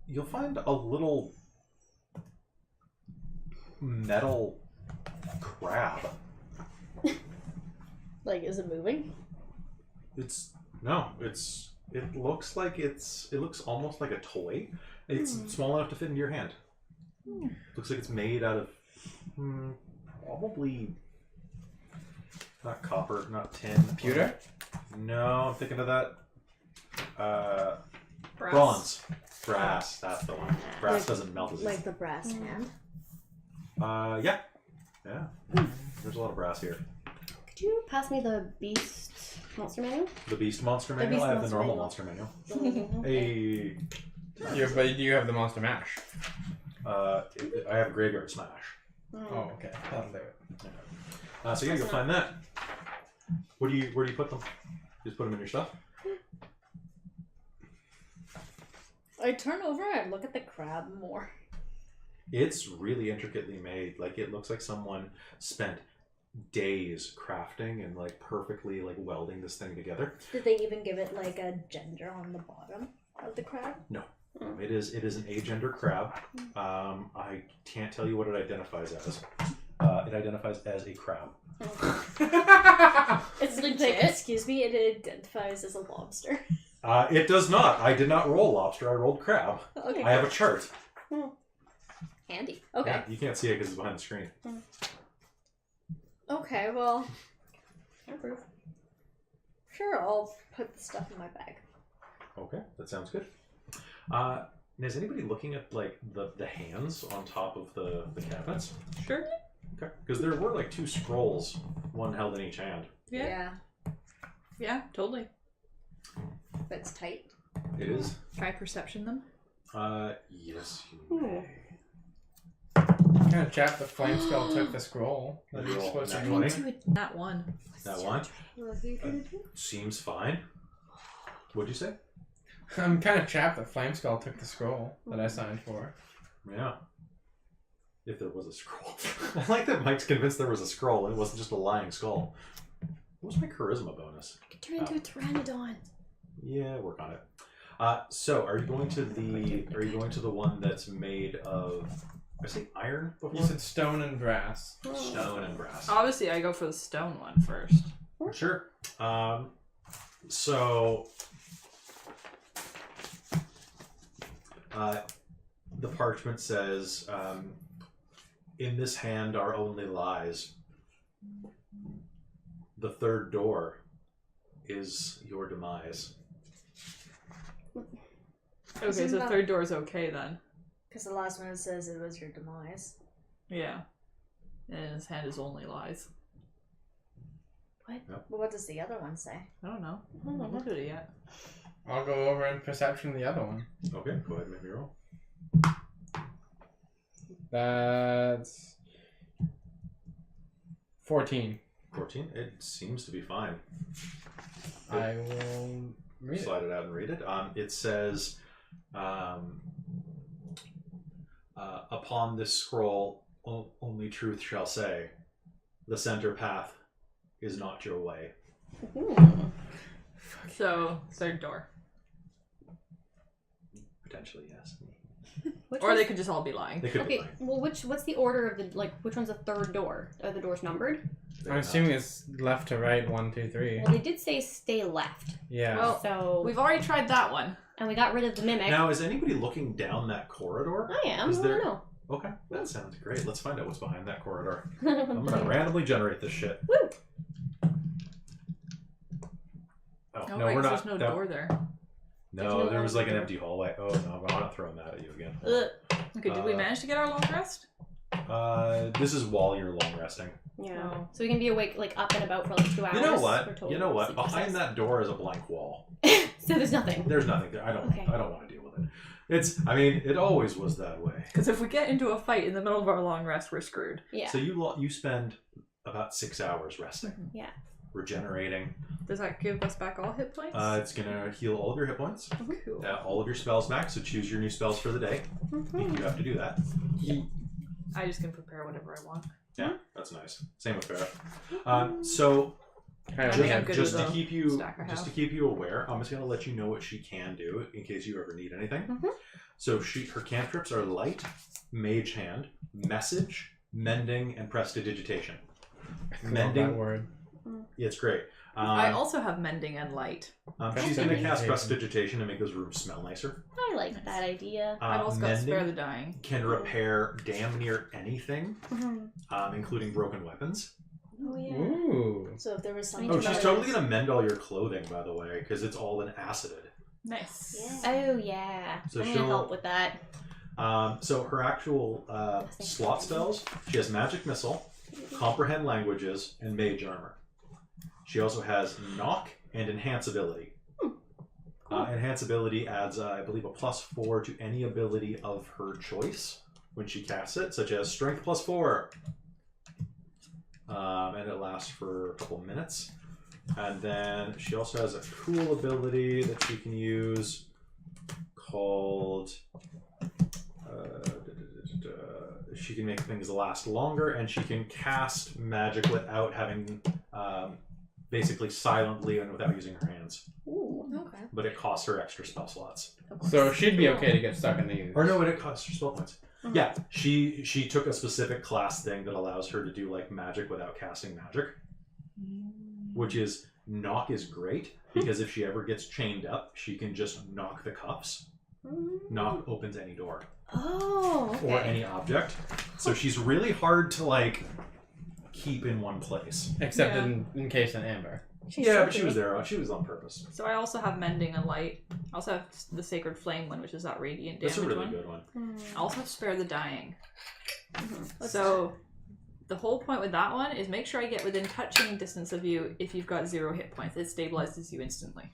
You'll find a little metal crab. Like, is it moving? It looks like it looks almost like a toy. It's small enough to fit into your hand. Looks like it's made out of probably Not copper, not tin. Pewter? No, I'm thinking of that. Brass. Bronze. Brass, that's the one. Brass doesn't melt as easy. Like the brass hand. Yeah. Yeah. There's a lot of brass here. Could you pass me the beast monster manual? The Beast Monster The Manual? Beast I have the Monster normal Manual. Monster Manual. Mm-hmm. Hey. But you have the Monster Mash. I have a Graveyard Smash. Oh, okay. That'll do it. So you gotta go find that. Where do you put them? Just put them in your stuff? I turn over and I look at the crab more. It's really intricately made. Like, it looks like someone spent days crafting and like perfectly like welding this thing together. Did they even give it like a gender on the bottom of the crab? No. It is an agender crab. I can't tell you what it identifies as. It identifies as a crab. It's legit. Like, excuse me, it identifies as a lobster. It does not. I did not roll lobster. I rolled crab. Okay. I have a chart. Handy. Okay. Yeah, you can't see it because it's behind the screen. Okay, well, I approve. sure, I'll put the stuff in my bag. Okay, that sounds good. Is anybody looking at like the hands on top of the cabinets? Sure. Okay, because there were like 2 scrolls, one held in each hand. Yeah. Yeah, totally. But it's tight. It is. Try perception them. Yes. You may. Kind of chap the flame skull took the scroll. That Roll you're supposed to nat be 20. doing. That one. That one What are you gonna do? seems fine. What'd you say? I'm kind of chapped that flame skull took the scroll that I signed for. Yeah. If there was a scroll. I like that Mike's convinced there was a scroll and it wasn't just a lying skull. What was my charisma bonus? I could turn into a pteranodon. Yeah, work on it. So are you going to the one that's made of, I say iron before? You said stone and brass. Stone and brass. Obviously, I go for the stone one first. Sure. So the parchment says, in this hand are only lies. The third door is your demise. Okay, Isn't so that- third door's okay then. Because the last one says it was your demise. Yeah. And his hand is only lies. But what does the other one say? I don't know. I haven't looked at it yet. I'll go over and perception the other one. Okay, go ahead and make me roll. That's 14. 14. It seems to be fine. I will read it. Slide it out and read it. It says, upon this scroll, only truth shall say, the center path is not your way. So, third door. Potentially, yes. Or they could just all be lying. They could be Okay, lying. well, what's the order of the, like, which one's the third door? Are the doors numbered? They're I'm not. assuming it's left to right, 1, 2, 3. Well, they did say stay left. Yeah. Well, So, We've already tried that one. and we got rid of the mimic. Now, is anybody looking down that corridor? I am. Is I there- don't know. Okay, that sounds great. Let's find out what's behind that corridor. I'm gonna randomly generate this shit. Woo! Oh, No, no, wait, we're not. there's no door there. No, there was like an empty hallway. Oh no, I'm not throwing that at you again. Okay, did we manage to get our long rest? This is while you're long resting. Yeah. Oh. So we can be awake, like, up and about for like 2 hours. You know for what? total You know what? sleep Behind process. that door is a blank wall. So there's nothing. There's nothing there. I don't Okay. want to deal with it. It's. I mean, it always was that way. Because if we get into a fight in the middle of our long rest, we're screwed. Yeah. So you spend about 6 hours resting, Yeah. regenerating. Does that give us back all hit points? It's gonna heal all of your hit points, Cool. all of your spells back. So choose your new spells for the day. Mhm. You have to do that. I just can prepare whatever I want. Yeah, that's nice. Same with Farrah. So Kind I of think I'm yeah. good just with to the keep you stack I just to have. keep you aware, I'm just gonna let you know what she can do in case you ever need anything. Mhm. So her cantrips are light, mage hand, message, mending, and prestidigitation. I love Mending, that word. yeah, it's great. I also have mending and light. She's gonna cast Prestidigitation. prestidigitation to make those rooms smell nicer. I like that idea. I've also got spare the Mending dying. can repair damn near anything, Mhm. including broken weapons. Oh yeah. Ooh. So if there was some. Oh, she's totally gonna mend all your clothing, by the way, because it's all in acided. Nice. Yeah. Oh yeah. So I'm she'll- gonna help with that. So her actual slot spells, she has Magic Missile, Comprehend Languages, and Mage Armor. She also has Knock and Enhance Ability. Enhance Ability adds, I believe, a +4 to any ability of her choice when she casts it, such as Strength +4. And it lasts for a couple minutes. And then she also has a cool ability that she can use called... she can make things last longer, and she can cast magic without having... basically silently and without using her hands. Ooh. Okay. But it costs her extra spell slots. So she'd be okay to get stuck in these. Or no, it costs her spell points. Yeah, she took a specific class thing that allows her to do like magic without casting magic. Which is, knock is great, because if she ever gets chained up, she can just knock the cuffs. Knock opens any door. Oh. Okay. Or any object. So she's really hard to like keep in one place. Except Yeah. in case in Amber. Yeah, but she was there. She was on purpose. So I also have Mending and Light. I also have the Sacred Flame one, which is that radiant damage That's a really one. good one. I also have Spare the Dying. What's So the whole point with that one is make sure I get within touching distance of you if you've got 0 hit points. It stabilizes you instantly.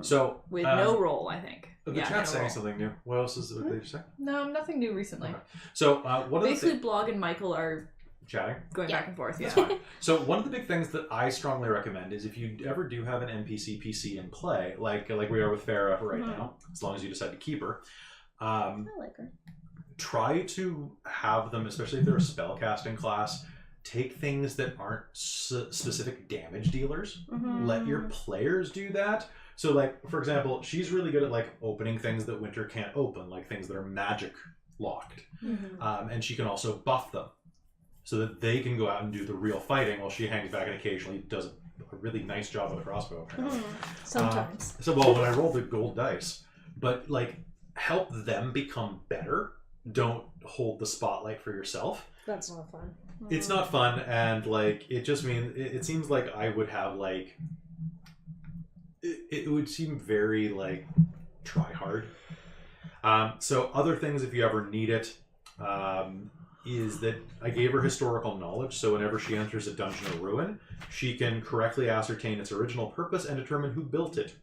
So With no roll, I think. The Yeah, chat's no saying roll. something new. What else is what did they say? No, nothing new recently. Okay. So one of the Basically, Blog and Michael are chatting. going back and forth. Yeah. That's fine. So one of the big things that I strongly recommend is if you ever do have an NPC PC in play, like we are with Farah right now, as long as you decide to keep her, I like her. try to have them, especially if they're a spellcasting class, take things that aren't specific damage dealers. Let your players do that. So, like, for example, she's really good at, like, opening things that Winter can't open, like things that are magic locked. And she can also buff them so that they can go out and do the real fighting while she hangs back and occasionally does a really nice job with a crossbow, apparently. Sometimes. So, well, when I roll the gold dice, but, like, help them become better. Don't hold the spotlight for yourself. That's not fun. It's not fun, and, like, it just means, it seems like I would have, like, it would seem very, like, try hard. So other things, if you ever need it, is that I gave her historical knowledge, so whenever she enters a dungeon or ruin, she can correctly ascertain its original purpose and determine who built it.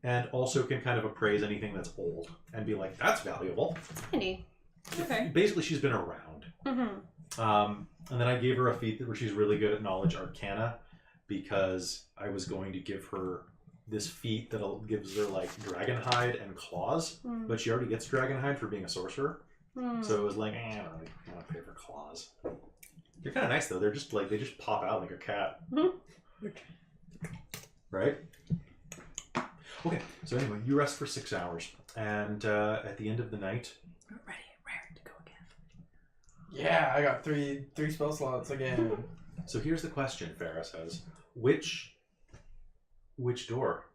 And also can kind of appraise anything that's old and be like, that's valuable. Handy. Okay. Basically, she's been around. And then I gave her a feat where she's really good at Knowledge Arcana, because I was going to give her this feat that gives her, like, dragon hide and claws, but she already gets dragon hide for being a sorcerer. So it was like, I don't really want to pay for claws. They're kind of nice though. They're just like, they just pop out like a cat. Right? Okay, so anyway, you rest for 6 hours, and at the end of the night, We're ready and raring to go again. Yeah, I got three spell slots again. so here's the question Farah says. Which door?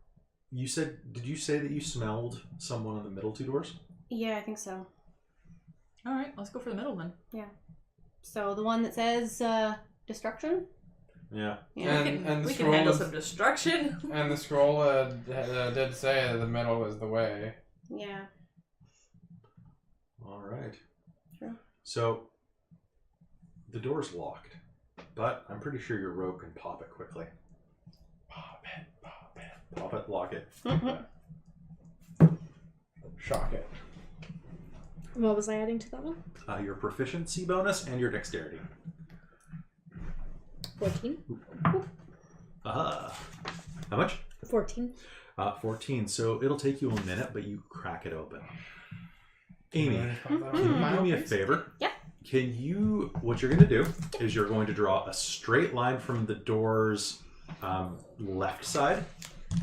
Did you say that you smelled someone on the middle 2 doors? Yeah, I think so. All right, let's go for the middle then. So the one that says destruction? Yeah. Yeah. And the we can scroll handle is- some destruction. And the scroll did say the middle was the way. Yeah. All right. Sure. So the door's locked, but I'm pretty sure your rogue can pop it quickly. Pop it, lock it. Shock it. What was I adding to that one? Your proficiency bonus and your dexterity. 14. How much? 14. 14. So it'll take you a minute, but you crack it open. Amy, Can can you do me a favor? Yeah. What you're going to do is you're going to draw a straight line from the door's left side.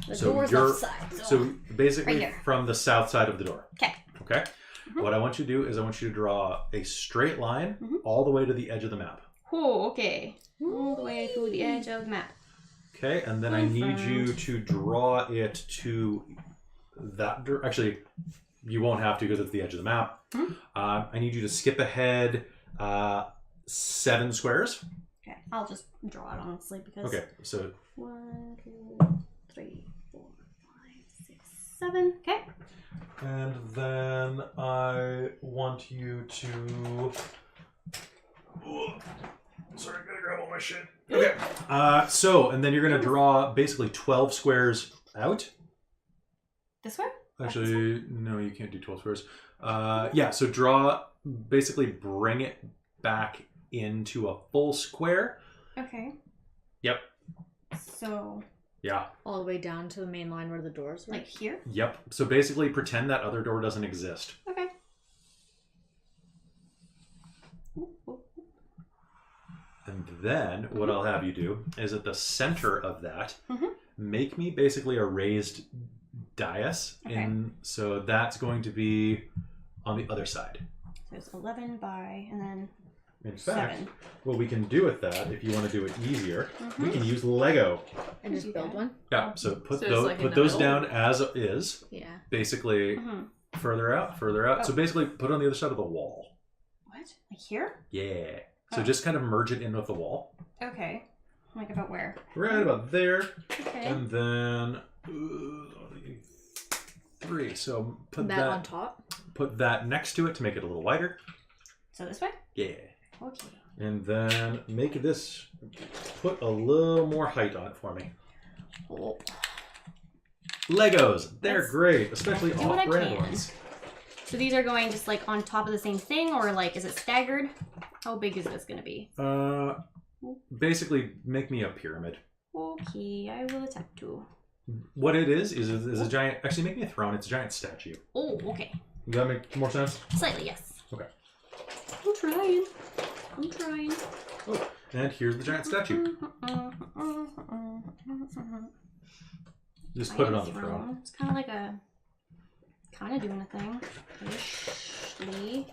The So door's you're- left side. So basically Right here. from the south side of the door. Okay. Okay? What I want you to do is I want you to draw a straight line all the way to the edge of the map. Oh, okay. All the way to the edge of the map. Okay, and then I need you to draw it to that actually, you won't have to because it's the edge of the map. I need you to skip ahead 7 squares. Okay. I'll just draw it honestly because. Okay, so 1, 2, 3, 4, 5, 6, 7. Okay. and then I want you to. Sorry, I gotta grab all my shit. Okay. And then you're gonna draw basically 12 squares out. This way? Actually, no, you can't do 12 squares. So basically bring it back into a full square. Okay. Yep. So, Yeah. All the way down to the main line where the doors were. like here? Yep. So basically pretend that other door doesn't exist. Okay. Ooh, ooh. And then what I'll have you do is at the center of that, Mhm. make me basically a raised dais. Okay. So that's going to be on the other side. So it's 11 by, and then In fact, 7. what we can do with that, if you want to do it easier, we Mhm. can use Lego. And just build one. Yeah, so put So it's those like in put the those middle? down as is, Yeah. basically Mhm. further out. So Oh. basically put it on the other side of the wall. What? Like here? Yeah. So Oh. just kind of merge it in with the wall. Okay. Like about where? Right about there. Okay. And then 3. So put that on top. put that next to it to make it a little wider. So this way? Yeah. Okay. And then make this put a little more height on it for me. Oh. Legos, they're That's- great, especially do what I off-brand can. ones. So these are going just like on top of the same thing, or like is it staggered? How big is this going to be? Basically make me a pyramid. Okay, I will attempt to. What it is a giant. Actually, make me a throne. It's a giant statue. Oh, okay. Does that make more sense? Slightly, yes. Okay. I'm trying. I'm trying. Oh, and here's the giant statue. Just put it on the throne. It's kind of like a, kind of doing a thing. Ishly.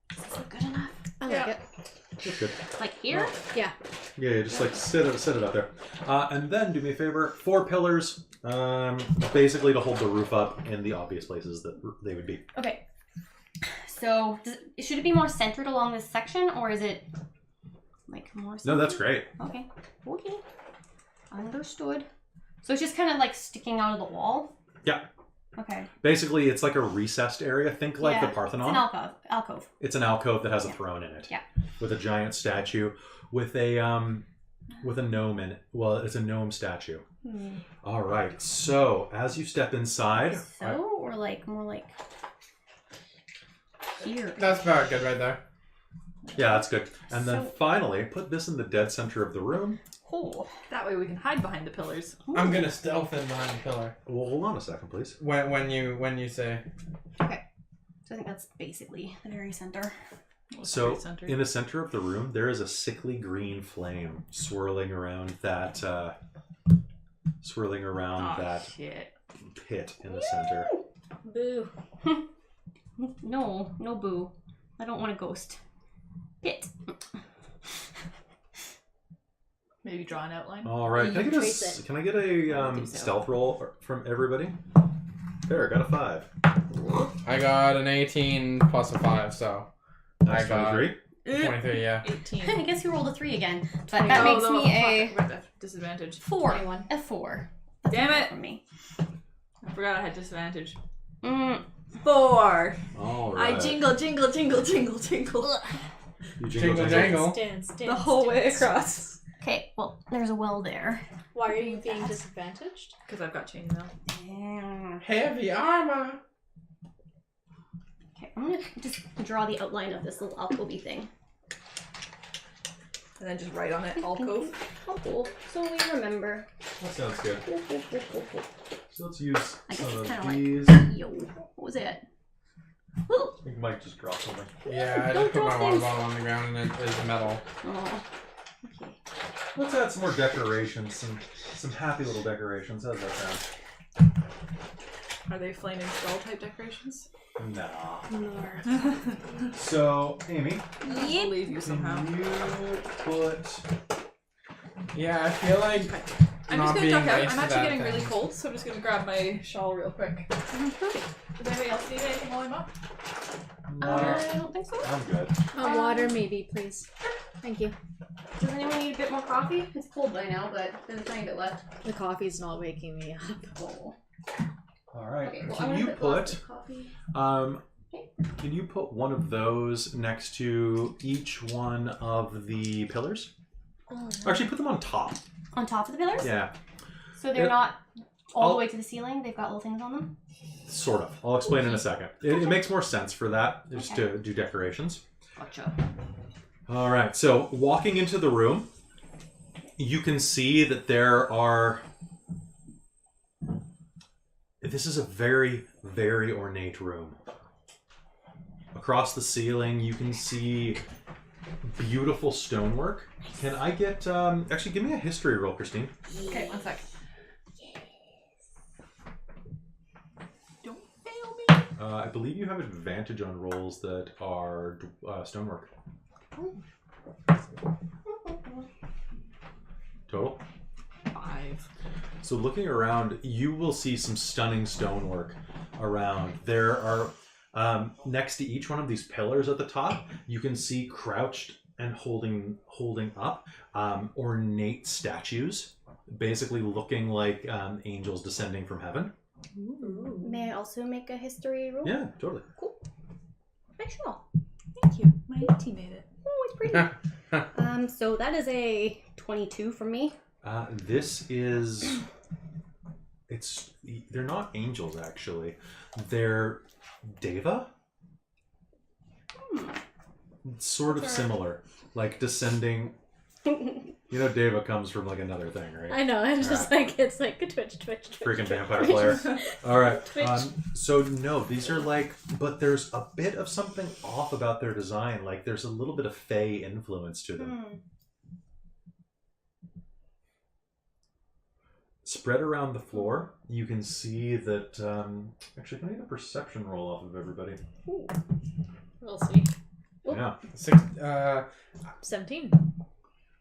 Does this look good enough? I like Yeah. it. That's good. Like here? Yeah. Yeah, just like sit it up there. And then do me a favor. 4 pillars, basically to hold the roof up in the obvious places that they would be. Okay. So, should it be more centered along this section, or is it like more centered? No, that's great. Okay. Okay. Understood. So it's just kind of like sticking out of the wall? Yeah. Okay. Basically, it's like a recessed area. Think like the Yeah, Parthenon. It's an alcove. It's an alcove that has a Yeah. throne in it. Yeah. With a giant statue, with a gnome in it. Well, it's a gnome statue. All right. So as you step inside, So, or like more like here. That's about good right there. yeah, that's good. And then So- finally, put this in the dead center of the room. Oh. That way we can hide behind the pillars. I'm gonna stealth in behind the pillar. Well, hold on a second, please. When you say Okay. So I think that's basically the very center. So Very centered. in the center of the room, there is a sickly green flame swirling around that Shit. pit in the center. Boo. No, no boo. I don't want a ghost. Pit. Maybe draw an outline. All right. Can I get Trace it. can I get a I think so. stealth roll from everybody? There, I got a 5. I got an 18 plus a 5, so That's I got 23. 23. Yeah. 18. I guess you rolled a 3 again. But that makes no, me a fuck, disadvantage. 4. 21. A 4. That's Damn enough it. For me. I forgot I had disadvantage. Mm. 4. All right. I jingle, jingle, jingle, jingle, jingle. You Jingle jangle. Dance. The whole way across. Okay, well, there's a well there. Why are you being disadvantaged? Because I've got chainmail. Yeah. Heavy armor. Okay, I'm gonna just draw the outline of this little alcove thing. And then just write on it, alcove. Oh, cool. So we remember. That sounds good. So let's use I guess some it's of kind of these. like, yo, what was it? Oh, I think Mike just dropped something. Yeah, I Don't just put my drop water things. bottle on the ground and it is metal. oh. Okay. Let's add some more decorations, some happy little decorations. How does that sound? Are they flaming skull type decorations? Nah. No. So, Amy, I believe you somehow. can you put... Yeah, I feel like I'm not just gonna being duck out. nice I'm to actually that getting thing. really cold, so I'm just gonna grab my shawl real quick. Does anybody else need anything while I'm up? No, I don't think so. I'm good. Water, maybe, please. Thank you. Does anyone need a bit more coffee? It's cold by now, but there's a tiny bit left. The coffee's not waking me up. Oh. All right. Okay, well, I'm Can gonna you lots put of coffee. can you put one of those next to each one of the pillars? Actually, put them on top. On top of the pillars? Yeah, So they're Yeah. not all I'll- the way to the ceiling? They've got little things on them? sort of. I'll explain in a second. It makes more sense for that, just Okay. to do decorations. Gotcha. All right. So walking into the room, you can see that there are. This is a very, very ornate room. Across the ceiling, you can see beautiful stonework. Can I get actually give me a history roll, Christine? Okay, 1 sec. Don't fail me. I believe you have advantage on rolls that are stonework. Total. 5. So looking around, you will see some stunning stonework around. There are next to each one of these pillars at the top, you can see crouched and holding up ornate statues, basically looking like angels descending from heaven. May I also make a history roll? Yeah, totally. Make sure. Thank you. My team made it. Oh, it's pretty. So that is a 22 from me. This is. They're not angels actually. They're Deva. Sort of similar, like descending. You know, Deva comes from like another thing, right? I know, I'm just like, it's like a twitch. Freaking vampire player. All right. Twitch. So no, these are like, but there's a bit of something off about their design. Like there's a little bit of fae influence to them. Spread around the floor, you can see that. Actually, can I get a perception roll off of everybody? We'll see. Oop. Yeah, 17.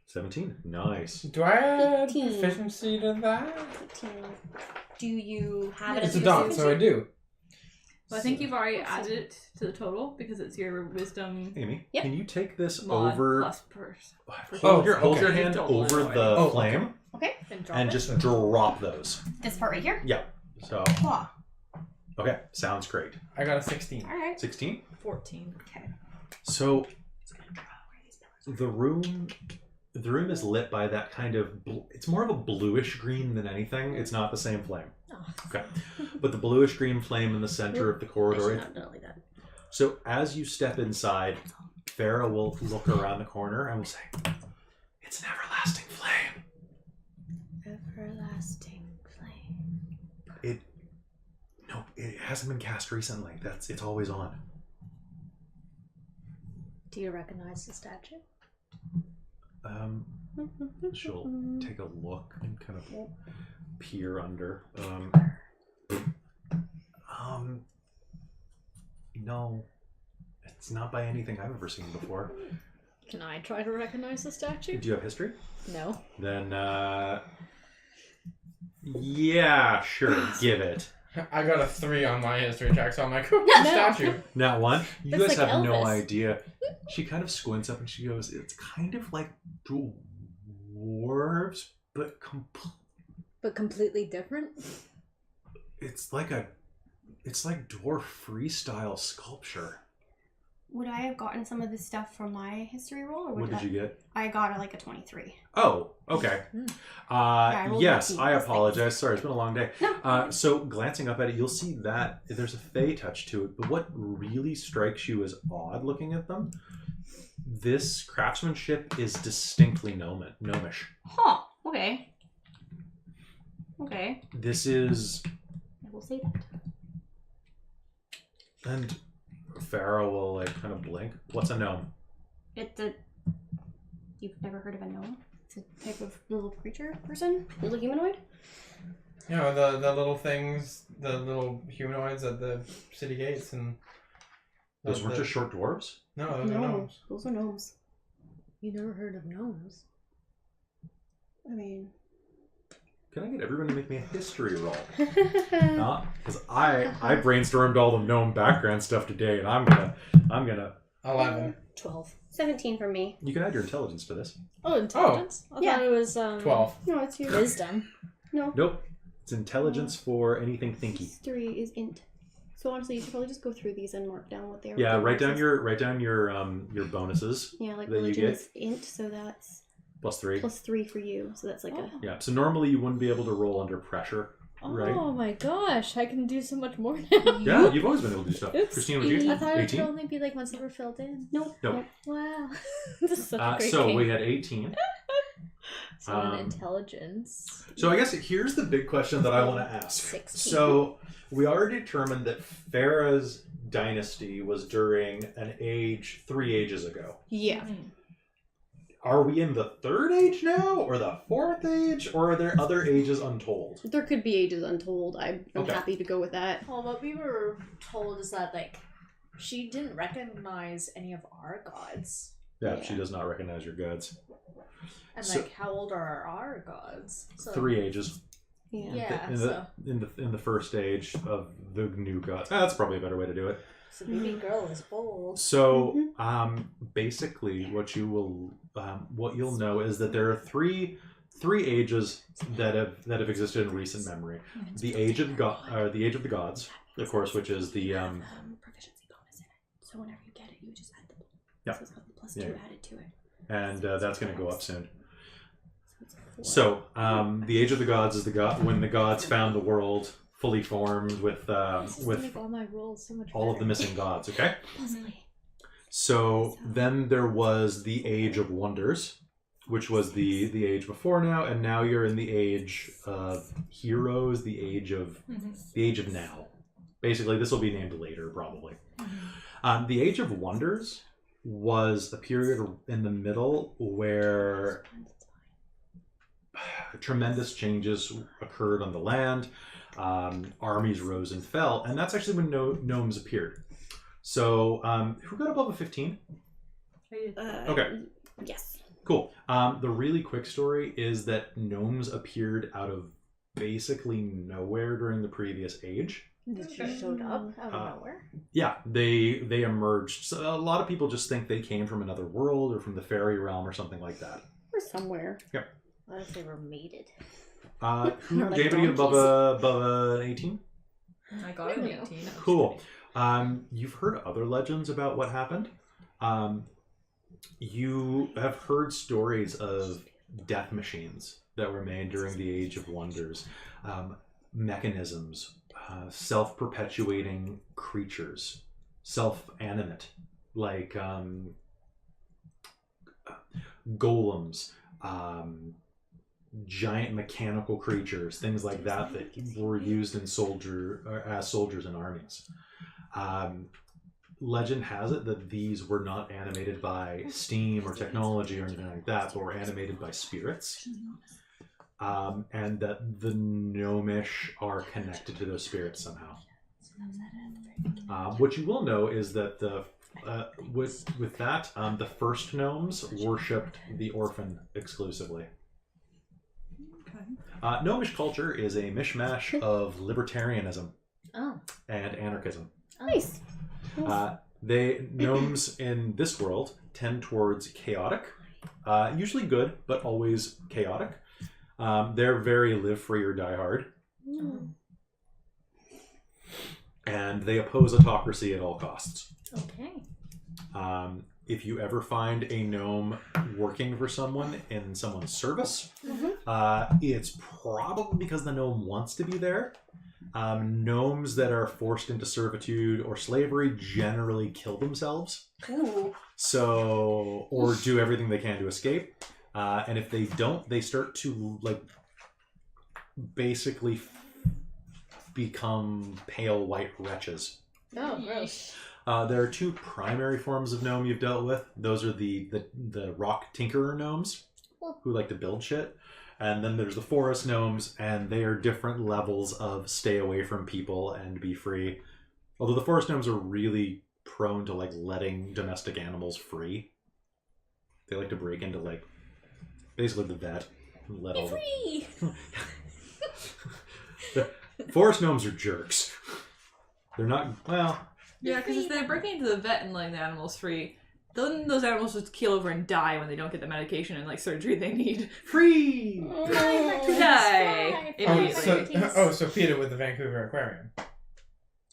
17. Nice. Do I add 18. proficiency to that? 18. Do you have it It's as a your dot, so I proficiency? do. Well, I think you've already added it to the total because it's your wisdom Amy, Yep. can you take this mod over? plus purse. Hold your okay. hand Total over already. the Oh, flame Okay. Then drop and it. just drop those. This part right here? Yeah. So Wow. okay, sounds great. I got a 16. Alright. 16. 14. Okay. So the room is lit by that kind of it's more of a bluish green than anything. It's not the same flame. Oh. Okay. But the bluish green flame in the center of the corridor. Not done like that. So as you step inside, Farah will look around the corner and will say, "It's an everlasting flame." Everlasting flame. It hasn't been cast recently. It's always on. Do you recognize the statue? She'll take a look and kind of peer under. No, it's not by anything I've ever seen before. Can I try to recognize the statue? Do you have history? No. Then, yeah, sure, give it. I got a 3 on my history check, so I'm like, oh, No. statue. Not one. You That's guys like have no Elvis. idea. She kind of squints up and she goes, "It's kind of like dwarves, but But completely different? it's like dwarf freestyle sculpture." Would I have gotten some of this stuff from my history roll? Or What did you get? I got a 23. Oh, okay. I rolled Yes, 19. I That's apologize. Sorry, it's been a long day. No. So glancing up at it, you'll see that there's a fae-touched to it. But what really strikes you as odd looking at them, this craftsmanship is distinctly gnomish. Huh. Okay. Okay. This is, I will say that. and Farah will like kind of blink. What's a gnome? It's a... You've never heard of a gnome? It's a type of little creature person? Little humanoid? You know, the little things, the little humanoids at the city gates and... Those weren't the- just short dwarves? No, those are gnomes. Those are gnomes. You never heard of gnomes? I mean... Can I get everyone to make me a history roll? Because I brainstormed all the gnome background stuff today, and I'm gonna 11. 12. 17 for me. You can add your intelligence to this. Oh, intelligence? I Yeah. thought it was 12. No, it's your wisdom. No. Nope. It's intelligence for anything thinky. History is int. So honestly, you should probably just go through these and mark down what they are. Yeah, write down your bonuses. Yeah, like that you religion get. is int, so that's +3. +3 for you. So that's like a. Yeah. So normally you wouldn't be able to roll under pressure, right? Oh my gosh, I can do so much more now. Yeah, you've always been able to do stuff. Oops. Christina, would you? I thought it 18. would only be like once they were filled in. Nope. Nope. Wow. This is such a great So game. we had 18. So an intelligence. So I guess here's the big question that I want to ask. 16. So we already determined that Farah's dynasty was during an age 3 ages ago. Yeah. Are we in the 3rd age now, or the 4th age, or are there other ages untold? There could be ages untold. I'm Okay. happy to go with that. Well, what we were told is that, like, she didn't recognize any of our gods. Yeah, Yeah. she does not recognize your gods. And, So- like, how old are our gods? So, 3 ages. Yeah. Yeah, in so, the first age of the new gods. That's probably a better way to do it. so baby girl is old. So, basically, what you'll know is that there are three ages that have existed in recent memory. The age of the gods, of course, which is the Proficiency bonus in it. So whenever you get it, you just add the. Yeah. So it's got the +2 Yeah. added to it. and that's going to go up soon. So it's 4. So, the age of the gods is when the gods found the world fully formed with This is to make all my rolls so much all of better. the missing gods. Okay. Possibly. So then there was the Age of Wonders, which was the age before now, and now you're in the age of heroes, the age of now. Basically, this will be named later, probably. The Age of Wonders was a period in the middle where tremendous changes occurred on the land. Armies rose and fell, and that's actually when gnomes appeared. So, who got above a 15? Okay. Yes. Cool. The really quick story is that gnomes appeared out of basically nowhere during the previous age. They just showed up out of nowhere. Yeah, they emerged. So a lot of people just think they came from another world or from the fairy realm or something like that. Or somewhere. What if they were mated? Who Or like David, you donkeys. above an 18? I got an 18. Cool. You've heard other legends about what happened. You have heard stories of death machines that were made during the Age of Wonders, mechanisms, self-perpetuating creatures, self-animate, like golems, giant mechanical creatures, things like that were used in as soldiers in armies. Legend has it that these were not animated by steam or technology or anything like that, but were animated by spirits. And that the gnomish are connected to those spirits somehow. What you will know is that with that, the first gnomes worshipped the orphan exclusively. Gnomish culture is a mishmash of libertarianism and anarchism. Nice. Gnomes in this world tend towards chaotic, usually good, but always chaotic. They're very live free or die hard. And they oppose autocracy at all costs. Okay. If you ever find a gnome working for someone in someone's service, it's probably because the gnome wants to be there. Gnomes that are forced into servitude or slavery generally kill themselves. Ooh. So, or do everything they can to escape. And if they don't, they start to basically become pale white wretches. Oh, gross. There are two primary forms of gnome you've dealt with. Those are the rock tinkerer gnomes, who like to build shit. And then there's the forest gnomes, and they are different levels of stay away from people and be free. Although the forest gnomes are really prone to letting domestic animals free. They like to break into basically the vet. And let all Free! Forest gnomes are jerks. They're not, well... Yeah, because if they're breaking into the vet and letting the animals free, then those animals just keel over and die when they don't get the medication and like surgery they need. Free! Die immediately. So PETA with the Vancouver Aquarium.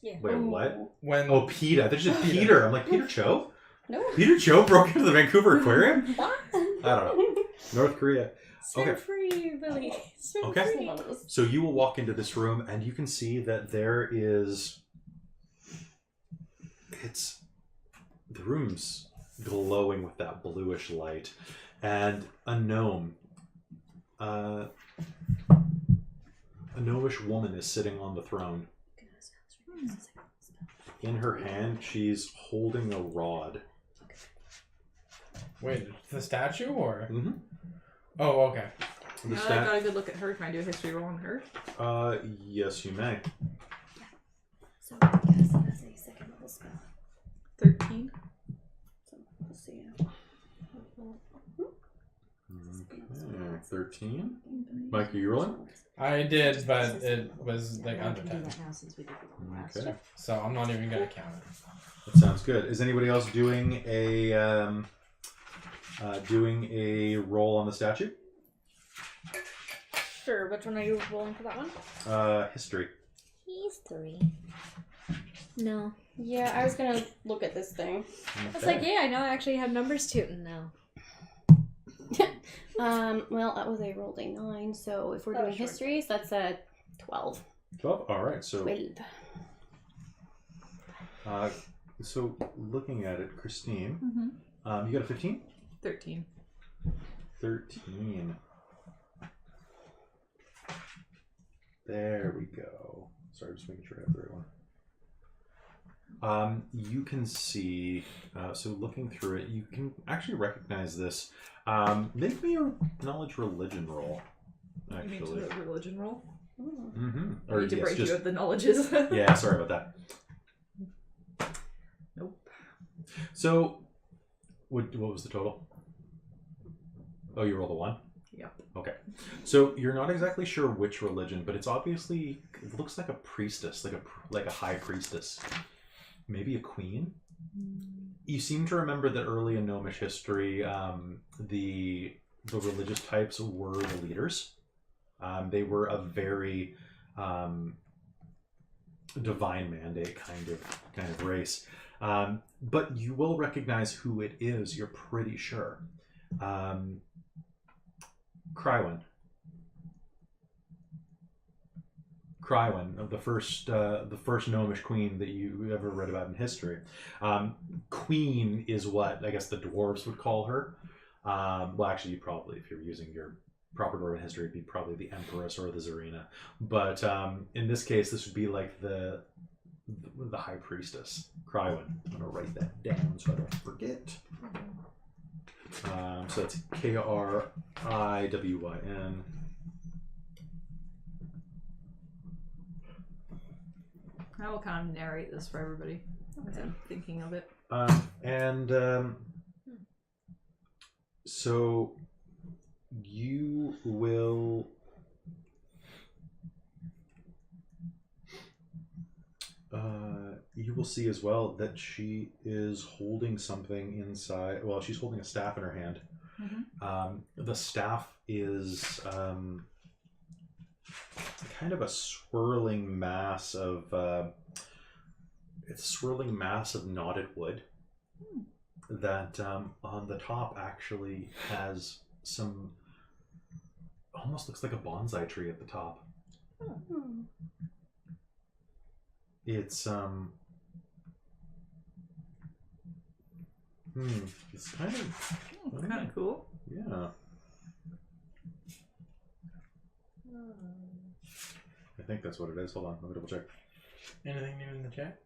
Yeah. Wait, what? When Oh, PETA. They just Peter. I'm like, Peter Cho? No. Peter Cho broke into the Vancouver Aquarium? What? I don't know. North Korea. Swim Okay. free, Billy. Swim Okay. free. So you will walk into this room and you can see that there is... The room's glowing with that bluish light. And a gnome... a gnomish woman is sitting on the throne. In her hand, she's holding a rod. wait, the statue or? Mm-hmm. Oh, okay. The I got a good look at her. Can I do a history roll on her? Yes, you may. So I guess that's a second level spell. 13. So let's see. Okay, 13. Mike, are you rolling? I did, but it was like I under can do 10. that now since we did the long rest. Okay. So I'm not even gonna count it. That sounds good. Is anybody else doing a roll on the statue? Sure, which one are you rolling for that one? History. He's 3. No. Yeah, I was gonna look at this thing. I was like, yeah, I know I actually have numbers too. No. Well, that was a rolled a 9, so if we're doing sure. histories, that's a 12. 12? Alright, so 12. so looking at it, Christine, Mm-hmm. you got a 15? 13. 13. There we go. Sorry, just making sure I have the right one. You can see, so looking through it, you can actually recognize this. Make me a knowledge religion roll, You need actually. to do a religion roll? Mm-hmm. I need to break you of the knowledges. Yeah, sorry about that. Nope. So, what was the total? Oh, you rolled a 1? Yep. Okay. So you're not exactly sure which religion, but it's obviously, it looks like a priestess, like a high priestess. Maybe a queen? You seem to remember that early in gnomish history, the religious types were the leaders. They were a very divine mandate kind of race. But you will recognize who it is, you're pretty sure. Crywin, the first gnomish queen that you ever read about in history. Queen is what I guess the dwarves would call her. Well, actually, you probably, if you're using your proper dwarven history, it'd be probably the empress or the czarina. But in this case, this would be like the high priestess, Crywin. I'm gonna write that down so I don't forget. So that's Kriwyn. I will kind of narrate this for everybody as I'm thinking of it. So you will see as well that she is holding something inside. Well, she's holding a staff in her hand. Mm-hmm. The staff is kind of a swirling mass of knotted wood that on the top actually has some, almost looks like a bonsai tree at the top. It's it's kind of Kind of cool. yeah. I think that's what it is. Hold on, let me double check. Anything new in the chat?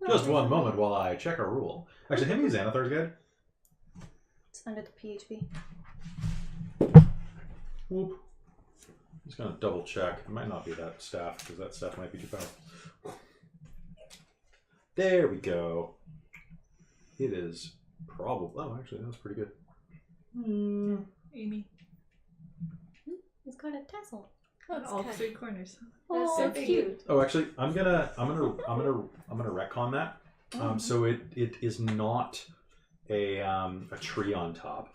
Just one moment while I check a rule. Actually, him and Xanathar's good. It's under the PHP. Whoop. I'm just gonna double check. It might not be that staff because that staff might be too powerful. There we go. It is probably. Oh, actually, that was pretty good. Amy. It's got a tassel. On all three corners. Oh, so cute. cute. Oh, actually, I'm gonna retcon that. So it is not a tree on top.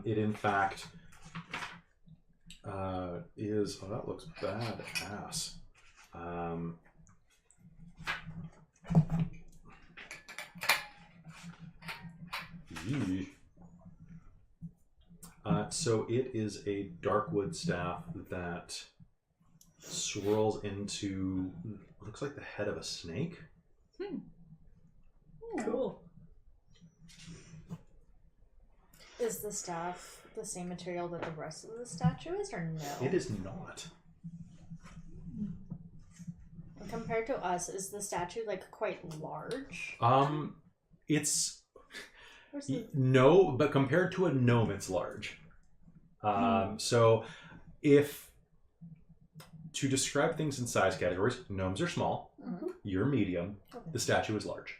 It in fact is. Oh, that looks bad ass. Yee. So it is a darkwood staff that swirls into looks like the head of a snake. Cool. Is the staff the same material that the rest of the statue is, or no? It is not. Compared to us, is the statue like quite large? It's Where's the... no, but compared to a gnome, it's large. So if to describe things in size categories, gnomes are small, you're medium, the statue is large.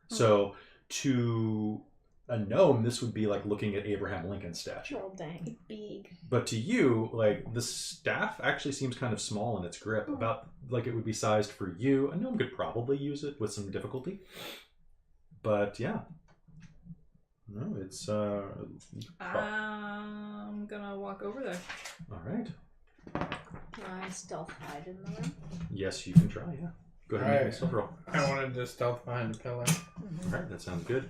So to a gnome, this would be like looking at Abraham Lincoln's statue. Oh, dang. Big. But to you, like the staff actually seems kind of small in its grip, about like it would be sized for you. A gnome could probably use it with some difficulty. But yeah. No, it's I'm gonna walk over there. all right. Can I stealth hide in the room? Yes, you can try, yeah. Go ahead and make me a stealth roll. I wanted to stealth behind a pillar. All right, that sounds good.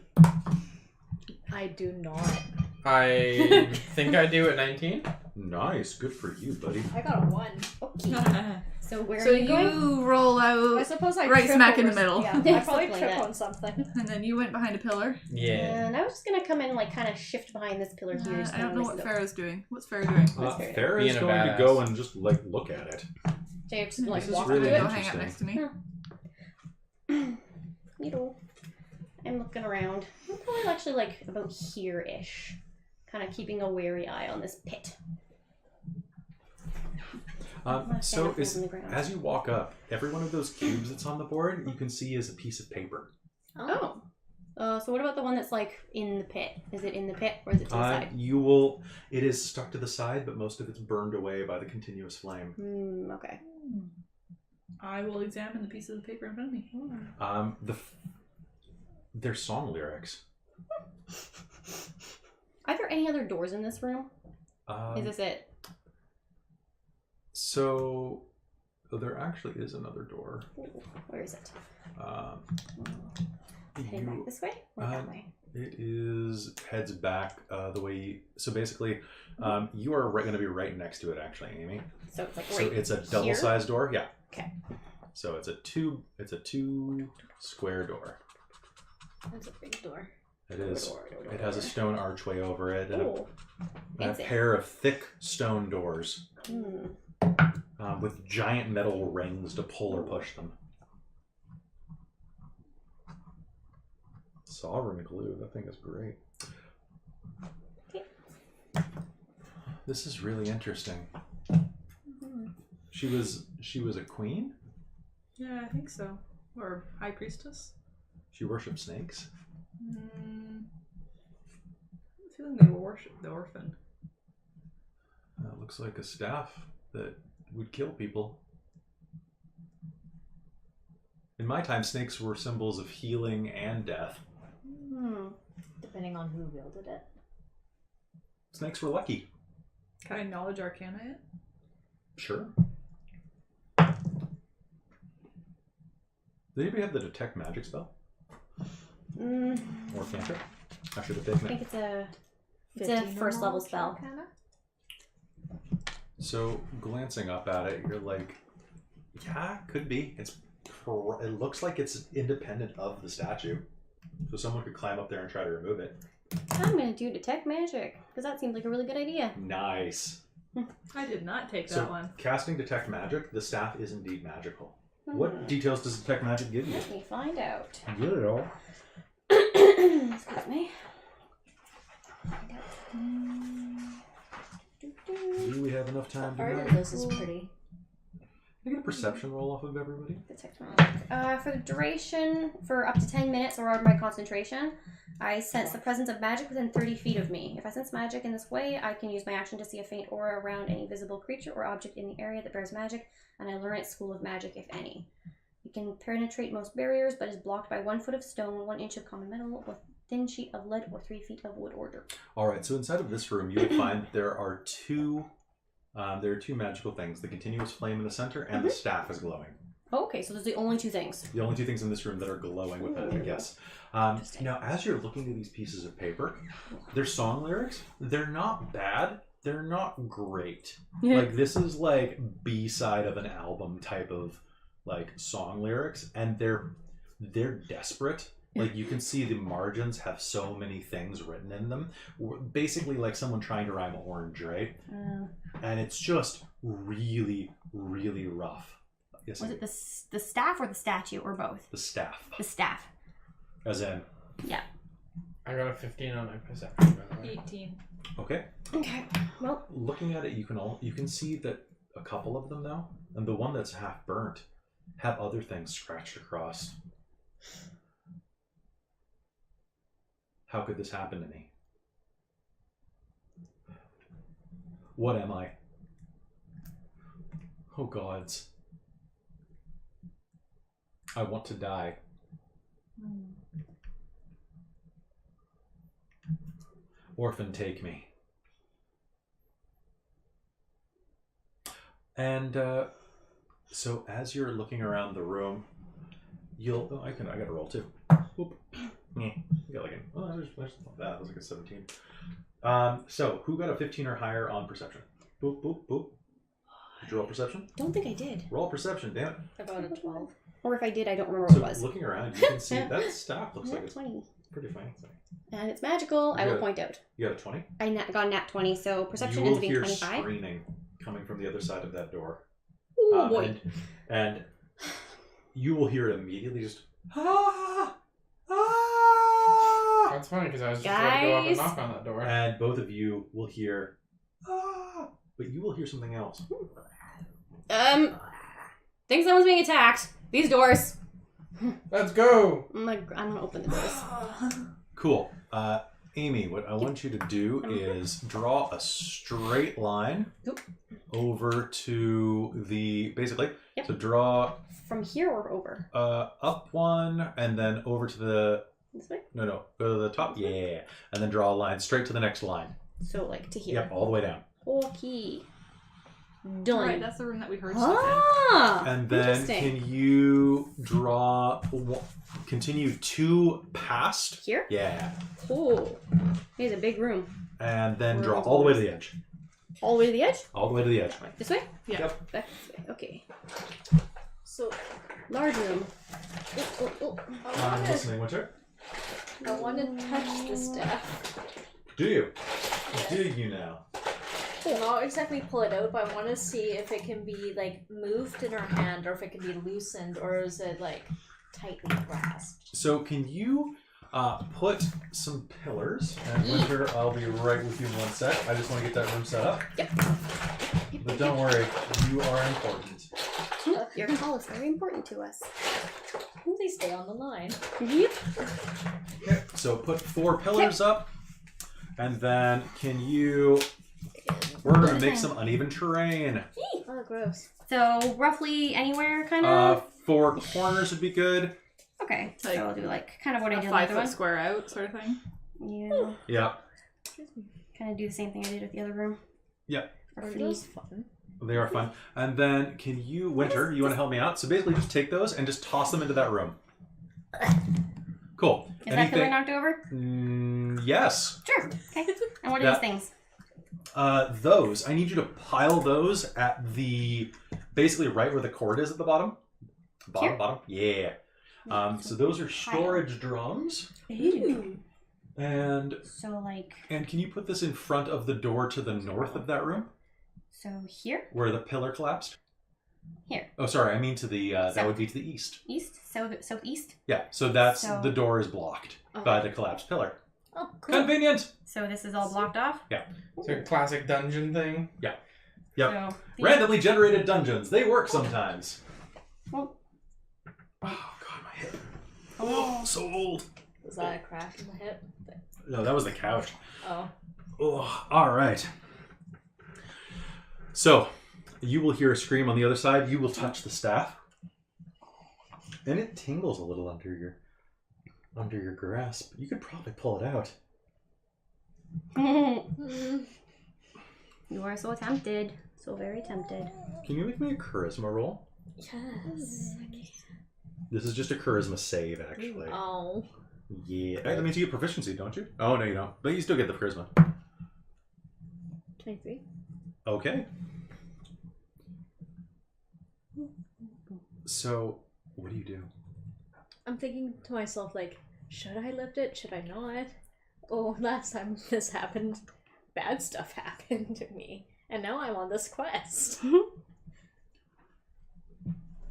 I do not. I think I do at 19. Nice, good for you, buddy. I got a 1. Okay. So where So are you going? roll I out, suppose I Right trip smack in over the middle. Yeah, I Yeah, probably something trip like that. on something. and then you went behind a pillar. Yeah. And I was just gonna come in and like kind of shift behind this pillar here. I don't know what Pharaoh's doing. What's Pharaoh doing? fair. Farrah is Being a going to badass. go and just like look at it. Jay, just like This is walk really through Go it. hang out next to me. You know, I'm looking around. I'm probably actually like about here-ish, kind of keeping a wary eye on this pit. So Holes in the ground. as you walk up, every one of those cubes that's on the board, you can see is a piece of paper. Oh. So what about the one that's like in the pit? Is it in the pit or is it to the side? It is stuck to the side, but most of it's burned away by the continuous flame. Okay. I will examine the piece of the paper in front of me. They're song lyrics. Are there any other doors in this room? Is this it? So there actually is another door. Ooh, where is it? Heading back this way or that way? It is heads back the way. So basically, you are going to be right next to it, actually, Amy. So it's like So right it's a here? double-sized door. Yeah. Okay. So it's a two square door. That's a big door. It is. Door. It has a stone archway over it and Ooh. a Fancy. pair of thick stone doors with giant metal rings to pull or push them. Sovereign glue. That thing is great. Okay. This is really interesting. She was a queen. Yeah, I think so. Or high priestess. She worshipped snakes. I have a feeling they worship the orphan. Looks like a staff that would kill people. In my time, snakes were symbols of healing and death. Depending on who wielded it. Snakes were lucky. Can I knowledge arcana it? Sure. Does anybody have the detect magic spell? Or cantrip? I should have taken I it. think it's a 15 first level normal spell. arcana? So glancing up at it, you're like, yeah, could be. It looks like it's independent of the statue. So someone could climb up there and try to remove it. I'm gonna do detect magic because that seems like a really good idea. Nice. I did not take that So one. casting detect magic, the staff is indeed magical. What details does detect magic give you? Let me find out. Yeah. Excuse me. Do we have enough time to Art know? of this is pretty. Can I get a perception roll off of everybody? Detect magic. For the duration, for up to 10 minutes or my concentration, I sense the presence of magic within 30 feet of me. If I sense magic in this way, I can use my action to see a faint aura around any visible creature or object in the area that bears magic, and I learn its school of magic, if any. It can penetrate most barriers, but is blocked by 1 foot of stone, 1 inch of common metal, a thin sheet of lead, or 3 feet of wood or dirt. All right, so inside of this room, you will find there are two magical things: the continuous flame in the center, and the staff is glowing. Okay, so those are the only 2 things. The only 2 things in this room that are glowing with magic, yes. Now, as you're looking at these pieces of paper, their song lyrics, they're not bad. They're not great. Like, this is like B-side of an album type of like song lyrics, and they're desperate. Like, you can see the margins have so many things written in them. Basically like someone trying to rhyme orange, right? And it's just really, really rough. Yes, Was it the staff or the statue, or both? the staff. The staff. As in, Yeah. I got a 15 on my perception, by the way. 18. okay. Okay. Well, Looking at it, you can see that a couple of them now, and the one that's half burnt, have other things scratched across. How could this happen to me? What am I? Oh gods. I want to die. Orphan, take me. And so as you're looking around the room, you'll I gotta roll too. Whoop. I got like there's not bad. That was like a 17. So who got a 15 or higher on perception? Boop boop boop. Did you roll perception? don't think I did. Roll perception, damn it. About a 12. Or if I did, I don't remember So what it was. looking around, you can see that staff looks like Nat it's 20. pretty fine. And it's magical, I will Good. point out. You got a 20? I got a nat 20, so perception You ends will up being hear 25. screaming coming from the other side of that door. Oh boy. And you will hear it immediately just ah, ah, That's funny because I was just about to go up and Guys. knock on that door. and both of you will hear ah, but you will hear something else. Think someone's being attacked. These doors. Let's go! I'm gonna open the doors. Cool. Amy, what I want you to do is draw a straight line Yep. over to the basically. Yep. So draw From here or over? up one and then over to the This way? no, go to the top. Yeah. And then draw a line straight to the next line. So, like, to here. Yep, all the way down. Okay. Done. Right, that's the room that we heard stuff in. Ah! And then interesting. can you draw continue 2 past? Here? Yeah. Cool. Here's a big room. And then Where draw are the all the way to doors? the edge. All the way to the edge? All the way to the edge. This way? Yeah. Yep. Back this way. Okay. So Large room. Oh. I'm listening, Winter. I want to touch the staff. Do you? Do you now? Not exactly pull it out, but I want to see if it can be like moved in her hand, or if it can be loosened, or is it like tightly grasped? So can you put some pillars? And Winter, I'll be right with you in one sec. I just want to get that room set up. Yep. But don't worry, you are important. Your call is very important to us. They stay on the line. Yep. Okay. So put 4 pillars up, and then can you? We're gonna make some uneven terrain. Oh, gross. So, roughly anywhere, kind of? 4 corners would be good. Okay. So, Like I'll do, like, kind of what I A did with 5 the foot other square out sort of thing. one. Yeah. Yeah. Kind of do the same thing I did with the other room. Yeah. Or Are flea. those fun? They are fun. And then can you, Winter, you want to help me out? So basically just take those and just toss them into that room. Cool. Is that pillar knocked over? Yes. Sure. Okay. And what are Yeah. these things? Those, I need you to pile those at the, basically right where the cord is at the bottom. Here? Bottom. Yeah. So those are storage drums. Ooh. And So, like, can you put this in front of the door to the north of that room? so here? Where the pillar collapsed? Here. Oh, sorry. I mean to the, that South. would be to the east. East? Southeast? Yeah. So that's, So- the door is blocked by the collapsed pillar. Oh, cool. Convenient. So this is all blocked off? It's a classic dungeon thing. Yep. So, Randomly generated dungeons. They work sometimes. Well, Oh, God, my head. oh, So old. Was that a crack in the hip? No, that was the couch. Oh. Oh, all right. So, you will hear a scream on the other side. You will touch the staff, and it tingles a little under your grasp. You could probably pull it out. You are so tempted. So very tempted. Can you make me a charisma roll? Yes. This is just a charisma save, actually. Oh. Yeah. That means you get proficiency, don't you? Oh, no, you don't. But you still get the charisma. 23. Okay. So, what do you do? I'm thinking to myself, like, should I lift it? Should I not? Oh, last time this happened, bad stuff happened to me. And now I'm on this quest.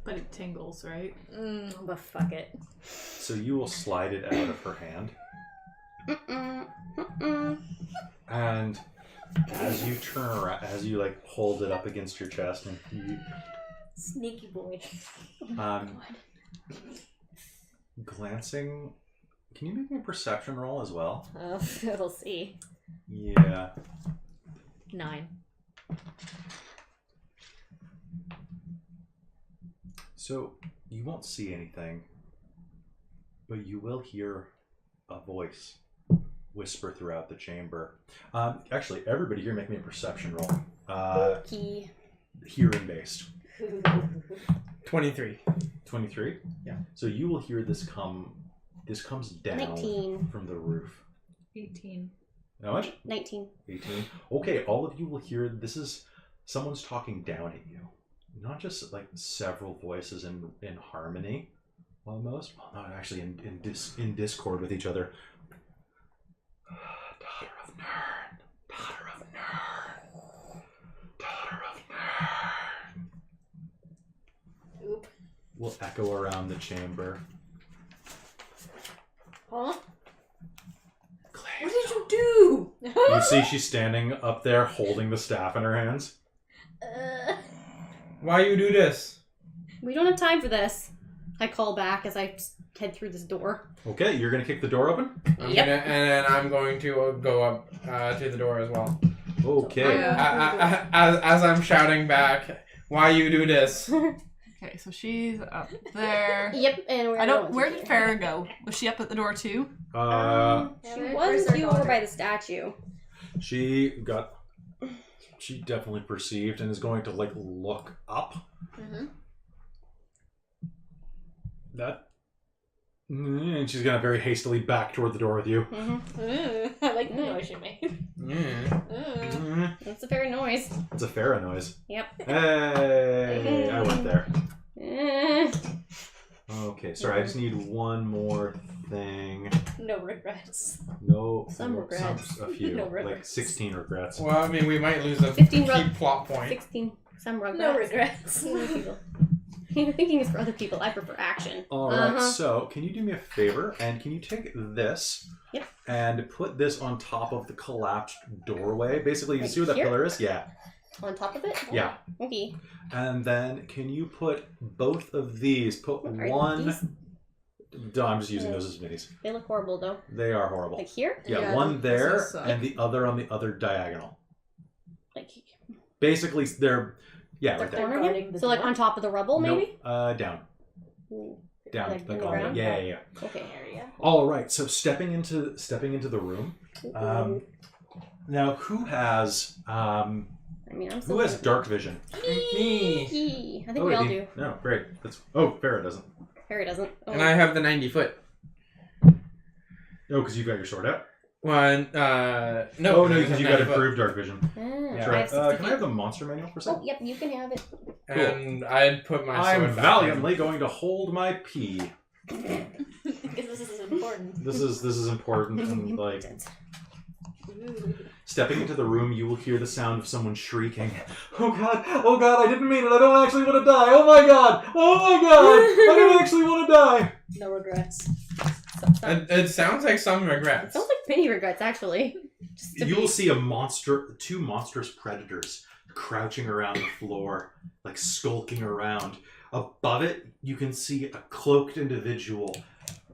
But it tingles, right? But fuck it. So you will slide it out of her hand. And as you turn around, as you like hold it up against your chest and you... Sneaky boy. Glancing... Can you make me a perception roll as well? We'll see. Yeah. 9. So, you won't see anything, but you will hear a voice whisper throughout the chamber. Actually, everybody here make me a perception roll. Key. Hearing based. 23. 23? Yeah. So you will hear this comes down 19. from the roof. 18. How much? 19. 18. Okay, all of you will hear this is someone's talking down at you. Not just like several voices in harmony, almost. Well, not actually in discord with each other. Daughter of Nern, daughter of Nern, daughter of Nern. Oop. Will echo around the chamber. Huh? What did you do? You see she's standing up there holding the staff in her hands. Why you do this? We don't have time for this. I call back as I head through this door. Okay, you're gonna kick the door open? And then I'm going to go up to the door as well. Okay. As I'm shouting back, why you do this? Okay, so she's up there. Yep, and we're Where did Farrah go? Was she up at the door too? She was until you over by the statue. She definitely perceived and is going to like look up. Mm-hmm. And she's gonna very hastily back toward the door with you. Mm-hmm. I like the noise you made. That's a fair noise. It's a Farrah noise. Yep. Hey, I went there. Okay, sorry, I just need one more thing. No regrets. No, Some regrets. a few, No like regrets. 16 regrets. Well, I mean, we might lose a 15 key plot point. 16. Some regrets. No regrets. Some people. You're thinking it's for other people. I prefer action. All right, so can you do me a favor and can you take this and put this on top of the collapsed doorway? Basically, you Right see where that here? pillar is? Yeah. On top of it? Yeah. Okay. And then can you put both of these? Put Are one. these- No, I'm just using those as minis. They look horrible though. They are horrible. Like here? Yeah, Yeah, one those there suck. and the other on the other diagonal. Like Basically, they're right the there. corner guarding here? the So like door? on top of the rubble maybe? Nope, down. Ooh. Down. Like like in the on ground? yeah. Okay. Area. All right. So stepping into the room. Now, who has I mean, I'm still who has dark vision? Me. I think we all do. No, great. Farrah doesn't. Harry doesn't. Oh. And I have the 90 foot. No, because you got your sword out. One, no. Oh no, I because have you got 90 foot. improved dark vision. Ah, That's I right. have 60 Can I have the monster manual for a Oh, second? yep, you can have it. And I'd put my sword I'm back valiantly going to hold my pee. Because this is important. This is important and like Ooh. stepping into the room, you will hear the sound of someone shrieking. Oh god, I didn't mean it. I don't actually want to die. Oh my god, I don't actually want to die. No regrets. It sounds like some It regrets. sounds like many regrets, actually. Just to You be- will see two monstrous predators crouching around the floor, like skulking around. Above it, you can see a cloaked individual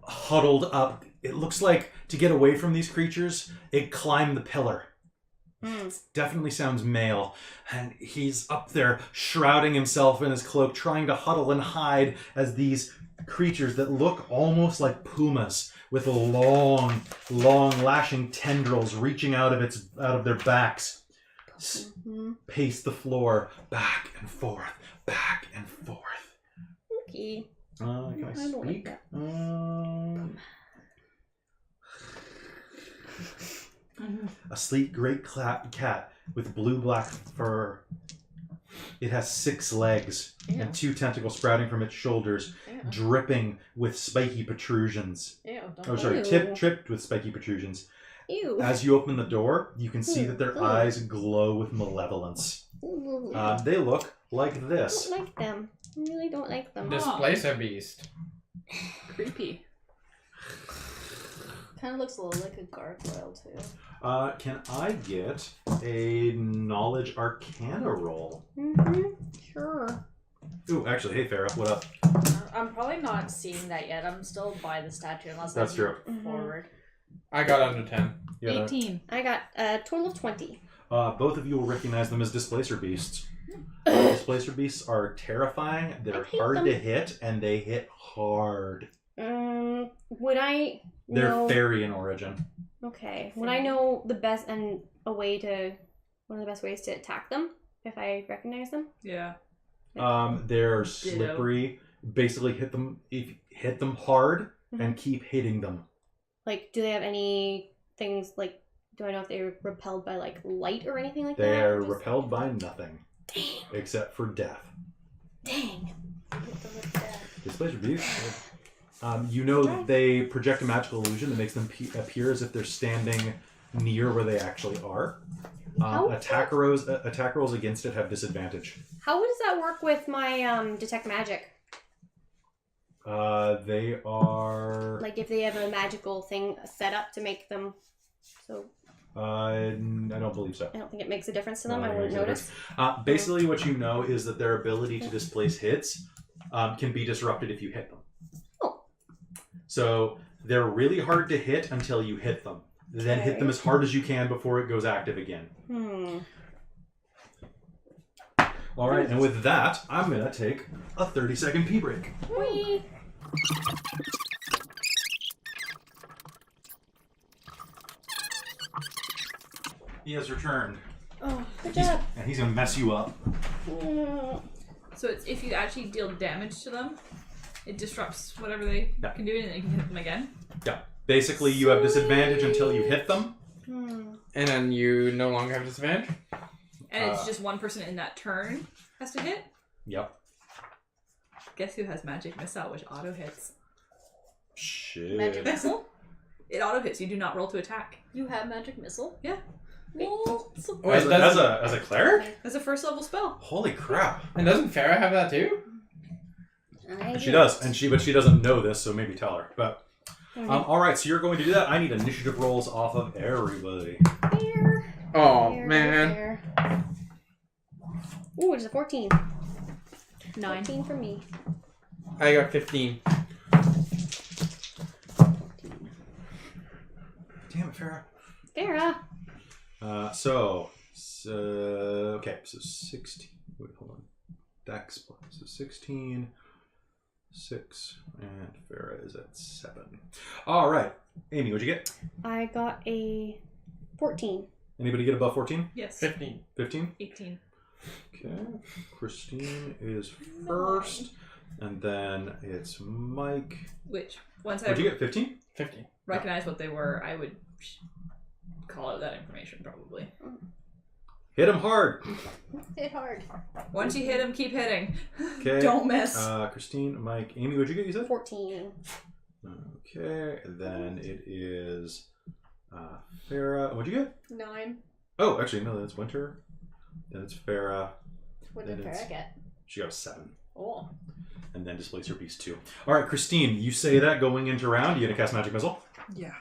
huddled up it looks like to get away from these creatures, it climbed the pillar. Definitely sounds male. And he's up there shrouding himself in his cloak, trying to huddle and hide as these creatures that look almost like pumas with long lashing tendrils reaching out of their backs pace the floor back and forth. Okay. Can I don't like speak? that. A sleek great cat with blue-black fur. It has 6 legs and 2 tentacles sprouting from its shoulders, dripping with spiky protrusions. Tipped with spiky protrusions. Ew. As you open the door, you can see that their eyes glow with malevolence. They look like I this. don't like them. I really don't like them. Displacer beast. Creepy. Kind of looks a little like a gargoyle too. Can I get a knowledge arcana roll? Sure. Ooh, actually, hey Farah, what up? I'm probably not seeing that yet. I'm still by the statue unless That's I true. move forward. I got under 10. Yeah, 18. I got a total of 20. both of you will recognize them as Displacer beasts. Displacer beasts are terrifying. They're hate hard them. to hit, and they hit hard. Would I They're know... fairy in origin. Okay. Would I know the best and one of the best ways to attack them if I recognize them? Yeah. They're slippery. Basically, hit them hard and keep hitting them. Like, do they have any things like? Do I know if they're repelled by like light or anything like that? They are or just- repelled by nothing Dang. except for death. Dang. Displacer beasts. You know that they project a magical illusion that makes them appear as if they're standing near where they actually are. Attack rolls against it have disadvantage. How does that work with my detect magic? They are. Like if they have a magical thing set up to make them so. I don't believe so. I don't think it makes a difference to them. No, I it wouldn't makes a notice. Basically, what you know is that their ability to displace hits can be disrupted if you hit them. Oh. So they're really hard to hit until you hit them. Then hit them as hard as you can before it goes active again. All right, and with that, I'm going to take a 30-second pee break. Whee! He has returned. Oh, good job. And he's going to mess you up. So it's if you actually deal damage to them, it disrupts whatever they can do, and then you can hit them again. Yeah. Basically, you have disadvantage until you hit them. And then you no longer have disadvantage? And it's just one person in that turn has to hit. Yep. Guess who has magic missile, which auto hits? Shit. Magic missile? It auto hits. You do not roll to attack. You have magic missile? Yeah. Well, As a cleric? As a first level spell. Holy crap. And doesn't Farah have that too? She does, but she doesn't know this, so maybe tell her. But all right, so you're going to do that. I need initiative rolls off of everybody. Man. Ooh, it's a 14. 9. 14 for me. I got 15. Damn it, Farah. Farah. So 16. Wait, hold on. Dex plus. So 16, 6, and Farah is at 7. All right. Amy, what'd you get? I got a 14. Anybody get above 14? Yes. 15. 15? 18. Okay. Christine is first. And then it's Mike. Which, once I What'd you get? 15? 15. recognize what they were, I would call out that information probably. Hit him hard. Hit hard. Once you hit him, keep hitting. Okay. Don't miss. Christine, Mike, Amy, what'd you get? You said 14. Okay. Then it is Farah. What'd you get? 9. Oh, actually, no, that's Winter. Then it's Farah. What did Then it's- Farah get? She got a 7. Oh. And then Displacer Beast 2. All right, Christine, you say that going into round. You gonna cast Magic Missile? Yeah.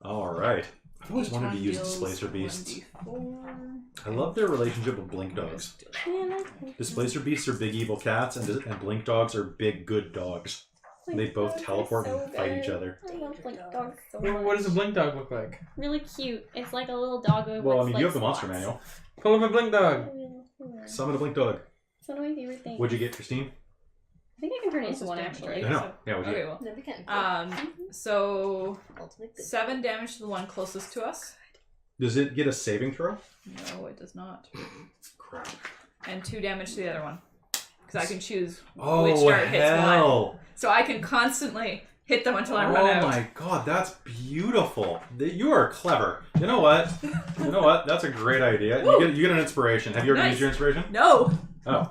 All right. I've always Each wanted to one use deals Displacer Beasts. 1d4. I love their relationship with Blink Dogs. Displacer Beasts are big evil cats, and Blink Dogs are big good dogs. They both teleport and fight each other. I love Blink Dog so What much. does a blink dog look like? Really cute. It's like a little doggo. Well, I with, mean, like, you have the monster spots. manual. Pull up a blink dog. Summon a blink dog. It's one of my favorite things. What'd you get, Christine? I think I can turn it It's into just one damage, actually. right? I know. So- Yeah, what'd you Okay, get? well. That'd be kind of So ultimate good. 7 damage to the one closest to us. Does it get a saving throw? No, it does not. Crap. And 2 damage to the other one. Because I can choose Oh, which dart hits what. hell. So I can constantly hit them until I run Oh out. my god, that's beautiful. You are clever. You know what? You know what? That's a great idea. Woo. You get an inspiration. Have you already Nice. used your inspiration? No! Oh.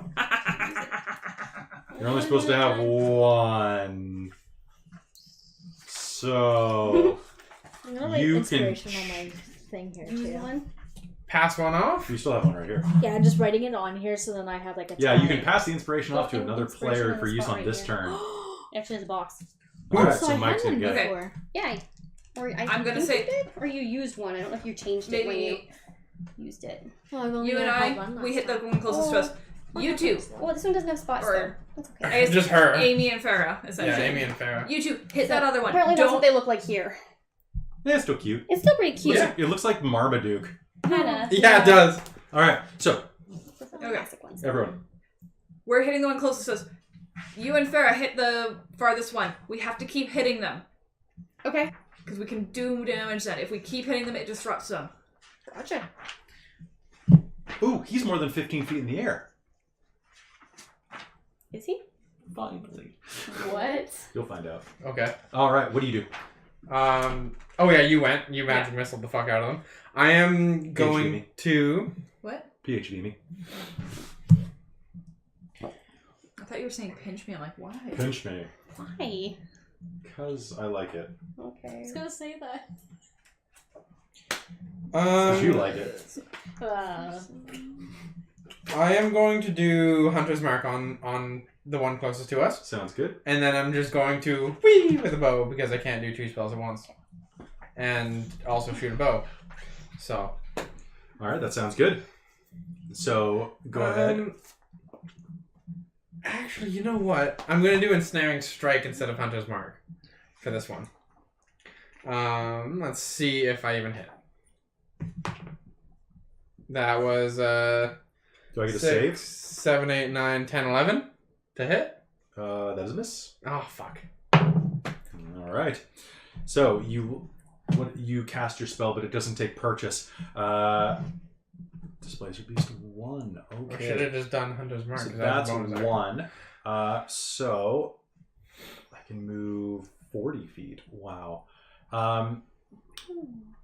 You're only supposed to have one. So I'm gonna write You inspiration can on my thing here Use too. one. Pass one off. you still have one right here. Yeah, I'm just writing it on here so then I have like a Yeah, you time. can pass the inspiration off to Well, another inspiration player in for the use spot on right this here. turn. Actually, there's a box. Alright, so so I Mike's had gonna one get it. before. Yeah. Or I I'm gonna think say- you did, or you used one. I don't know if you changed it when you Maybe used it. Oh, I've only you and had one I, we last hit the time. one closest to us. You two. Well, this one doesn't have spots Or- though. That's okay. I guess Just her. Amy and Farah, essentially. Yeah, Amy and Farah. You two, hit that other one. Apparently, that's what Don't. they look like here. Yeah, it's still cute. It's still pretty cute. It looks like Marmaduke. Kinda. Yeah, it does. Alright, so Those are the Okay. classic ones. everyone. We're hitting the one closest to us. You and Farah hit the farthest one. We have to keep hitting them. Okay. Because we can do damage then. If we keep hitting them, it disrupts them. Gotcha. Ooh, he's more than 15 feet in the air. Is he? Finally. What? You'll find out. Okay. Alright, what do you do? Oh yeah, you went. You magic missiled the fuck out of them. I am going me. to. What? PhD me. I thought you were saying pinch me. I'm like, why? Pinch me. Why? Because I like it. I Okay. was gonna say that. Because you like it. I am going to do Hunter's Mark on the one closest to us, Sounds good. and then I'm just going to whee with a bow because I can't do 2 spells at once, and also shoot a bow. So. Alright, that sounds good. So, go ahead. Actually, you know what? I'm gonna do Ensnaring Strike instead of Hunter's Mark for this one. Let's see if I even hit. That was Do I get a 6, save? 7, 8, 9, 10, 11 to hit. That is a miss. Oh fuck. Alright. So, you cast your spell, but it doesn't take purchase. Displacer Beast 1. Or Okay. should have just done Hunter's Mark. So 'cause that's a bonus action. 1. So I can move 40 feet. Wow.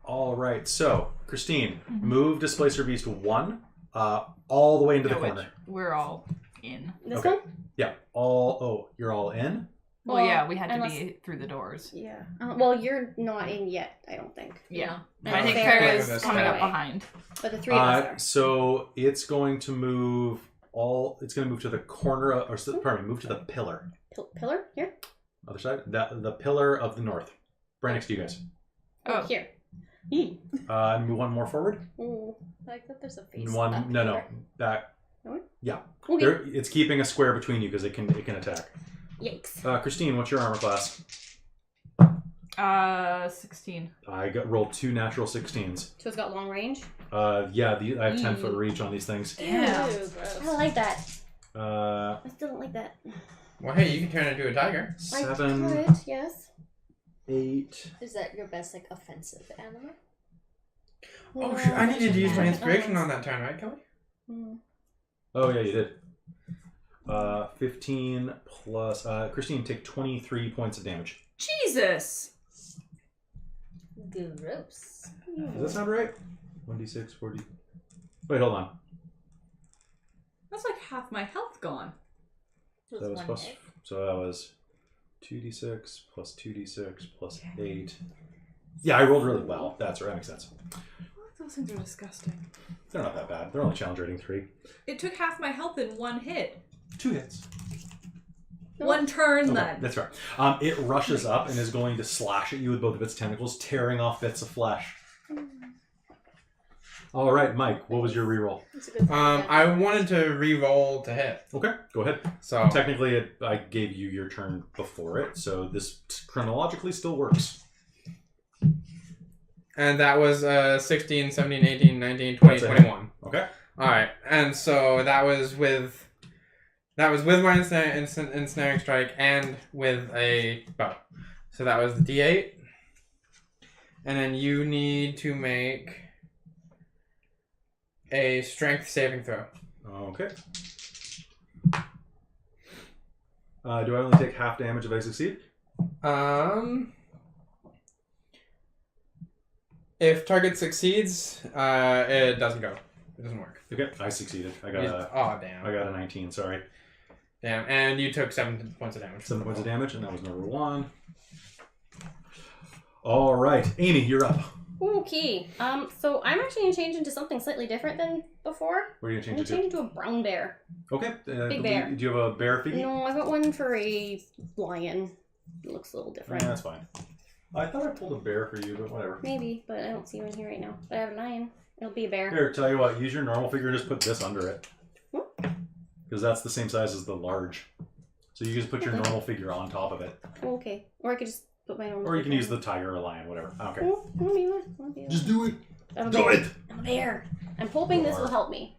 All right. So Christine, move Displacer Beast 1 all the way into the Which corner. we're all in. This Okay. one? Yeah. Oh, you're all in? Well, yeah, we had unless- to be through the doors. Yeah. Well, you're not in yet, I don't think. Yeah. And I think Farah Farah is is coming on up the way. behind. But the 3 of us are. So it's going to move it's going to move to the corner move to the pillar. Pillar? Here? Other side? The pillar of the north. Right next to you guys. Oh. Here. And move one more forward. Ooh. I like that there's a face. One, up no, here. back. Okay. Yeah, Okay. it's keeping a square between you because it can attack. Yikes. Christine, what's your armor class? 16. I rolled 2 natural 16s. So it's got long range? I have 10-foot reach on these things. Damn. Ew, gross. I don't like that. Uh, I still don't like that. Well, hey, you can turn into a tiger. 7, I could, yes. 8. Is that your best like offensive animal? Oh, No, shit, I needed to use my no, inspiration no. on that turn, right, Kelly? Mm. Oh yeah, you did. 15 plus. Christine, take 23 points of damage. Jesus! Gross. Does that sound right? 1d6, 40. Wait, hold on. That's like half my health gone. It That was one plus. hit. So that was 2d6 plus 2d6 plus 8. Yeah, I rolled really well. That's right. That makes sense. Those things are disgusting. They're not that bad. They're only challenge rating 3. It took half my health in one hit. 2 hits. One turn Okay, then. that's right. It rushes up and is going to slash at you with both of its tentacles, tearing off bits of flesh. All right, Mike. What was your reroll? That's a good I wanted to re-roll to hit. Okay, go ahead. So Technically, I gave you your turn before it, so this chronologically still works. and that was 16, 17, 18, 19, 20, That's a hit. 21. Okay. All right, and so that was with my ensnaring strike and with a bow. So that was the D8, and then you need to make a strength saving throw. Okay. Do I only take half damage if I succeed? If target succeeds, it doesn't go. It doesn't work. Okay, I succeeded. I got damn. a 19. Sorry, Damn, and you took 7 points of damage. 7 points of damage, and that was number 1. All right, Amy, you're up. Okay. So I'm actually gonna change into something slightly different than before. What are you I'm gonna gonna change it change into a brown bear. to? Okay. Big bear. Do you have a bear figure? No, I got one for a lion. It looks a little different. Yeah, that's fine. I thought I pulled a bear for you, but whatever. Maybe, but I don't see one here right now. But I have a lion. It'll be a bear. Here, tell you what. Use your normal figure and just put this under it, because that's the same size as the large. So you just put your Okay. normal figure on top of it, Oh, okay. Or I could just put my normal. or you can figure use the tiger or lion, whatever. I don't care. Oh, I'll be one. I'll be one. Just do it. I'm a Do bear. it. I'm a bear. I'm hoping this will help me.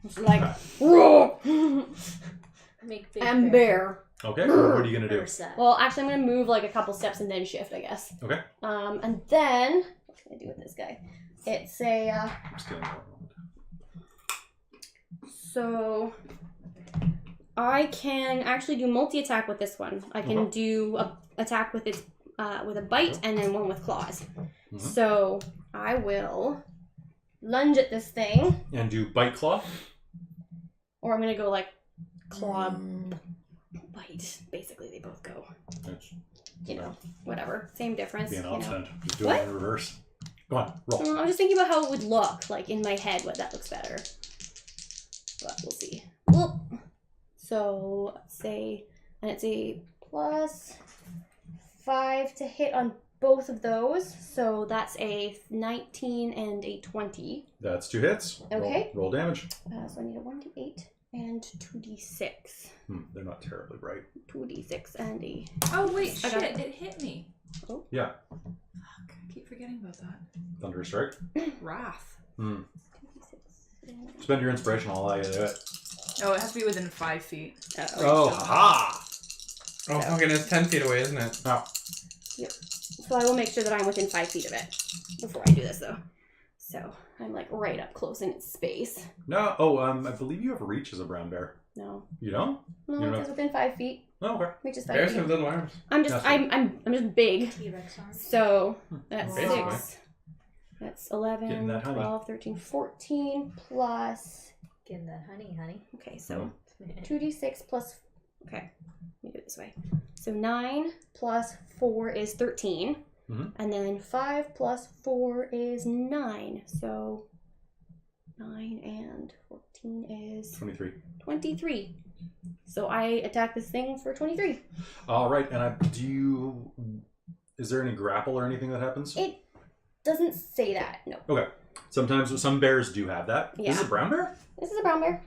It's like, Okay. roar. Make big I'm bear. Okay. What are you gonna do? Or set. Well, actually, I'm gonna move like a couple steps and then shift, I guess. Okay. And then what can I do with this guy? It's a I'm just kidding. so I can actually do multi-attack with this one. I can do a attack with its with a bite and then one with claws. So I will lunge at this thing, And do bite claw. or I'm gonna go like claw bite. Basically, they both go. That's You know, whatever. Same difference. being You know. obstinate. Just do What? it in reverse. Go on, roll. I'm just thinking about how it would look, like in my head, what that looks better. But we'll see. Whoop. So let's say, and it's a +5 to hit on both of those. So that's a 19 and a 20. That's 2 hits. Okay. Roll damage. So I need a 1d8 and 2d6. They're not terribly bright. 2d6 and a. Oh wait, I got shit! It hit me. Yeah. Fuck! I keep forgetting about that. Thunderous strike. Wrath. 2d6. Spend your inspiration. I'll allow you to do it. Oh, it has to be within 5 feet. Oh, ha! Oh, fucking, it's 10 feet away, isn't it? Oh. So I will make sure that I'm within 5 feet of it before I do this, though. So I'm like right up close in its space. No. Oh, I believe you have reach as a brown bear. No, You don't? no, You're it not- says within 5 feet. Oh, okay. Which is 5 Bears feet. have little arms. I'm just I'm big. T-Rex arms. So that's Basically. 6. That's Getting 11, that honey. 12, 13, 14 plus. Getting that honey. Okay, so 2d6 plus. Okay, let me do it this way. So 9 plus 4 is 13. And then 5 plus 4 is 9. So 9 and 14 is 23. 23. So I attack this thing for 23. All right, and is there any grapple or anything that happens? It doesn't say that. No. Okay. Sometimes some bears do have that. Yeah. This is a brown bear? This is a brown bear.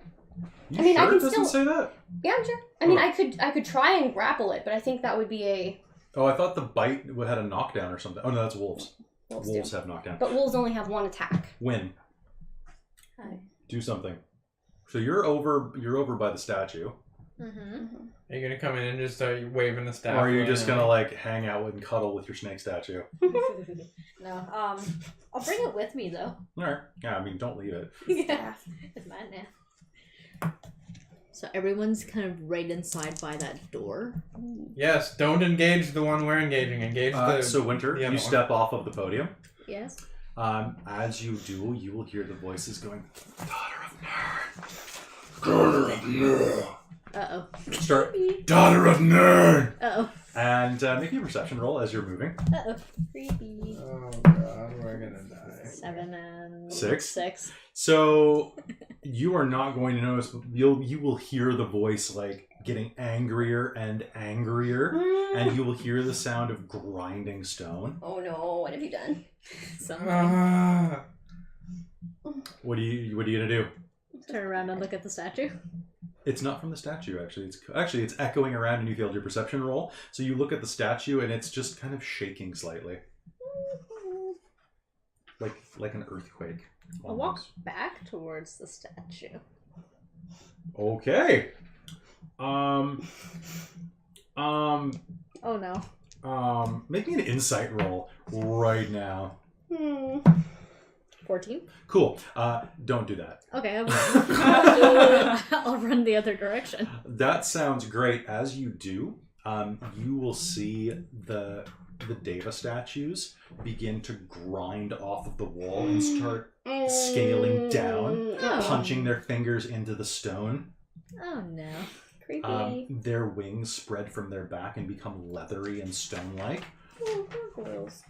You I mean, I sure can it doesn't still- say that? Yeah, I'm sure. I mean, I could try and grapple it, but I think that would be a Oh, I thought the bite had a knockdown or something. Oh, no, that's wolves. wolves Wolves do. have knockdown. But wolves only have 1 attack. Win. Hi. Do something. So you're over by the statue. Mm-hmm. Are you gonna come in and just start waving the staff? Or are you just around? gonna like hang out and cuddle with your snake statue? No. I'll bring it with me though. Alright. Yeah, I mean don't leave it. Yeah. It's mine now. So everyone's kind of right inside by that door. Yes, don't engage the one we're engaging. Engage the. So Winter, the you other one. step off of the podium. Yes. As you do, you will hear the voices going, Daughter of Nern. Daughter of Nern. Uh-oh. Start, Daughter of Nern. Uh-oh. and make a perception roll as you're moving. Uh-oh. Creepy. Oh god, we're gonna die. 7 and 6. 6. So you are not going to notice. You will hear the voice like getting angrier and angrier, and you will hear the sound of grinding stone. Oh no, what have you done? Something. Ah. What are you gonna do? Turn around and look at the statue. It's not from the statue, actually. It's echoing around, and you failed your perception roll. So you look at the statue, and it's just kind of shaking slightly, like an earthquake. I'll walk almost. back towards the statue. Okay. Oh no. Make me an insight roll right now. 14? Cool. Don't do that. Okay, I'll run the other direction. That sounds great. As you do, you will see the Deva statues begin to grind off of the wall and start scaling down, punching their fingers into the stone. Oh no. Creepy. Their wings spread from their back and become leathery and stone-like. Gargoyles.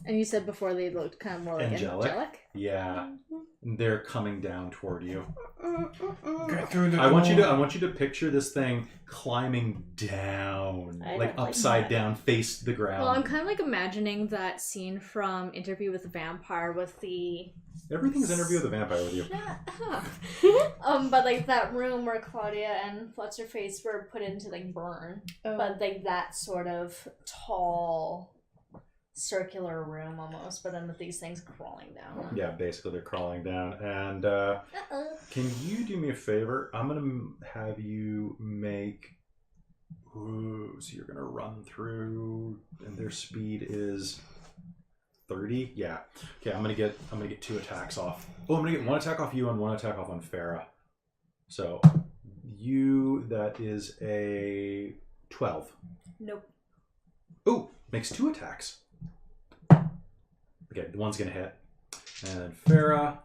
And you said before they looked kind of more like angelic? Yeah, they're coming down toward you. Get through the I want you to picture this thing climbing down, I like don't like upside that. down, face the ground. Well, I'm kind of like imagining that scene from Interview with the Vampire with the... Everything's Interview with a Vampire with you. Shut up. But like that room where Claudia and What's-Her-Face were put into like burn. Oh. But like that sort of tall circular room almost, but then with these things crawling down. Yeah, basically they're crawling down. And Uh-oh. can you do me a favor? I'm gonna have you make. Ooh, so you're gonna run through, and their speed is 30. Yeah. Okay, I'm gonna get 2 attacks off. Oh, I'm gonna get 1 attack off you and 1 attack off on Farah. So you, that is a 12. Nope. Ooh, makes 2 attacks. Okay, the one's gonna hit. And then Farah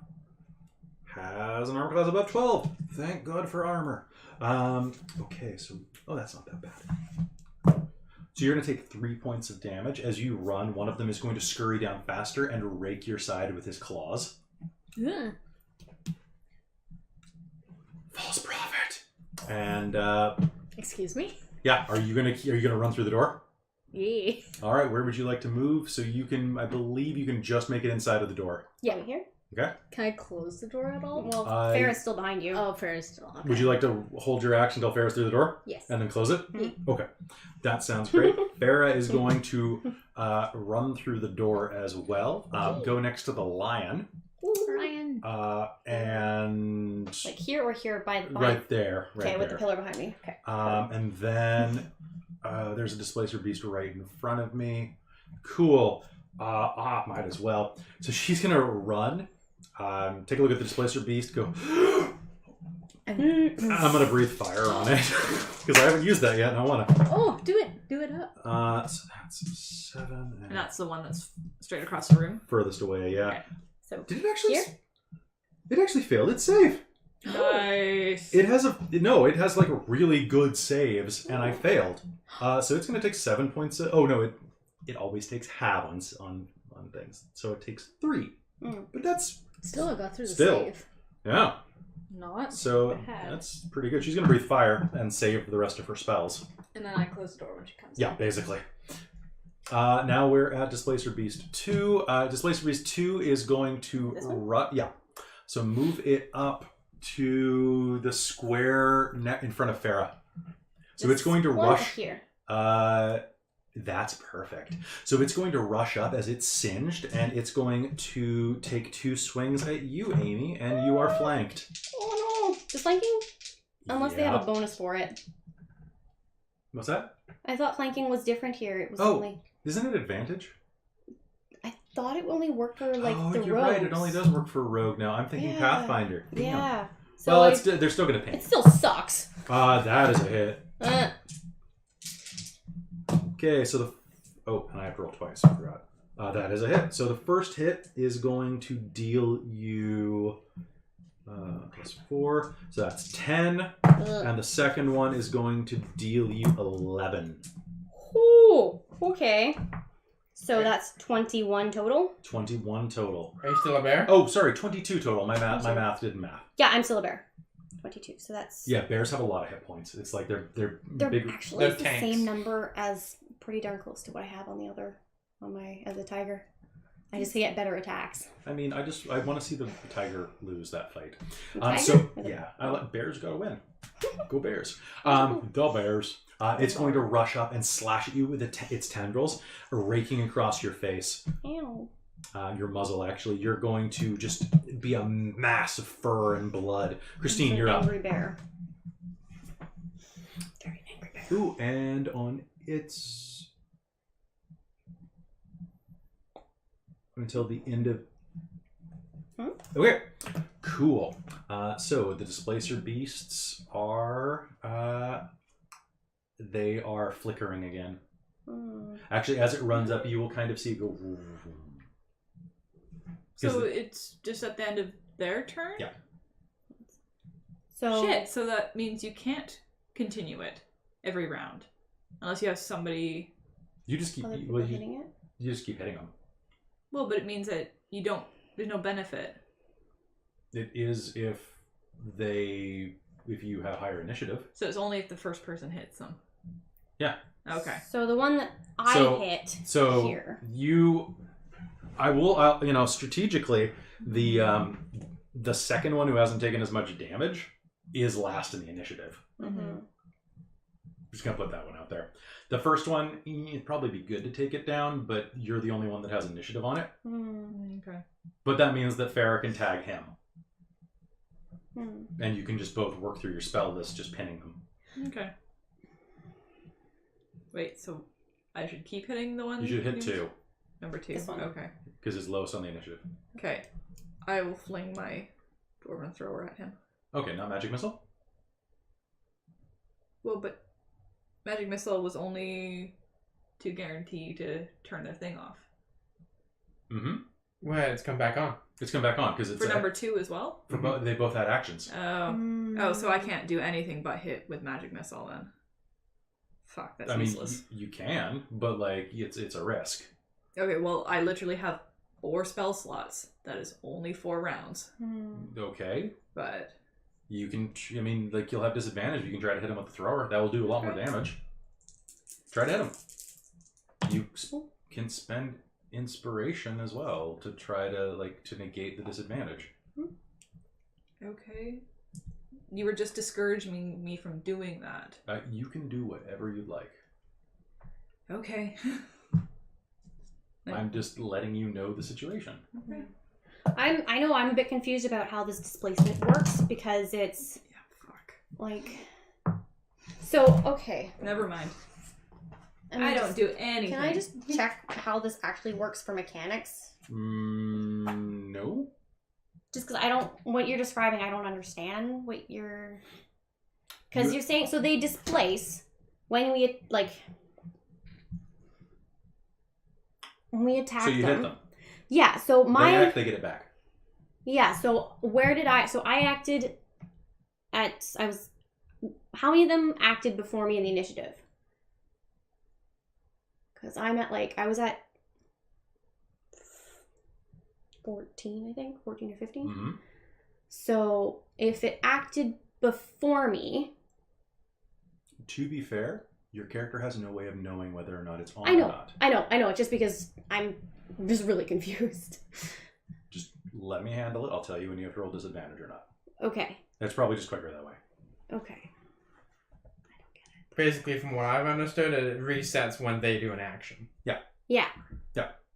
has an armor class above 12. Thank God for armor. Okay, so that's not that bad. So you're gonna take 3 points of damage. As you run, one of them is going to scurry down faster and rake your side with his claws. Yeah. False prophet. And Excuse me? yeah, are you gonna run through the door? Yeah. All right, where would you like to move? So you can, I believe you can just make it inside of the door. Yeah, here. Okay. Can I close the door at all? Well, I- Farrah's still behind you. Oh, Farrah's still. Okay. Would you like to hold your action until Farrah's through the door? Yes. And then close it? Yeah. Okay. That sounds great. Farrah is going to run through the door as well. Go next to the lion. Ryan. And Like here or here by right there. Right okay, with the there. pillar behind me. Okay. And then there's a Displacer Beast right in front of me. Cool. Might as well. So she's going to run. Take a look at the Displacer Beast. Go. I'm going to breathe fire on it. Because I haven't used that yet and I want to. Oh, do it. Do it up. So that's 7. And that's the one that's straight across the room. Furthest away, yeah. Okay. So Did it actually? here? It actually failed its save. Nice. It has it has like really good saves, and I failed. So it's going to take 7 points. Oh no, it always takes half on things, so it takes 3. But that's Still, I got through the Still. save. yeah. Not So bad. that's pretty good. She's going to breathe fire and save the rest of her spells. And then I close the door when she comes Yeah, in. basically. Now we're at Displacer Beast 2. Displacer Beast 2 is going to This one? run. Yeah. So move it up to the square in front of Farah. So it's going to one rush. here. That's perfect. So it's going to rush up as it's singed, and it's going to take 2 swings at you, Amy, and you are flanked. Oh no! The flanking? Unless they have Yeah. a bonus for it. What's that? I thought flanking was different here. It was Oh. only. Isn't it advantage? I thought it only worked for like oh, the you're rogues. right. It only does work for rogue now. I'm thinking Yeah. Pathfinder. Damn. Yeah. So Well, like, they're still going to it paint. still sucks. That is a hit. Uh, Okay, so and I have to roll twice. I forgot. That is a hit. So the first hit is going to deal you +4. So that's 10. And the second one is going to deal you 11. Ooh, okay. So that's 21 total. 21 total. Are you still a bear? Oh, sorry, 22 total. My math didn't math. Yeah, I'm still a bear. 22. So that's Yeah, bears have a lot of hit points. It's like they're they're big. actually they're the tanks. same number as pretty darn close to what I have on the other as a tiger. I just get better attacks. I mean, I want to see the tiger lose that fight. Tiger? So yeah, Bears gotta win. Go Bears. The Bears. It's going to rush up and slash at you with its tendrils, raking across your face. Ew. Your muzzle, actually. You're going to just be a mass of fur and blood. Christine, It's an you're up. angry bear. Very angry bear. Ooh, and on its... until the end of... Okay, cool. So the Displacer beasts are... they are flickering again. Actually, as it runs up, you will kind of see it go... So it's just at the end of their turn? Yeah. So Shit, so that means you can't continue it every round. Unless you have somebody... You just keep... other people well, hitting it? you just keep hitting them. Well, but it means that you don't... There's no benefit. It is if you have higher initiative. So it's only if the first person hits them. Yeah. Okay. So the one that I So- hit So here. I'll strategically, the second one who hasn't taken as much damage is last in the initiative. Mm-hmm. Just gonna put that one out there. The first one, it'd probably be good to take it down, but you're the only one that has initiative on it. Okay. But that means that Farrah can tag him, Hmm. and you can just both work through your spell list, just pinning them. Okay. Wait, so I should keep hitting the one? You should hit 2 Number 2. This one. Okay. because it's lowest on the initiative. Okay. I will fling my Dwarven Thrower at him. Okay, not magic missile. Well, but Magic Missile was only to guarantee to turn their thing off. Mm-hmm. Well, it's come back on. It's come back on because it's For number 2 as well? For they both had actions. Oh, so I can't do anything but hit with Magic Missile then. Fuck, that's useless. You can, but like it's a risk. Okay, well, I literally have 4 spell slots. That is only 4 rounds. Okay, But you can. I mean, like you'll have disadvantage. You can try to hit him with the thrower. That will do a lot more damage. Try to hit him. You can spend inspiration as well to try to to negate the disadvantage. okay, you were just discouraging me from doing that. You can do whatever you'd like. Okay. I'm just letting you know the situation. Okay. I know I'm a bit confused about how this displacement works because it's Fuck. like so okay. Never mind. I I don't do anything. Can I just check how this actually works for mechanics? No. Just because what you're describing, I don't understand what you're. Because you're saying so they displace when we when we attack So you them. hit them. Yeah. So They get it back. Yeah. So where did I? So I acted at. I was. How many of them acted before me in the initiative? Because I'm at I was at 14, I think 14 or 15. Mm-hmm. So if it acted before me, To be fair, your character has no way of knowing whether or not it's on I know, or not. I know. It's just because I'm just really confused. Just let me handle it. I'll tell you when you have to roll disadvantage or not. Okay. That's probably just quicker that way. Okay. Basically, from what I've understood, it resets when they do an action. Yeah.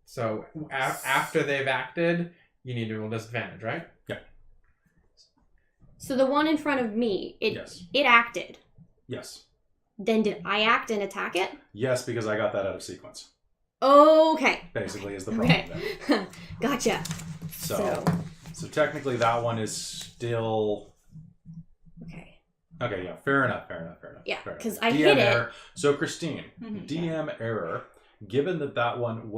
So after they've acted, you need to roll disadvantage, right? Yeah. So the one in front of me, Yes. it acted. Yes. Then did I act and attack it? Yes, because I got that out of sequence. Okay. Basically, is the problem Okay. there. Gotcha. So technically, that one is still. Okay. Okay, yeah, fair enough. Yeah, fair enough. 'cause I DM hit it. error. So Christine, Mhm. DM error. Given that one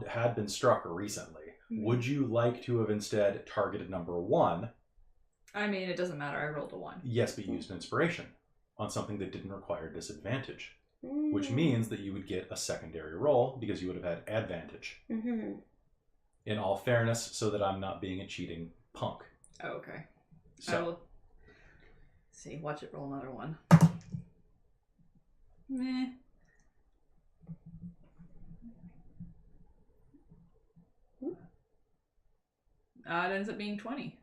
had been struck recently, would you like to have instead targeted number 1? I mean, it doesn't matter. I rolled a 1. Yes, but used inspiration on something that didn't require disadvantage, Mm. which means that you would get a secondary roll because you would have had advantage. Mm-hmm. In all fairness, so that I'm not being a cheating punk. Oh, okay. I So will see. Watch it roll another 1. Meh. It ends up being 20.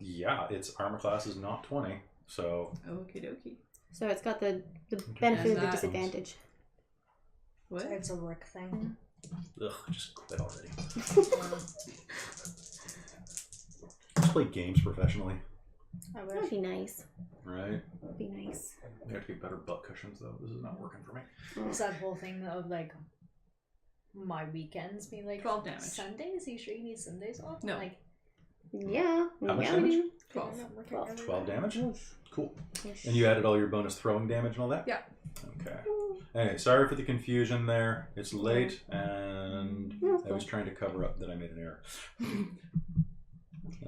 Yeah, its armor class is not 20, so... Okie dokie. So it's got the benefit of the that- disadvantage. What? So it's a work thing. Ugh, just quit already. Just play games professionally. I That'd wish. be nice. Right? That'd be nice. You have to get better butt cushions, though. This is not working for me. It's that whole thing of like my weekends being like 12 damage. Sundays. You sure you need Sundays off? No. Like, Yeah. How much yeah, damage? we do. 12. I'm not working 12. every 12 day. damage? Cool. Ish. And you added all your bonus throwing damage and all that? Yeah. Okay. Anyway, sorry for the confusion there. It's late, and Yeah, I was cool. trying to cover up that I made an error. And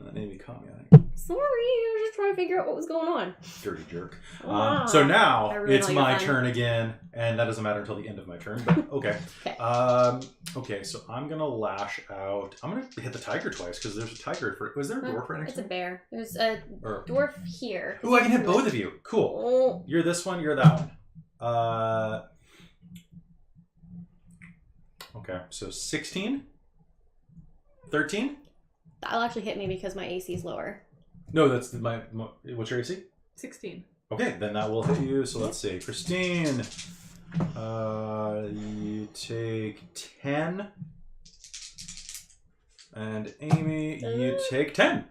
that made me caught me, I think. Sorry, I was just trying to figure out what was going on. Dirty jerk. Wow. So now I ruined it's all your my fun. turn again, and that doesn't matter until the end of my turn, but okay. Okay. Okay, so I'm going to lash out. I'm going to hit the tiger twice, because there's a tiger. Was there a dwarf right next It's a to me? bear. There's a Or, dwarf here. ooh, I can hit both of you. Cool. Oh, You're this one, you're that one. Okay, so 16? 13? that'll actually hit me because my AC is lower. No, that's my what's your AC? 16. Okay, then that will hit you. So let's see. Christine, you take 10. And Amy, you take 10.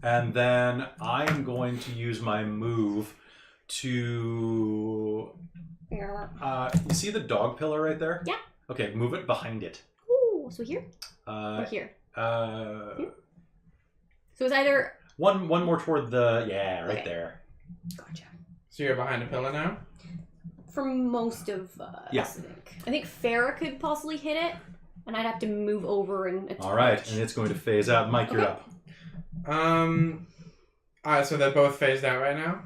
And then I'm going to use my move to... you see the dog pillar right there? Yeah. Okay, move it behind it. Ooh, so here or here. Here? So it's either. One more toward the... Yeah, right Okay. there. Gotcha. So you're behind a pillar now? For most of us, Yeah. I think Farah could possibly hit it, and I'd have to move over and. All right, and it's going to phase out. Mike, you're Okay. up. So they're both phased out right now?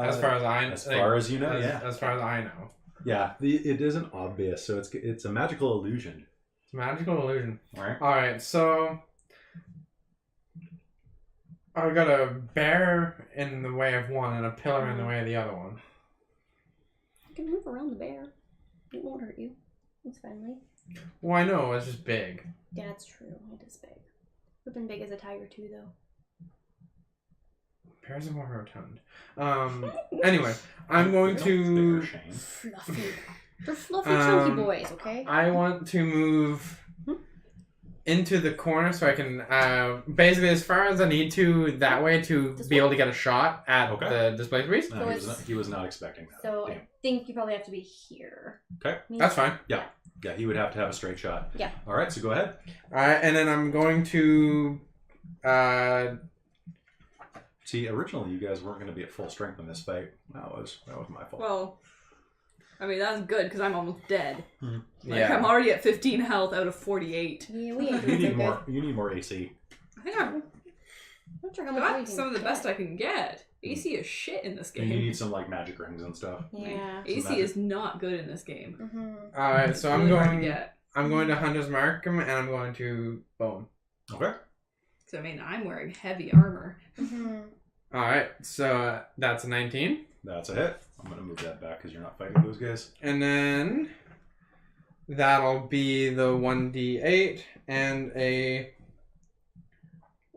As far as you know, yeah. As far as I know. Yeah, it isn't obvious, so it's a magical illusion. It's a magical illusion. All right. Alright, so I got a bear in the way of one and a pillar in the way of the other one. You can move around the bear. It won't hurt you. It's friendly. Well, I know, it's just big. Yeah, that's true. It is big. Would have been big as a tiger too, though. Bears are more rotund. Anyway, I'm going They're to... Shane. Fluffy. They're fluffy, chunky boys. Okay. I want to move into the corner so I can, basically as far as I need to that way to This be one? able to get a shot at Okay. the displaced priest. So He was not expecting that. So Damn. I think you probably have to be here. Okay. That's fine. Yeah, he would have to have a straight shot. Yeah. All right, so go ahead. Alright, and then I'm going to... See, originally you guys weren't going to be at full strength in this fight. That was my fault. Well, I mean, that's good because I'm almost dead. Like, yeah. I'm already at 15 health out of 48. Yeah, we ain't you doing so need good. more. You need more AC. I think I'm Not sure how much we got can some of the get. best I can get. AC is shit in this And you game. need some like magic rings and stuff. Yeah. AC is not good in this game. Mm-hmm. Alright, so Really hard to I'm get. going to Hunter's Mark him and I'm going to bone. Okay. So I mean, I'm wearing heavy armor. Mm-hmm. Alright, so that's a 19. That's a hit. I'm going to move that back because you're not fighting those guys. And then that'll be the 1d8 and a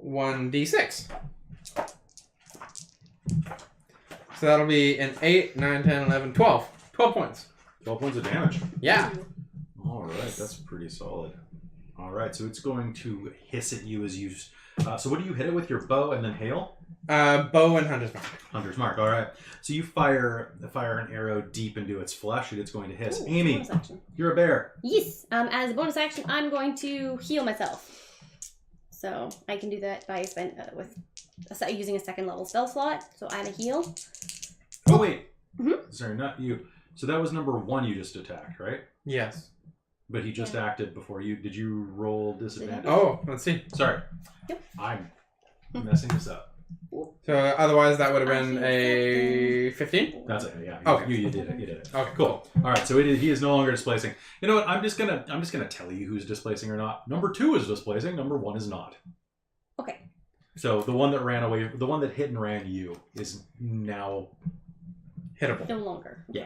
1d6. So that'll be an 8, 9, 10, 11, 12. 12 points. 12 points of damage. Yeah. All right, that's pretty solid. All right, so it's going to hiss at you as you... so what do you hit it with? Your bow and then hail? Bow and Hunter's Mark. Hunter's Mark, all right. So you fire an arrow deep into its flesh and it's going to hiss. Amy, Bonus action. you're a bear. Yes. As a bonus action, I'm going to heal myself. So I can do that by using a second level spell slot. So I'm a heal. Oh, wait. Mhm. Sorry, not you. So that was number 1 you just attacked, right? Yes. But he just acted before you. Did you roll disadvantage? Oh, let's see. Sorry. Yep. I'm messing this up. So otherwise that would have been a 15? That's it. Yeah. Okay. You did it. You did it. Okay, Cool. All right. So he is no longer displacing. You know what? I'm just gonna tell you who's displacing or not. Number 2 is displacing. Number 1 is not. Okay. So the one that ran away, the one that hit and ran you, is now Hittable. No longer. Yeah.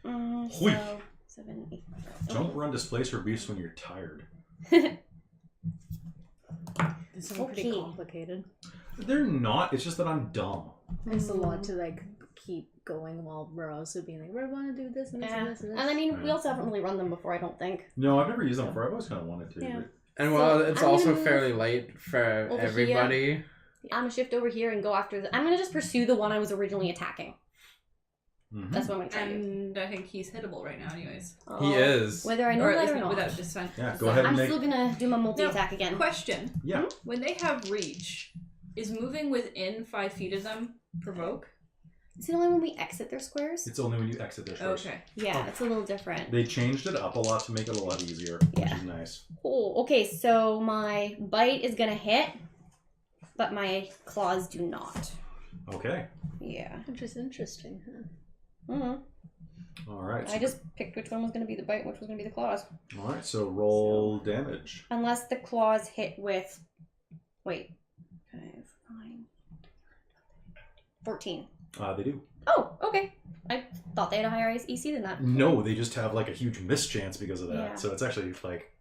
So 7, 8. Don't run displacer beasts when you're tired. This is pretty Okay. complicated. They're not. It's just that I'm dumb. It's a lot to like keep going while we're also being like, we want to do this and this and this and this. And I mean, we also haven't really run them before, I don't think. No, I've never used them before. I've always kind of wanted to. Yeah. But... And So, while it's I'm also gonna move fairly late for over everybody. I'm gonna shift over here and go after I'm gonna just pursue the one I was originally attacking. Mhm. That's what I'm gonna try to do. And I think he's hittable right now, anyways. He is. Whether I know Or at that least or not. without defense. Yeah, go ahead and I'm make... still gonna do my multi-attack again. Question. Yeah. When they have reach, is moving within 5 feet of them provoke? Is it only when we exit their squares? It's only when you exit their squares. Okay. Yeah, it's a little different. They changed it up a lot to make it a lot easier, Yeah. which is nice. Oh, okay, so my bite is gonna hit, but my claws do not. Okay. Yeah. Which is interesting, huh? Mm-hmm. All right. I just picked which one was gonna be the bite and which was gonna be the claws. All right. So roll damage. Unless the claws hit with... Wait. 5, 9... 14. They do. Oh, okay. I thought they had a higher EC than that. No, they just have like a huge miss chance because of that. Yeah. So it's actually like...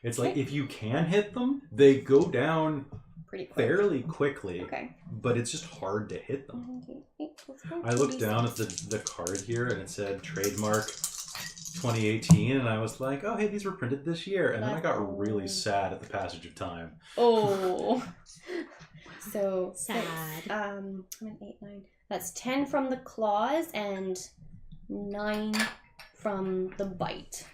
It's like if you can hit them, they go down Pretty quick. fairly quickly, Okay. but it's just hard to hit them. 1, 2, 8, let's go. I looked down at the card here and it said trademark 2018 and I was like, oh hey, these were printed this year, and then I got really sad at the passage of time. Oh. So Sad. I'm an 8, 9. That's 10 from the claws and 9 from the bite.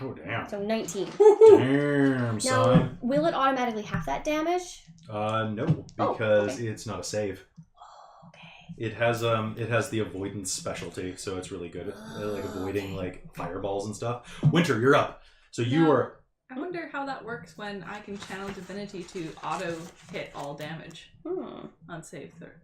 Oh damn. So 19. Damn, Now, son. will it automatically have that damage? No, Oh, because okay. it's not a save. Okay. It has the avoidance specialty, so it's really good at like avoiding like fireballs and stuff. Winter, you're up. So you Now- are I wonder how that works when I can channel divinity to auto hit all damage on save third.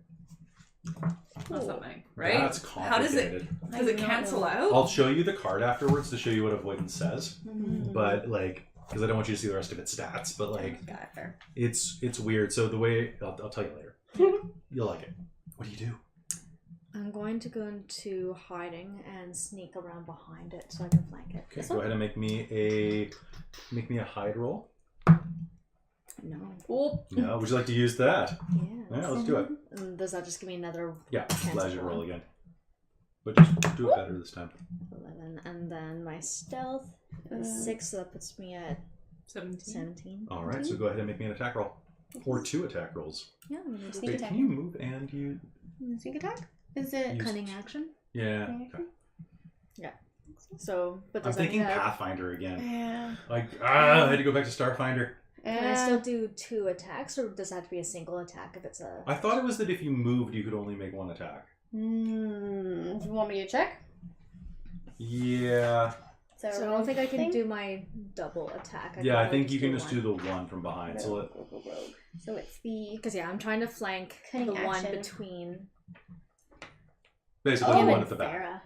Or something, right? That's How does it complicated. does it cancel out? I'll show you the card afterwards to show you what avoidance says, Mm-hmm. but like because I don't want you to see the rest of its stats, but like Got it, fair. it's weird. So the way I'll tell you later, you'll like it. What do you do? I'm going to go into hiding and sneak around behind it so I can flank it. Okay, go ahead and make me a hide roll. No. Oh, No, would you like to use that? Yeah. Yeah, let's do it. Does that just give me another Yeah, allows you to one. roll again, but just do it better this time. 11? And then my stealth is 6, so that puts me at 17. 17. All right, so go ahead and make me an attack roll, or 2 attack rolls. Yeah, I'm gonna do Sneak Wait, attack. can you move and you? Sneak attack? Is it... Use- cunning action. Yeah. Cunning Okay. So, but I'm does that thinking have... Pathfinder again. Yeah. Like I had to go back to Starfinder. Can I still do 2 attacks, or does that have to be a single attack if it's a... I thought it was that if you moved, you could only make 1 attack. Do you want me to check? Yeah. So I don't think I can do my double attack. Yeah, I think you can just do the 1 from behind. So Rogue. So it's the... Because, yeah, I'm trying to flank Cunning the one action. between basically Oh. the him one and at the back.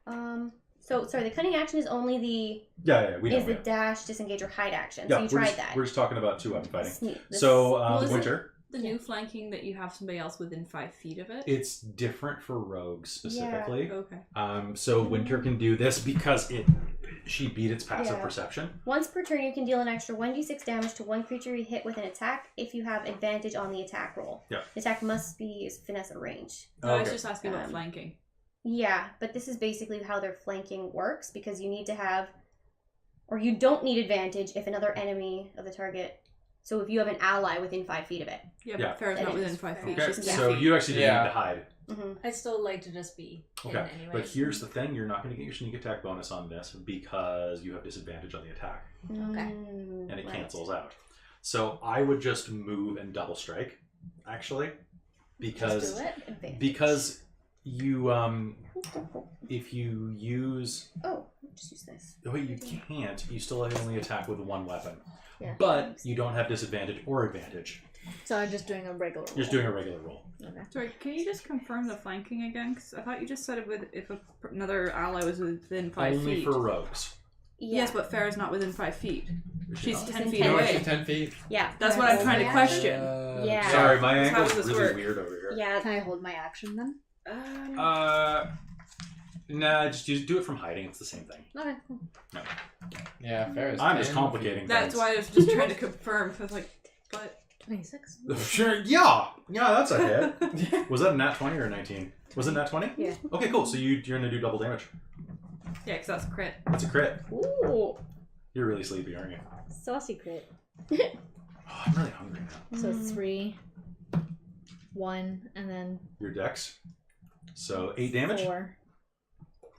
Farah. So, sorry, the cunning action is only the... Yeah, we know. is the Yeah, dash, disengage, or hide action. yeah So you we're tried just, that. we're just talking about 2-weapon fighting. This- So, Well, is it- Winter, The new flanking that you have somebody else within 5 feet of it? it's different for rogues specifically. Okay. So Winter can do this because she beat its passive Yeah. perception. Once per turn, you can deal an extra 1d6 damage to one creature you hit with an attack if you have advantage on the attack roll. Yeah. The attack must be finesse or range. No, I was Okay. just asking about Um, flanking. Yeah, but this is basically how their flanking works because you need to have, or you don't need advantage if another enemy of the target. So if you have an ally within 5 feet of it. Yeah, yeah. but Farah's That not is within 5 feet. Okay, She's Yeah. 10 so feet. you actually didn't Yeah. need to hide. Mm-hmm. I'd still like to just be Okay, anyway. but here's the thing: you're not going to get your sneak attack bonus on this because you have disadvantage on the attack, and it cancels out. So I would just move and double strike, actually, because because you if you use Oh, just use this. wait, you can't. You still only attack with 1 weapon, Yeah. but you don't have disadvantage or advantage. So I'm just doing a regular roll. You're just doing a regular roll. Okay. Sorry, can you just confirm the flanking again? Because I thought you just said it with if another ally was within 5 Only feet. for rogues. Yeah. Yes, but Farah's not within 5 feet. Is she She's not? 10 in feet 10 No, away. she's 10 feet. Yeah. That's what I'm trying to question. Yeah. Sorry, my How angle's does this really work? weird over here. Yeah. Can I hold my action then? Nah, just do it from hiding. It's the same thing. Okay, cool. Yeah, fair. I'm just complicating That's things. why I was just trying to confirm. 'Cause like, but 26. Sure, yeah, that's a hit. Was that a nat 20 or a 19? Was it nat 20? Yeah. Okay, cool. So you're gonna do double damage. yeah, because that's a crit. That's a crit. Ooh. You're really sleepy, aren't you? Saucy crit. Oh, I'm really hungry now. So 3, 1, and then Your dex. So 8 damage. 4.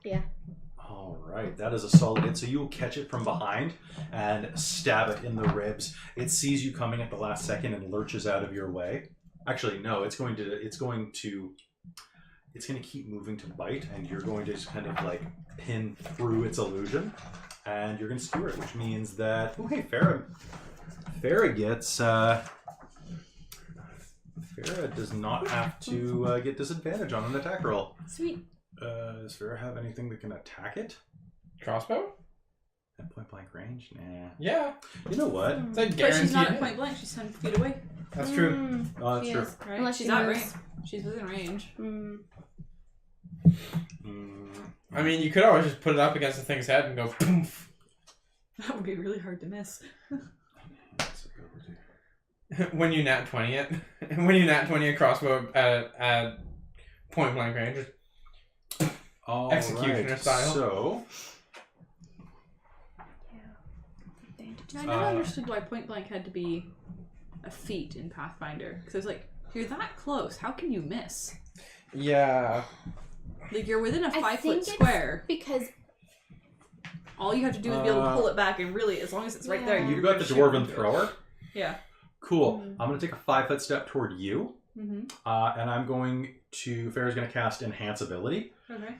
Yeah. All right, that is a solid hit. So you will catch it from behind and stab it in the ribs. It sees you coming at the last second and lurches out of your way. Actually, no, it's going to keep moving to bite, and you're going to just kind of like pin through its illusion, and you're going to skewer it, which means that Farah gets. Farah does not have to get disadvantage on an attack roll. Sweet. Does Farah have anything that can attack it? Crossbow? At point blank range? Nah. Yeah. You know what? It's like But guaranteed. she's not at hit. point blank. She's 10 feet away. That's true. Oh, that's She true. is. Right? Unless she's she not moves. range. She's within range. I mean, you could always just put it up against the thing's head and go poof. That would be really hard to miss. When you nat 20 it. When you nat 20 a crossbow at point blank range. All Executioner right, style. So, I never understood why point blank had to be a feat in Pathfinder. Because I was like, you're that close. How can you miss? Yeah. Like, you're within a I 5 think foot it's square. because All you have to do is be able to pull it back, and really, as long as it's right there, Yeah. you've you're got gonna the shoot dwarven into it. thrower. Yeah. Cool. I'm going to take a 5-foot step toward you, Mm-hmm. and I'm going to. Farah's going to cast Enhance Ability. Okay.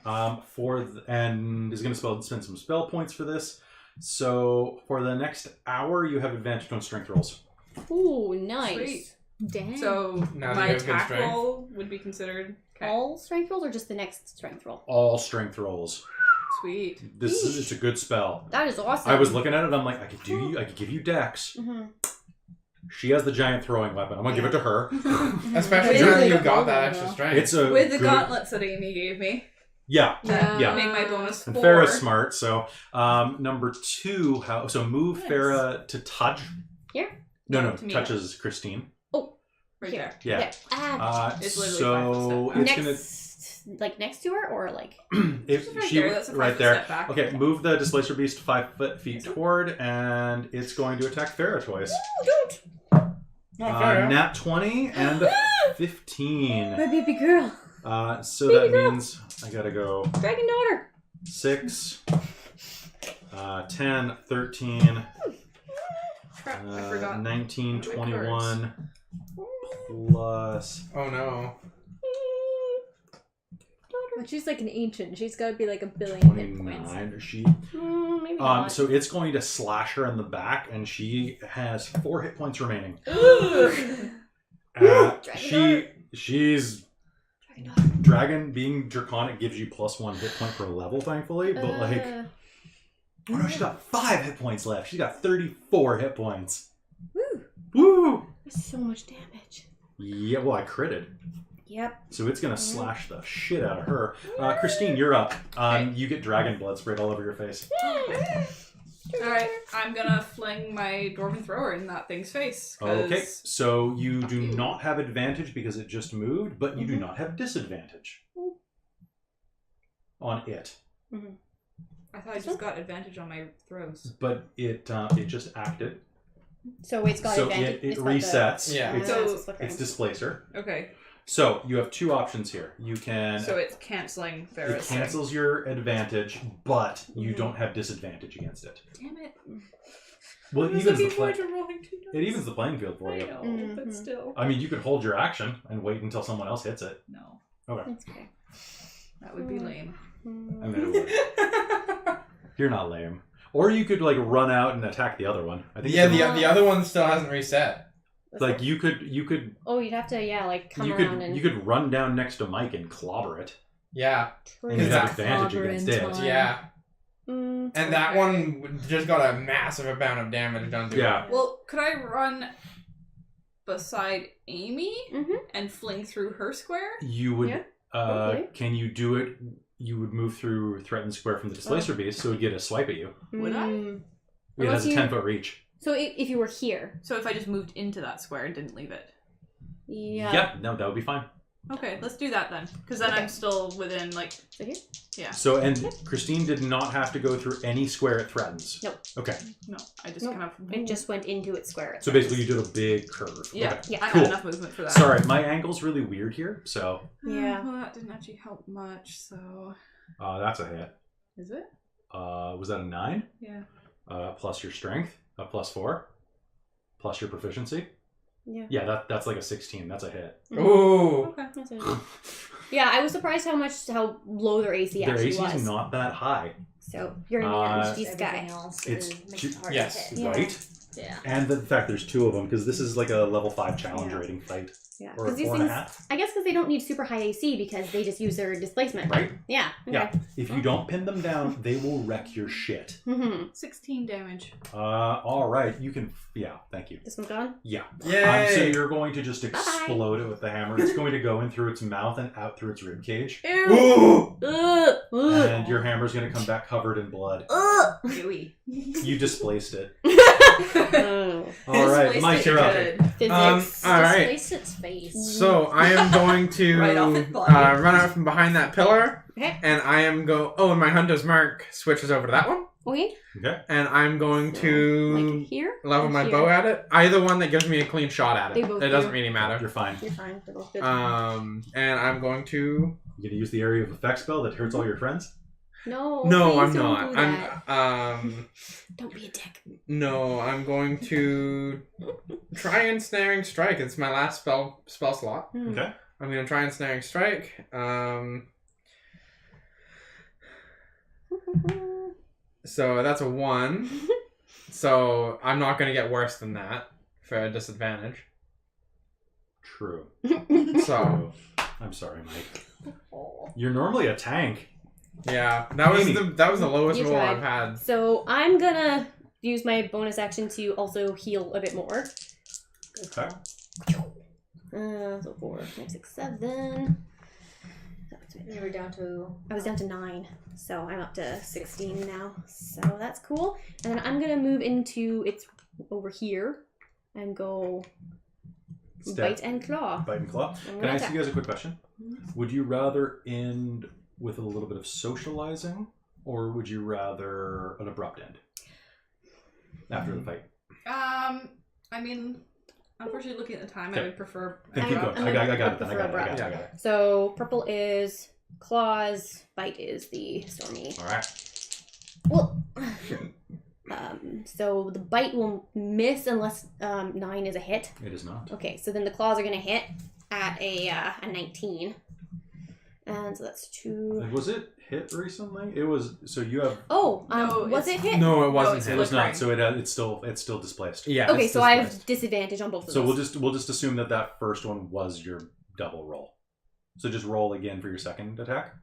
And is going to spend some spell points for this. So for the next hour, you have advantage on strength rolls. ooh, nice. Sweet. Damn. So Now that my you have good attack strength. roll would be considered. Okay. All strength rolls or just the next strength roll? All strength rolls. Sweet. It's a good spell. That is awesome. I was looking at it. I'm like, I could give you Dex. Mm-hmm. She has the giant throwing weapon. I'm gonna give it to her. Especially With now that the you got that golden extra though. strength. It's a With the good- gauntlets that Amy gave me. Yeah. That Yeah. make my bonus And 4. Farah's smart, so number 2, so move Nice. Farah to touch. Here? No, To me. touches Christine. Right Here. Yeah. Yeah. Ah, It's literally So 5 it's next, next to her or like? gonna if Right she there, that's a 5 right foot there. step back. Okay, move the Displacer Beast 5 feet toward, and it's going to attack Farah twice. Not fair. Nat 20 and a 15. My baby girl. So that means I gotta go Dragon daughter. 6, 10, 13, Crap, I forgot. 19, It 21, plus. Oh no. But she's like an ancient. She's got to be like a billion hit points. 29. Or she. Maybe not. So it's going to slash her in the back, and she has 4 hit points remaining. She's Dragon daughter. dragon being draconic gives you +1 hit point per level, thankfully. But like, oh no, she's got 5 hit points left. She's got 34 hit points. Woo. Woo! That's so much damage. Yeah, well, I critted. Yep. So it's gonna slash the shit out of her. Christine, you're up. You get dragon blood sprayed all over your face. Alright, I'm gonna fling my dwarven thrower in that thing's face. 'cause- Okay, so you do not have advantage because it just moved, but you do not have disadvantage on it. I thought I just got advantage on my throws. But it just acted. So it's got So advantage. it It's got the- resets. Yeah. It's, So- it's Displacer. Okay, So you have 2 options here. You can. so it's canceling It Farah's thing. cancels your advantage, but you don't have disadvantage against it. Damn it. Well, I it was evens, looking the forward play- to rolling 2 dice. it evens the playing field for I you. know, but Mhm. still. I mean, you could hold your action and wait until someone else hits it. No, Okay. That's okay. that would be lame. And then it would. You're not lame. Or you could like run out and attack the other one. I think. Yeah, it's a- the other one still hasn't reset. like you could Oh, you'd have to come around and. you could run down next to Mike and clobber it. Yeah. True. And you have Exactly. advantage Clobber against in it. time. Yeah. Mm, And that one just got a massive amount of damage done to Yeah. it. Well, could I run beside Amy Mhm. and fling through her square? You would. Yeah. Okay. Can you do it? You would move through threatened square from the Displacer Beast, so it would get a swipe at you. Would I? Mm. It has a Unless you- 10-foot reach. So if you were here. So if I just moved into that square and didn't leave it. Yeah. Yep. No, that would be fine. Okay, let's do that then. Because then Okay. I'm still within, like... So here? Yeah. So, and Christine did not have to go through any square it threatens. Nope. Okay. No, I just Nope. kind of... It just went into its square. So basically, you did a big curve. Yeah, Okay. Yeah. I Cool. had enough movement for that. Sorry, my angle's really weird here. So Yeah. Well, that didn't actually help much, so... that's a hit. Is it? Was that a 9? Yeah. Plus your strength, +4, plus your proficiency. Yeah. Yeah, that's like a 16. That's a hit. Ooh. Okay. That's it. Yeah, I was surprised how low their AC Their actually AC was. is not that high, So you're in this Everything guy. else It's makes ju- it hard yes. to hit. Yeah. right? Yeah. And the fact there's 2 of them because this is like a level 5 challenge Yeah. rating fight, Yeah. or a 'Cause these 4.5. things, I guess because they don't need super high AC because they just use their displacement. Right? Yeah. Okay. Yeah. If you don't pin them down, they will wreck your shit. Mm-hmm. 16 damage. All right, you can. Yeah, thank you. This one's gone. Yeah. Yay! So you're going to just explode it with the hammer. It's going to go in through its mouth and out through its rib cage, Ooh! Ugh. Ugh. and your hammer's going to come back covered in blood. Ugh. Gooey. You displaced it. Oh. All right, Mike, you're up. Physics. All right. Displace its face. So I am going to Right off its body. run out from behind that pillar, Okay. and I am and my hunter's mark switches over to that one, Okay. Okay. and I'm going to Like here. level or my here? bow at it. Either one that gives me a clean shot at They it. both It doesn't do. really matter. You're fine. You're fine. They're both good. And I'm going to. You going to use the area of effect spell that hurts all your friends? No. No, please I'm don't not. do that. I'm Don't be a dick. no, I'm going to try ensnaring strike. It's my last spell slot. Hmm. Okay. I'm gonna try ensnaring strike. So that's a 1. So I'm not gonna get worse than that for a disadvantage. True. So I'm sorry, Mike. Oh. You're normally a tank. yeah, that was Amy. the lowest You roll tried. I've had. So I'm gonna use my bonus action to also heal a bit more. Okay. So 4, 5, 6, 7. You were down to. I was down to 9, so I'm up to 16 now. So that's cool. And then I'm gonna move into it's over here and go bite and claw. Bite and claw. I'm Can gonna I ask attack. you guys a quick question? Would you rather end with a little bit of socializing, or would you rather an abrupt end after the fight? I mean, unfortunately, looking at the time, Okay. I would prefer... Then keep I'm going. gonna- I got it. Then. I prefer got it. abrupt. I got it. So purple is claws, bite is the stormy. All right. Well, so the bite will miss unless 9 is a hit. It is not. Okay, so then the claws are gonna hit at a 19, and so that's 2. And was it hit recently? It was. So you have. Oh, No, was it it's- hit? No, it wasn't it's hit. It was flickering. not. So it's still displaced. Yeah. Okay, it's so I displaced. have disadvantage on both of So those. we'll just assume that first one was your double roll. So just roll again for your second attack.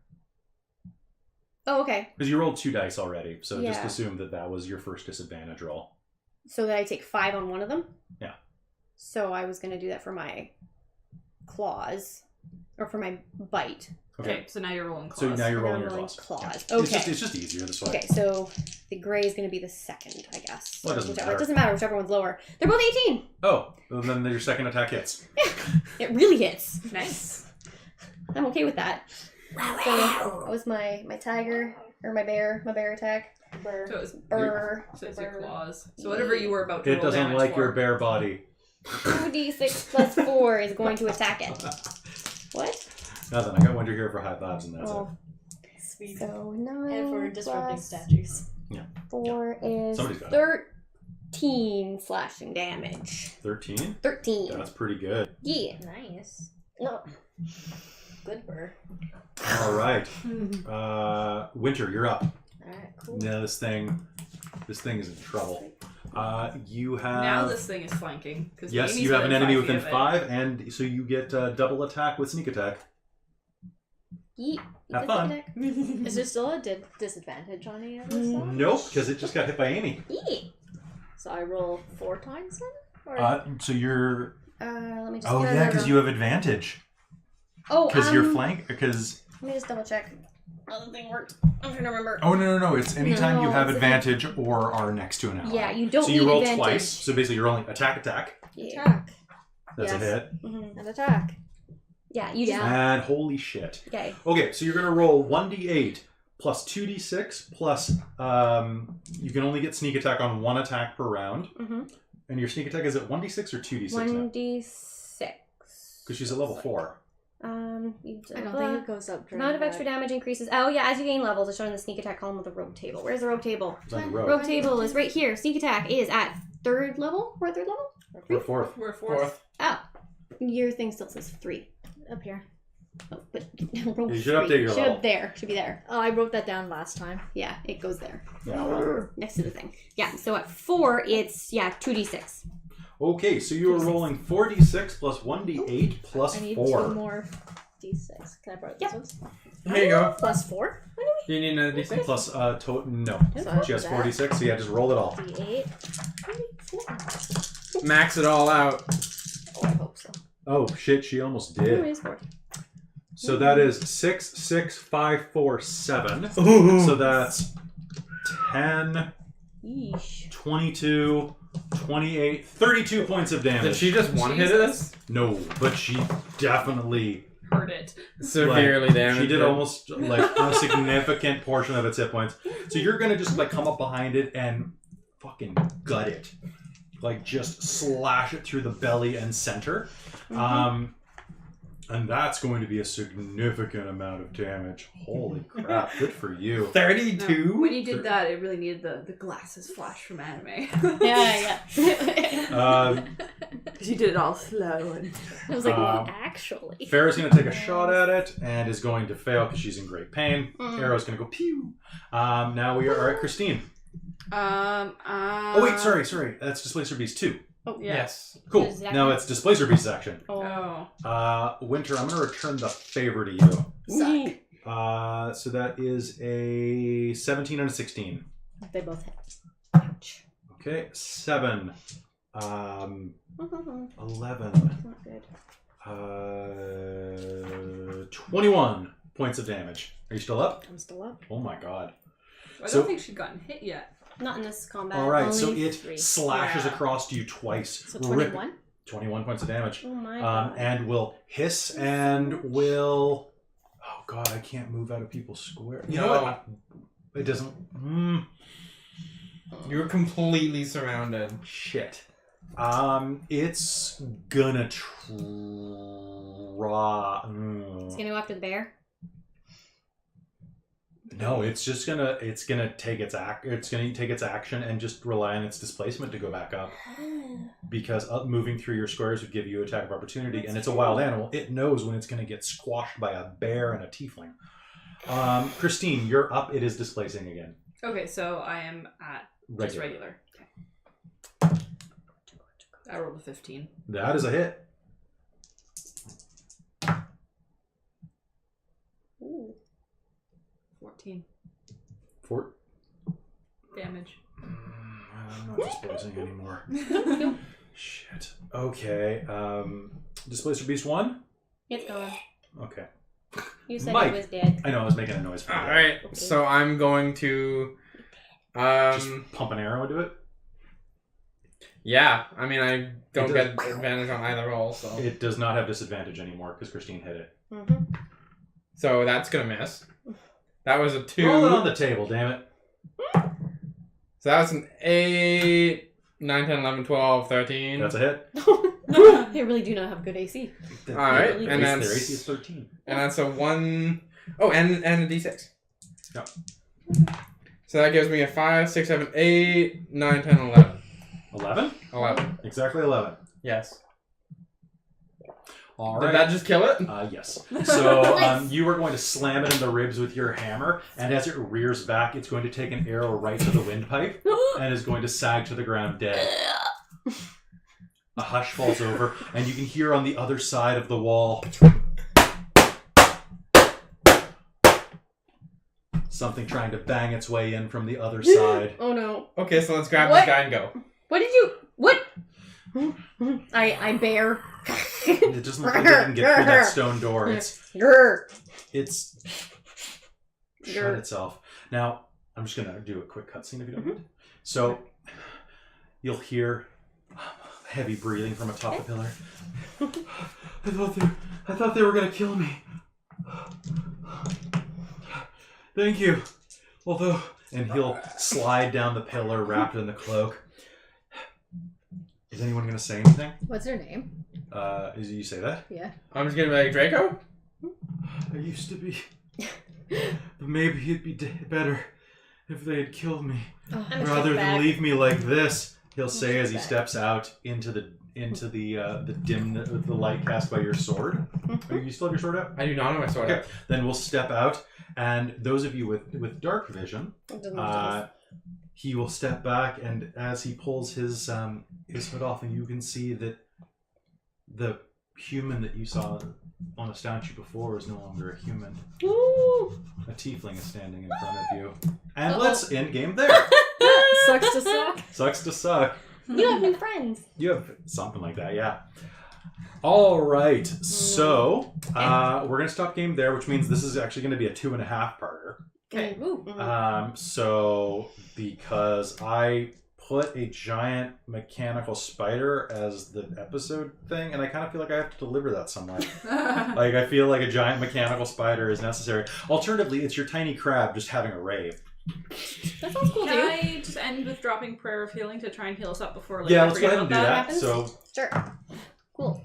Oh, okay. Because you rolled 2 dice already, so just Yeah. assume that was your first disadvantage roll. So that I take 5 on one of them? Yeah. So I was going to do that for my claws. Or for my bite. Okay, so now you're rolling claws. So now you're And rolling I'm your rolling claws. claws. Yeah. Okay. It's just easier this way. Okay, so the gray is going to be the second, I guess. Well, it doesn't Whichever- matter. It doesn't matter, whichever one's lower. They're both 18! Oh, and then your second attack hits. It really hits. Nice. I'm okay with that. So that was my tiger, or my bear attack. So it's Burr. your claws. So whatever you were about to It roll doesn't damage like for. your bare body. 2d6 plus 4 is going to attack it. What? Nothing. I got Winter here for high fives, and that's Oh, Sweet. so 9 And for disrupting plus statues. 4 is Somebody's got it. 13 slashing damage. 13. 13. That's pretty good. Yeah. Nice. No. Good bird. All right. Winter, you're up. Alright, cool. Now this thing is in trouble. You have Now this thing is flanking. 'Cause yes, Amy's you have an within enemy 5 within feet of it. 5, and so you get double attack with sneak attack. Yeet. Have fun. Is there still a disadvantage on any of this stuff? Nope, because it just got hit by Amy. Yeet. So I roll 4 times then? Or So you're. Let me just. Oh yeah, because you have advantage. Oh, Because you're flank. Because Let me just double check. other thing worked. I'm trying to remember. Oh, no. It's anytime you No, have it's advantage or are next to an ally. Yeah, you don't So need you roll advantage. twice. So basically you're rolling attack. Yeah. Attack. That's a Yes. hit. Mhm. And attack. Yeah, you just. And holy shit. Okay. Okay, so you're going to roll 1d8 plus 2d6 plus you can only get sneak attack on one attack per round. Mm-hmm. And your sneak attack is at 1d6 or 2d6 now? 1d6. Because she's at level 4. You I don't think it goes up. Amount of extra damage increases. Oh yeah, as you gain levels, it's shown in the sneak attack column of the rogue table. Where's the rogue table? It's on the road. Rogue table is right here. Sneak attack is at 3rd level. We're at 3rd level? We're 4th. We're fourth. Oh. Your thing still says 3. Up here. Oh, but rogue You should update your Should level. up there. Should be there. Oh, I wrote that down last time. Yeah, it goes there. Yeah. Next to the thing. Yeah, so at 4, it's, 2d6. Okay, so you are rolling 4d6 plus 1d8 plus I need 4. 2 more d6. Can I borrow Yep. these ones? Here you go. Plus 4? Do you need another d6? Plus, no. So She has that. 46, so yeah, just roll it all. D8. Max it all out. Oh, I hope so. Oh, shit, she almost Oh, it did. is 4. So that is 6, 6, 5, 4, 7. So that's 10, Yeesh. 22, 28, 32 points of damage. Did she just one hit us? No, but she definitely Heard it. Severely like, damaged. She did it. almost like a significant portion of its hit points. So you're gonna just like come up behind it and fucking gut it, like just slash it through the belly and center. And that's going to be a significant amount of damage. Holy crap! Good for you. 32? When you did that, it really needed the glasses flash from anime. Yeah. Because you did it all slow and. I was like, Um, actually. Farrah's going to take a shot at it and is going to fail because she's in great pain. Mm. Arrow's going to go pew. Now we are at Christine. Oh Oh wait, sorry. That's Displacer Beast 2. Oh, Yes. Cool. Does that Now count? it's Displacer Beast's action. Oh. Winter, I'm going to return the favor to you. Suck. So that is a 17 and a 16. They both hit. Ouch. Okay, 7. 11. Not good. 21 points of damage. Are you still up? I'm still up. Oh my god. I So- don't think she'd gotten hit yet. Not in this combat. All right, Only so it 3. slashes Yeah. across you twice. So Rip- 21? 21 points of damage. Oh my god. And will hiss and will... Oh god, I can't move out of people's square. You know No. what? It doesn't... You're completely surrounded. Shit. It's gonna try... It's gonna go after the bear. No, it's just gonna take its action and just rely on its displacement to go back up. Because moving through your squares would give you attack of opportunity, and it's a wild animal. It knows when it's gonna get squashed by a bear and a tiefling. Christine, you're up. It is displacing again. Okay, so I am at just regular. Okay. I rolled a 15. That is a hit. Ooh. 14 Fort. damage. I'm not displacing anymore. Shit. Okay. Displacer Beast 1? It's gone. Okay. You said Mike. it was dead. I know, I was making a noise for that. Alright, Okay. so I'm going to... Just pump an arrow into it? Yeah, I mean, I don't It get does- advantage on either roll, so... It does not have disadvantage anymore because Christine hit it. Mm-hmm. So that's gonna miss. That was a 2. Roll it on the table, damn it. So that was an 8, 9, 10, 11, 12, 13. That's a hit. They really do not have good AC. Alright, Really and Their then... AC is 13. And that's a 1... Oh, and a d6. Yep. So that gives me a 5, 6, 7, 8, 9, 10, 11. 11? 11. Exactly 11. Yes. All Did right. that just kill it? Yes. So you are going to slam it in the ribs with your hammer, and as it rears back, it's going to take an arrow right to the windpipe and is going to sag to the ground dead. A hush falls over, and you can hear on the other side of the wall something trying to bang its way in from the other side. Oh no. Okay, so let's grab What? this guy and go. What did you... What? I bear. It doesn't look like it can get through that stone door. Grr. It's shut itself. Now, I'm just going to do a quick cutscene if you don't mind. So, you'll hear heavy breathing from atop the pillar. I thought they were going to kill me. Thank you. Although, and he'll slide down the pillar wrapped in the cloak. Is anyone going to say anything? What's her name? You say that? Yeah. I'm just gonna be like, Draco? I used to be. But maybe it'd be better if they had killed me. I'm Rather than leave me like this, he'll I'm say as he back. steps out into the dim the light cast by your sword. You still have your sword out? I do not have my sword Okay. out. Then we'll step out, and those of you with dark vision, he will step back, and as he pulls his hood off, and you can see that the human that you saw on a statue before is no longer a human. Ooh. A tiefling is standing in front of you. And Uh-oh. let's end game there. Sucks to suck. Sucks to suck. You have new friends. You have something like that, yeah. All right, so we're going to stop game there, which means this is actually going to be a 2.5-parter. Okay. Ooh. So because I put a giant mechanical spider as the episode thing, and I kind of feel like I have to deliver that somewhere. Like, I feel like a giant mechanical spider is necessary. Alternatively, it's your tiny crab just having a rave. That sounds cool, Can too. I just end with dropping prayer of healing to try and heal us up before? Yeah, I let's go forget ahead and do about that. happens? So Sure. Cool.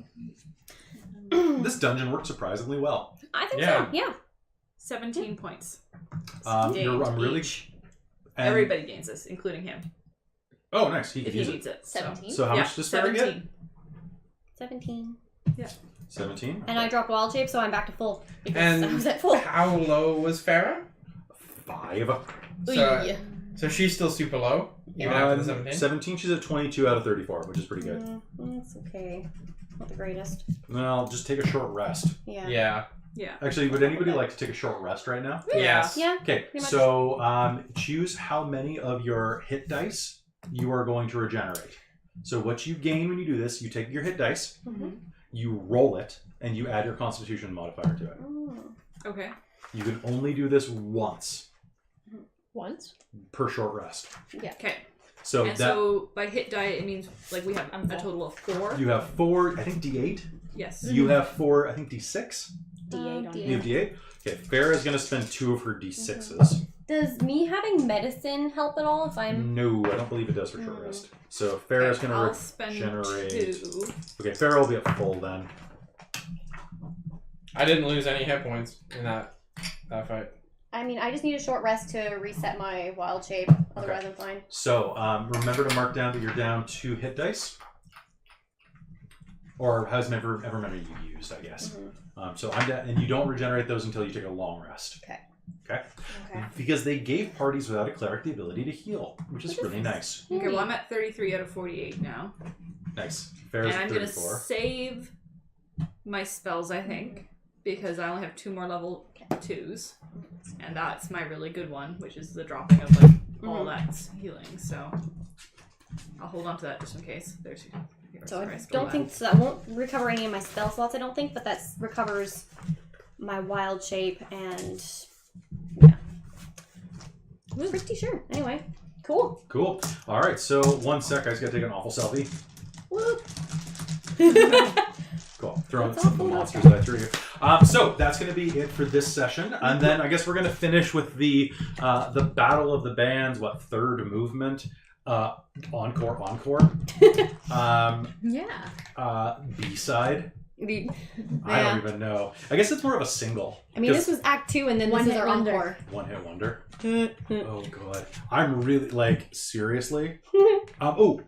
this dungeon worked surprisingly well. I think Yeah. so, yeah. 17 points. I'm Gained really... each. and- Everybody gains this, including him, Oh, nice. He if could he use it. needs it. 17. So how much does Farrah get? 17. 17. 17? And I dropped wild shape, so I'm back to full. Because And I was at full. how low was Farah? 5. Ooh. So she's still super low, even after the 17? 17, she's at 22 out of 34, which is pretty good. It's okay. Not the greatest. Well, just take a short rest. Yeah. Yeah. Yeah. Actually, would anybody like to take a short rest right now? Yes. Yeah. Okay, Pretty much. so choose how many of your hit dice you are going to regenerate. So what you gain when you do this, you take your hit dice, you roll it, and you add your constitution modifier to it. Okay. You can only do this once Once? per short rest. Okay. So And that so by hit die, it means like we have a total of 4. you have 4, I think D8. Yes. You have 4, I think D6. D8 on You have D8. Okay, Farrah's going to spend 2 of her D6s. Does me having medicine help at all if I'm... No, I don't believe it does for short rest. So Farrah's going I'll to spend regenerate. 2. Okay, Farrah will be at full then. I didn't lose any hit points in that fight. I mean, I just need a short rest to reset my wild shape. Otherwise, I'm fine. So remember to mark down that you're down 2 hit dice. Or has ever many you used, I guess. So I'm down, and you don't regenerate those until you take a long rest. Okay. Okay? Okay. Because they gave parties without a cleric the ability to heal, which is really nice. Okay, well I'm at 33 out of 48 now. Nice. And Farrah's I'm at going to 34. save my spells, I think, because I only have 2 more level 2s. And that's my really good one, which is the dropping of like all that's healing. So I'll hold on to that just in case. There's So I Christ, don't go think back. so. I won't recover any of my spell slots. I don't think, but that recovers my wild shape and yeah, pretty sure. Anyway, cool. Cool. All right, so 1 sec. I just got to take an awful selfie. Whoop. Cool. Throwing That's some of the awful. monsters that I threw you. So that's going to be it for this session, and then I guess we're going to finish with the battle of the bands. What, third movement? Encore. Yeah. B-side. I Yeah. don't even know. I guess it's more of a single. I mean, 'cause this was Act 2, and then One this is hit our wonder. encore. one hit wonder. Oh god, I'm really like seriously.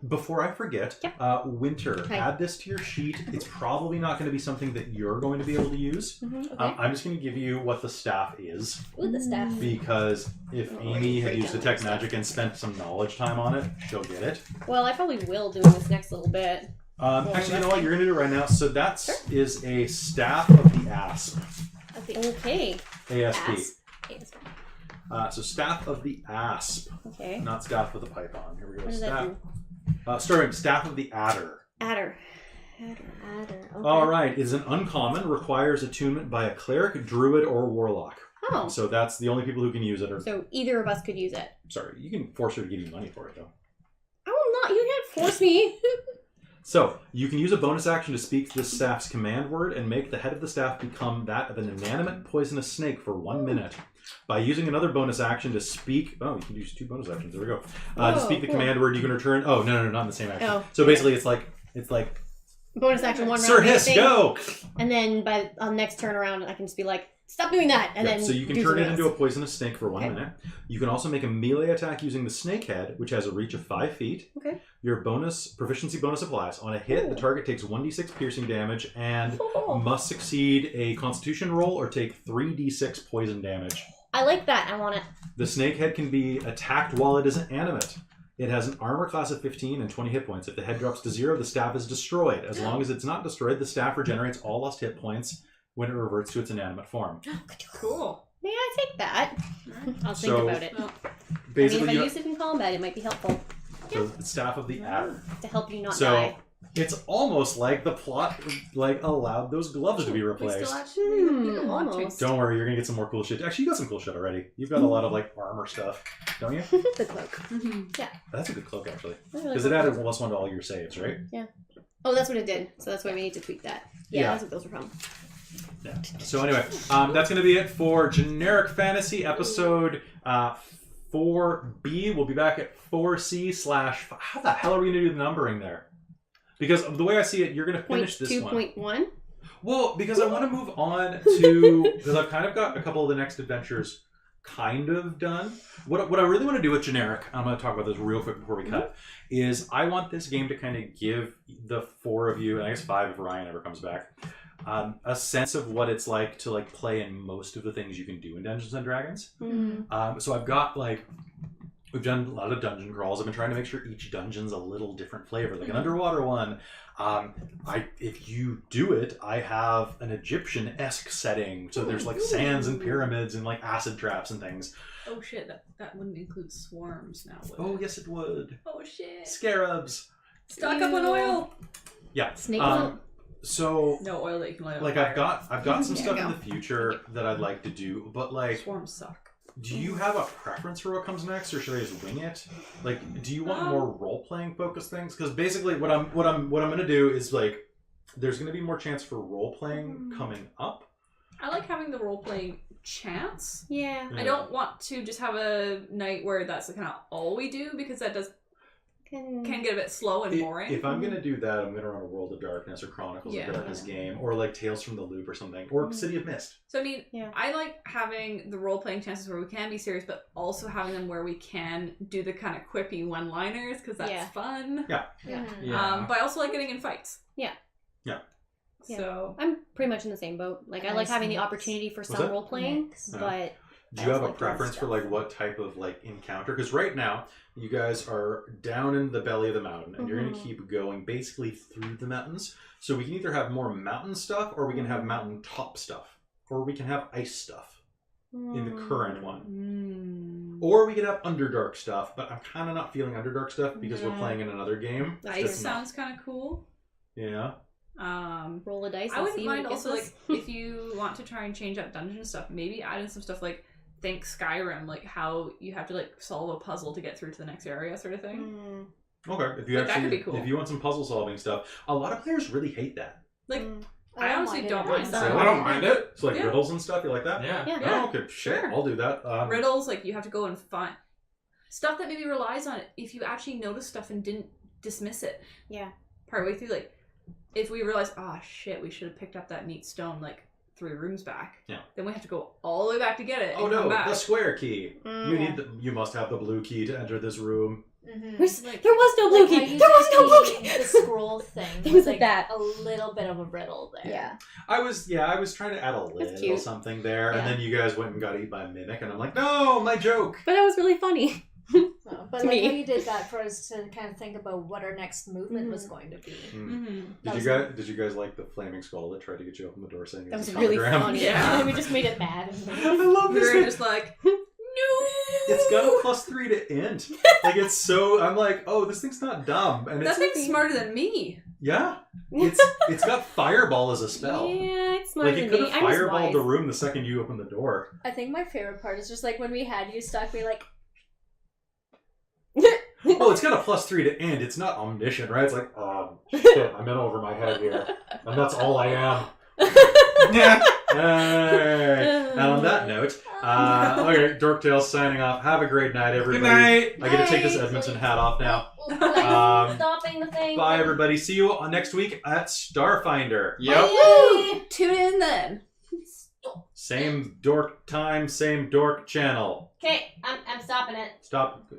Before I forget, Winter, Okay. add this to your sheet. It's probably not going to be something that you're going to be able to use. Okay. I'm just going to give you what the staff is, Ooh, the staff. because if Oh, Amy had break used down Detect the stuff. Magic and spent some knowledge time on it, she'll get it. Well, I probably will doing this next little bit. Actually, you know what? You're going to do it right now. So that is a Staff of the Asp. Okay. ASP. Asp. So Staff of the Asp. Okay. Not Staff of the Python. Here we go. What does that Staff. do? Starting Staff of the Adder. Adder. Okay. All right. Is an uncommon, requires attunement by a cleric, druid, or warlock. Oh. So that's the only people who can use it. So either of us could use it. Sorry, you can force her to give you money for it, though. I will not. You can't force me. So, you can use a bonus action to speak the staff's command word and make the head of the staff become that of an inanimate poisonous snake for 1 minute. By using another bonus action to speak... Oh, you can use 2 bonus actions. There we go. To speak the command word, you can return... Oh, no, not in the same action. Oh. So basically, it's like... Bonus action 1 round. Sir Hiss, go! And then on next turn around, I can just be like, stop doing that! And then so you can do turn it something into a else. poisonous snake for 1 minute. You can also make a melee attack using the snake head, which has a reach of 5 feet. Okay. Your proficiency bonus applies. On a hit, the target takes 1d6 piercing damage and must succeed a constitution roll or take 3d6 poison damage. I like that. I want it. The snake head can be attacked while it is animate. It has an armor class of 15 and 20 hit points. If the head drops to 0, the staff is destroyed. As long as it's not destroyed, the staff regenerates all lost hit points when it reverts to its inanimate form. Cool. May I take that? I'll think So- about it. Well, Basically, if I use it in combat, it might be helpful the staff of the adder. to help you not So die. it's almost like the plot allowed those gloves to be we replaced. still actually didn't want to. almost. Don't worry, you're gonna get some more cool shit. Actually, you got some cool shit already. You've got a lot of armor stuff, don't you? The cloak. Mm-hmm. That's a good cloak actually, That's really because it cool. added +1 to all your saves, right? Oh, that's what it did. So that's why we need to tweak that. Yeah, Yeah. that's what those are from. Yeah. So anyway, that's gonna be it for generic fantasy episode 4B. We'll be back at 4C / How the hell are we gonna do the numbering there? Because the way I see it, you're gonna finish this one. 2.1. Well, because I want to move on to because I've kind of got a couple of the next adventures kind of done. What I really want to do with generic, I'm going to talk about this real quick before we cut, is I want this game to kind of give the 4 of you, and I guess 5 if Ryan ever comes back, a sense of what it's like to play in most of the things you can do in Dungeons and Dragons. Mm-hmm. So I've got we've done a lot of dungeon crawls. I've been trying to make sure each dungeon's a little different flavor, like an underwater one. If you do it, I have an Egyptian-esque setting. So there's sands and pyramids and acid traps and things. Oh shit, that wouldn't include swarms now, would Oh it? yes, it would. Oh shit. Scarabs. Stock up on oil! Yeah. Snake So No oil that you can light on I've fire. got some There stuff you in go. the future that I'd like to do, but Swarms suck. do you have a preference for what comes next, or should I just wing it? Do you want more role playing focused things? Because basically, what I'm gonna do is there's gonna be more chance for role playing coming up. I like having the role playing chance. Yeah. I don't want to just have a night where that's kind of all we do, because that can get a bit slow and boring. If I'm gonna do that, I'm gonna run a World of Darkness or Chronicles Yeah. of Darkness game, or Tales from the Loop or something, or City of Mist. So I mean, Yeah. I like having the role playing chances where we can be serious, but also having them where we can do the kind of quippy one liners, because that's Yeah. fun. Yeah. But I also like getting in fights. Yeah. Yeah. So I'm pretty much in the same boat. I like Nice having the mix. opportunity for What's some that? role playing, Mix. but Do you have a doing preference for stuff. what type of encounter? Because right now you guys are down in the belly of the mountain, and you're going to Mhm. keep going basically through the mountains. So we can either have more mountain stuff, or we can have mountain top stuff, or we can have ice stuff in the current one, or we could have Underdark stuff. But I'm kind of not feeling Underdark stuff because we're Yeah. playing in another game. Ice That's not- sounds kind of cool. Yeah. roll a dice. I and wouldn't see what mind it gives also us. if you want to try and change up dungeon stuff, maybe add in some stuff think Skyrim, how you have to solve a puzzle to get through to the next area, sort of thing. Okay. If you That could actually, be cool. if you want some puzzle solving stuff, a lot of players really hate that. I honestly don't mind So- that. I don't mind it. So Yeah. riddles and stuff. You like that? Yeah. Yeah. Oh, okay. Shit. Sure. I'll do that. Riddles, you have to go and find stuff that maybe relies on it. If you actually notice stuff and didn't dismiss it, Yeah. partway through, if we realize, oh shit, we should have picked up that neat stone 3 rooms back. Yeah. Then we have to go all the way back to get it. Oh and come no, back. the square key. You Yeah. need you must have the blue key to enter this room. Mm-hmm. There was no blue key. There was no blue key. The scroll thing Things was like that. a little bit of a riddle there. Yeah. I was trying to add a little cute. something there, Yeah. and then you guys went and got eaten by a mimic, and I'm like, no, my joke. But that was really funny. But To like me. how you did that for us to kind of think about what our next movement was going to be. Did you guys like the flaming skull that tried to get you open the door saying it That was was a really hologram? funny. Yeah. And we just made it mad. I love We this were thing. just no! It's got a +3 to int. It's so I'm like, oh, this thing's not dumb, and That it's thing's smarter than me. Yeah, it's got fireball as a spell. Yeah, it's smarter Like it than could me. have I'm just fireballed wise. the room the second you open the door. I think my favorite part is just like when we had you stuck, we like, Well, it's got a +3 to end. It's not omniscient, right? It's like, shit, I'm in over my head here, and that's all I am. Yeah. Hey. And on that note, okay, Dorktail signing off. Have a great night, everybody. Good night. I get to take this Night. Edmondson hat off now. Stopping the thing. Bye, everybody. See you next week at Starfinder. Yep. Yay. Tune in then. Same dork time, same dork channel. Okay, I'm stopping it. Stop.